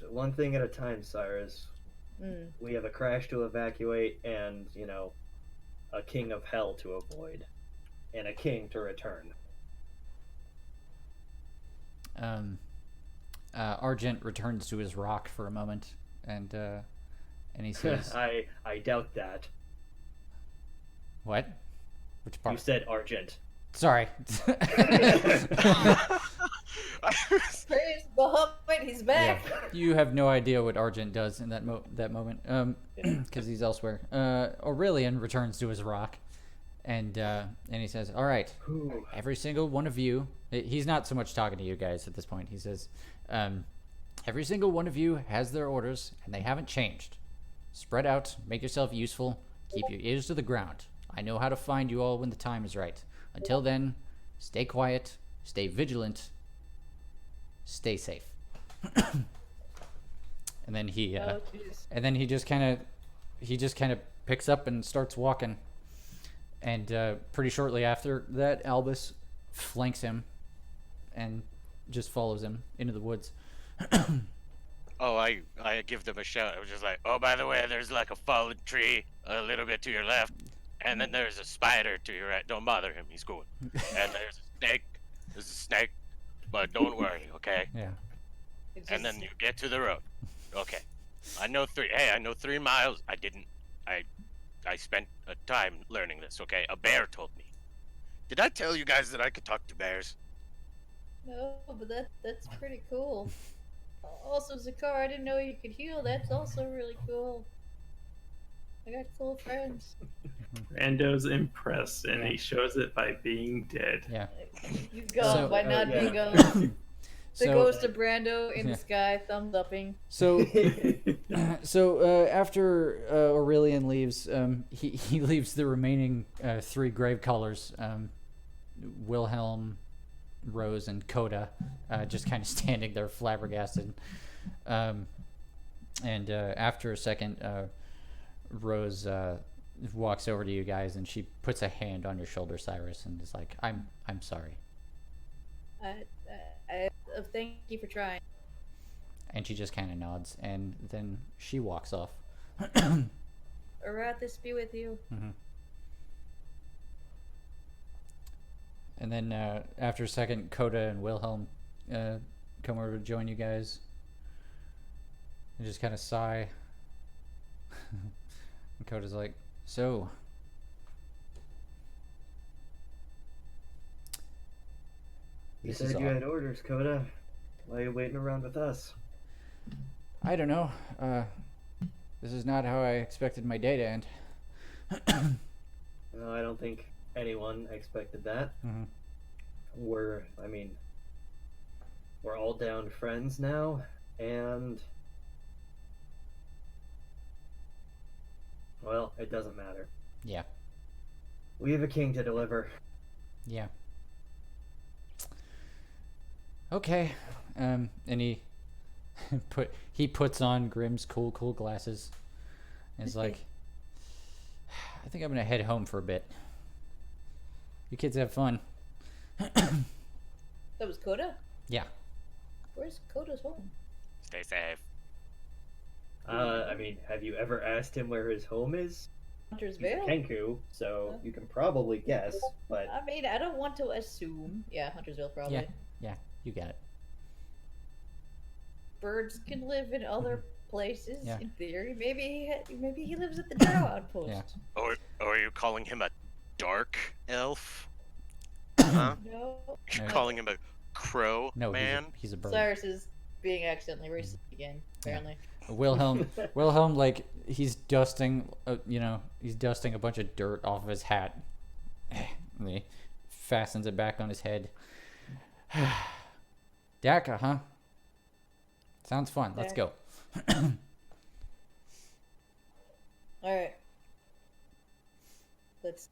one thing at a time, Cyrus. Mm. We have a crash to evacuate, and a king of hell to avoid, and a king to return. Argent returns to his rock for a moment, and he says, I doubt that. "What? Which You part? said Argent. Sorry." Praise Bahamut, he's back. You have no idea what Argent does in that moment, because he's elsewhere. Aurelian returns to his rock, and he says, "All right, Ooh. every single one of you." He's not so much talking to you guys at this point. He says, "Every single one of you has their orders, and they haven't changed. Spread out, make yourself useful, keep your ears to the ground. I know how to find you all when the time is right. Until then, stay quiet, stay vigilant, stay safe." And then he Oh, jeez. and then he just kind of picks up and starts walking, and pretty shortly after that, Albus flanks him and just follows him into the woods. Oh, I give them a shout. I was just like, oh, by the way, there's like a fallen tree a little bit to your left, and then there's a spider to your right. Don't bother him. He's cool. And there's a snake. There's a snake, but don't worry, okay? Yeah. It's And then just- you get to the road. Okay. I know 3 miles. I spent a time learning this, okay? A bear told me. Did I tell you guys that I could talk to bears? No, but that's pretty cool. Also, Zakar, I didn't know you could heal. That's also really cool. I got cool friends. Rando's impressed, and he shows it by being dead. Yeah. You've gone So- by not yeah. being gone. The So ghost of Brando in Yeah. the sky, thumbs upping. so after Aurelian leaves, he leaves the remaining 3 grave callers, Wilhelm, Rose, and Coda, just kind of standing there flabbergasted. And after a second, Rose walks over to you guys, and she puts a hand on your shoulder, Cyrus, and is like, I'm sorry." Thank you for trying. And she just kind of nods, and then she walks off. Arathis be with you. And then after a second, Coda and Wilhelm come over to join you guys. And just kind of sigh. And Coda's like, "So, You This is said you all- had orders, Coda. Why are you waiting around with us? I don't know. This is not how I expected my day to end." No, I don't think anyone expected that. Mhm. We're all down friends now, and well, it doesn't matter. Yeah. We have a king to deliver. Yeah. Okay. And he puts on Grimm's cool glasses. And is like, "I think I'm gonna head home for a bit. You kids have fun." That was Coda? Yeah. Where's Coda's home? Stay safe. I mean, have you ever asked him where his home is? Hunter's He's a Vale? Kenku, so you can probably guess, but I mean, I don't want to assume. Yeah, Hunter's Vale probably. Yeah, you get it. Birds can live in other places Yeah. in theory. Maybe he lives at the Drow outpost. Yeah. Or are you calling him a dark elf? Huh? No. You're No. calling him a crow No, man? he's a bird. Cyrus is being accidentally racist again, apparently. Wilhelm, like he's dusting, he's dusting a bunch of dirt off of his hat. And he fastens it back on his head. Daka, huh? Sounds fun. Let's go. Alright. Let's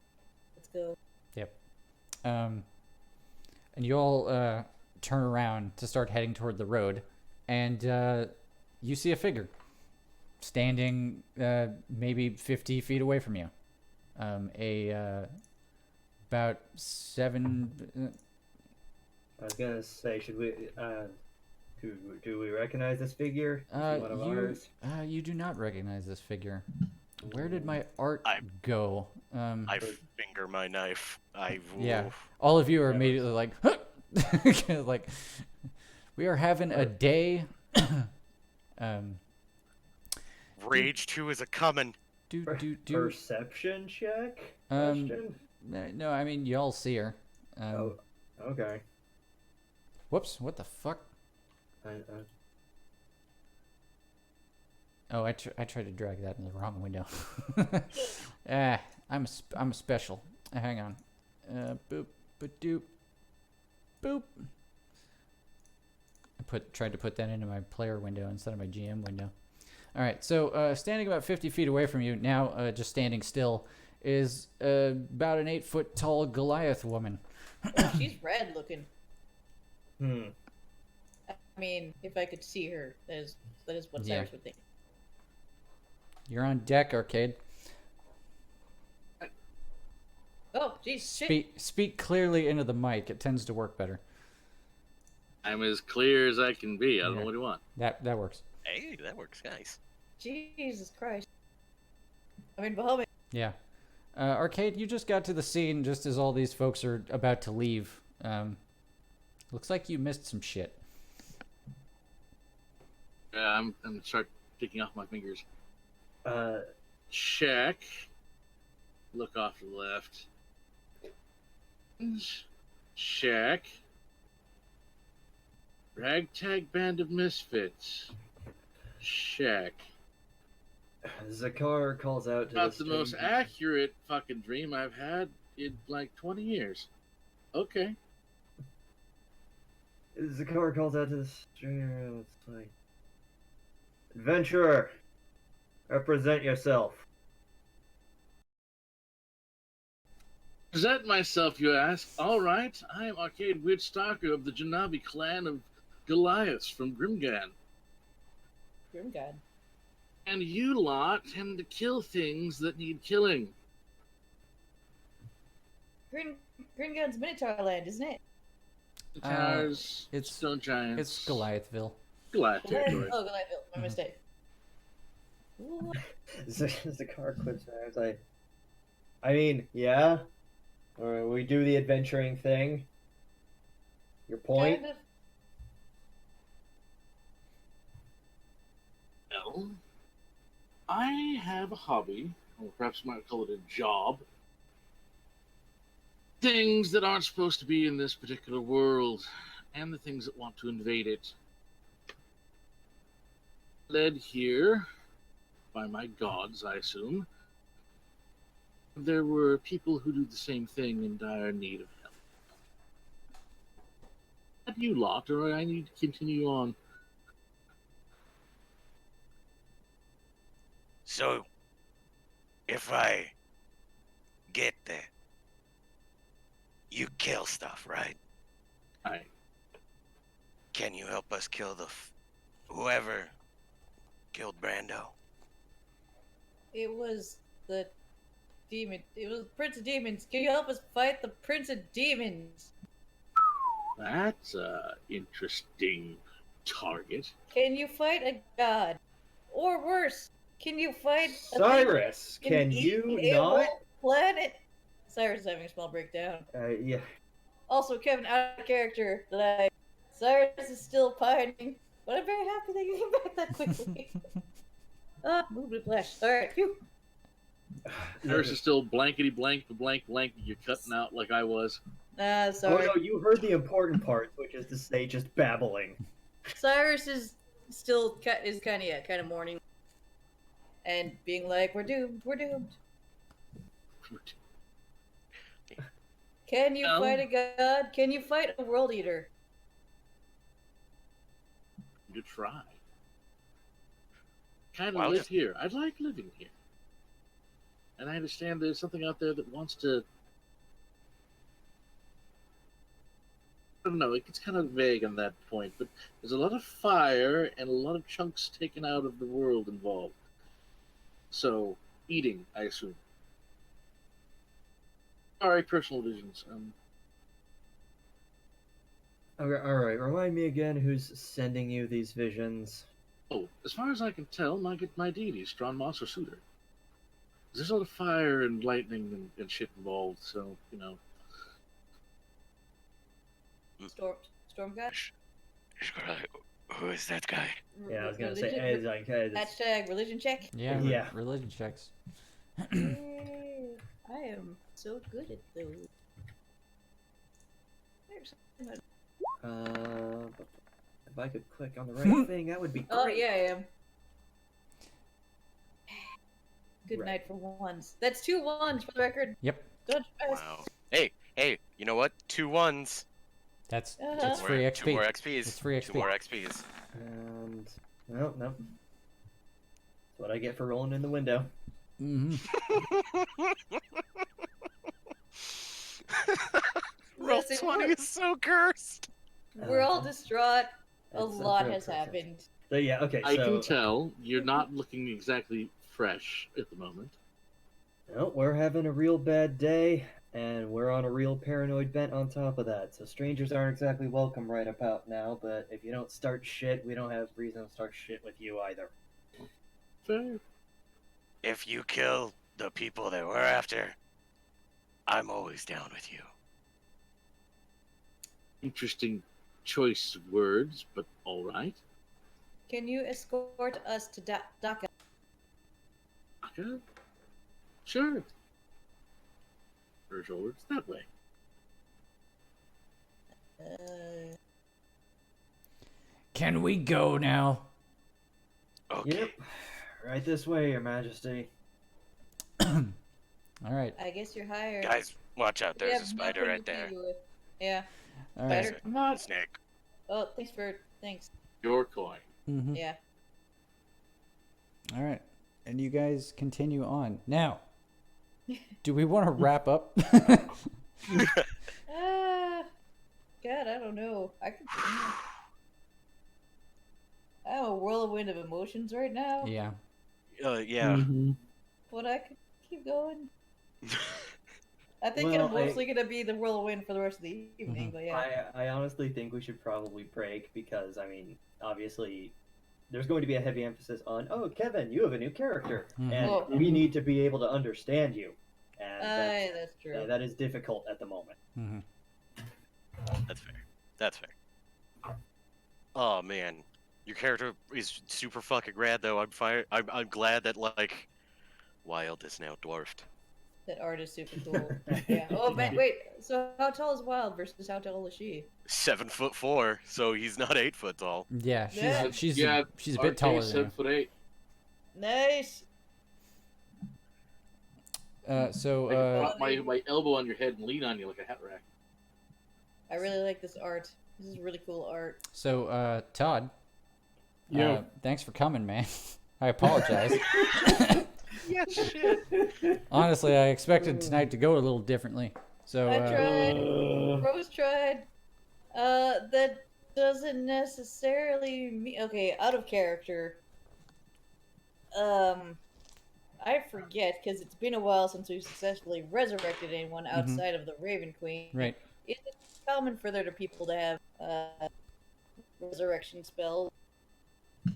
go. Yep. And you all turn around to start heading toward the road, and you see a figure standing maybe 50 feet away from you. About 7. I was gonna say, should we, do we recognize this figure? Is he one of ours? You do not recognize this figure. Where did my art I- go? I finger my knife. Yeah. All of you are immediately like, huh! Like, we are having a day. Rage 2 is a coming. Do. Perception check? Um, Question? No, I mean y'all see her. Oh, okay. Whoops! What the fuck? I, Oh, I tried to drag that in the wrong window. I'm a special. Hang on. Boop, but doop, boop. Tried to put that into my player window instead of my GM window. All right, so standing about 50 feet away from you now, just standing still, is about an 8-foot tall Goliath woman. Oh, she's red looking. hmm. I mean, if I could see her, that is what Yeah. Cyrus would think. You're on deck, Arcade. Oh, jeez, shit. Speak clearly into the mic. It tends to work better. I'm as clear as I can be. I don't know what you want. That works. Hey, that works, guys. Jesus Christ. I mean, Bahamut. Yeah. Arcade, you just got to the scene just as all these folks are about to leave. Looks like you missed some shit. Yeah, I'm gonna start taking off my fingers. Uh, Check. Look off to the left. Check. Ragtag band of misfits. Check. Zakar calls out to Not the the most stranger. accurate fucking dream I've had in like 20 years. Okay. Zakar calls out to the stranger. Let's like, adventurer, represent yourself. Present myself, you ask. All right, I am Arcade Weird Stalker of the Janabi clan of Goliaths from Grimgan. Grim God. And you lot tend to kill things that need killing. Gringon's Minotaur Land, isn't it? The towers, it's- stone giants. It's Goliathville. Goliath territory. Oh, Goliathville. My mistake. Ooh, Zakar clips her. I was like, I mean, yeah. Or we do the adventuring thing. Your point? kind of. Well, I have a hobby, or perhaps you might call it a job. Things that aren't supposed to be in this particular world, and the things that want to invade it. Led here by my gods, I assume. There were people who do the same thing in dire need of help. Have you lot, or I need to continue on? So, if I get there, you kill stuff, right? I Can you help us kill whoever killed Brando? It was the demon. It was Prince of Demons. Can you help us fight the Prince of Demons? That's interesting target. Can you fight a god? Or worse, can you fight a thing Cyrus, that can eat you a not? whole planet? Cyrus is having a small breakdown. Yeah. Also, Kevin, out of character. Cyrus is still pining, but I'm very happy that you came back that quickly. Move to flesh. Alright, phew. Nurse is still blankety blank, blank, blank. You're cutting out like I was. Oh Sorry. no, you heard the important part, which is to say just babbling. Cyrus is still kind of mourning and being like, "We're doomed. We're doomed." Can you No. fight a god? Can you fight a world eater? You try. Kind of Wow, live just- here. I like living here. And I understand there's something out there that wants to. I don't know, it gets kind of vague on that point, but there's a lot of fire and a lot of chunks taken out of the world involved. So, eating, I assume. Sorry, personal visions. Okay, alright, remind me again who's sending you these visions. Oh, as far as I can tell, my deity is Strong Moss or Suitor. There's a lot of fire and lightning and shit involved, so, you know. Storm god. Who is that guy? Yeah, I was gonna say, Religion- Hashtag religion check. Yeah, Yeah. religion checks. Yay. I am so good at those. There's something if I could click on the right thing, that would be great. Oh yeah, I am. Good Right. night for ones. That's 2 1s for the record. Yep. Don't Wow. Hey, you know what? 2 1s. That's Uh-huh. free XP. 2 more XPs. It's free 2 XP. more XPs. And no. That's what I get for rolling in the window. Mm-hmm. Roll Listen, 20 is so cursed. We're all distraught. A That's lot real has cursed. happened. So yeah, okay. I so, can tell you're not looking exactly fresh at the moment. No, we're having a real bad day, and we're on a real paranoid bent on top of that. So strangers aren't exactly welcome right about now. But if you don't start shit, we don't have reason to start shit with you either. Fair. If you kill the people that we're after, I'm always down with you. Interesting choice of words, but all right. Can you escort us to Dhaka? Okay. Sure. Urge words that way. Can we go now? Okay. Yep. Right this way, Your Majesty. All right. I guess you're hired. Guys, watch out. We There's have a spider nothing right to there. do with- Yeah. All right. Spider. I'm not Snake. Oh, thanks. your coin. Mm-hmm. Yeah. All right. And you guys continue on. Now, do we want to wrap up? God, I don't know. I'm a whirlwind of emotions right now, Yeah. Yeah. but I could keep going. I think Well, I'm mostly gonna be the whirlwind for the rest of the evening, but yeah. I honestly think we should probably break because, I mean, obviously, there's going to be a heavy emphasis on, oh, Kevin, you have a new character, Mhm. and Well- we need to be able to understand you. And That's true. that is difficult at the moment. Mm-hmm. That's fair. That's fair. Oh man, your character is super fucking rad though. I'm glad that like Wild is now dwarfed. That art is super cool. Yeah. Oh man, wait. So how tall is Wild versus how tall is she? 7'4", so he's not 8 foot tall. Yeah. Yeah. She's Yeah, a bit taller than 7'8". Nice. you. So I can pop my elbow on your head and lean on you like a hat rack. I really like this art. This is really cool art. Todd. Yeah. Thanks for coming, man. I apologize. Yeah, shit. Honestly, I expected tonight to go a little differently. So I tried. Rose tried. That doesn't necessarily mean okay. Out of character. I forget because it's been a while since we've successfully resurrected anyone outside of the Raven Queen. right. Is it common for there to people to have resurrection spell?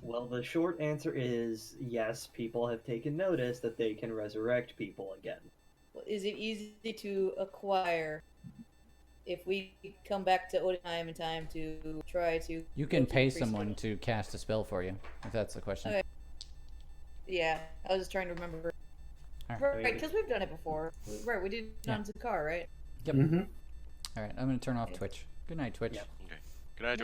Well, the short answer is yes, people have taken notice that they can resurrect people again. Is it easy to acquire if we come back to Odinheim in time to try to... You go can to pay the priest? someone to cast a spell for you, if that's the question. Okay. Yeah, I was just trying to remember. Alright. Right, because we've done it before. Right, we did it on Zakar, right? Yep. Mm-hmm. All right, I'm going to turn off Twitch. Good night, Twitch. Yep. Okay. Good night,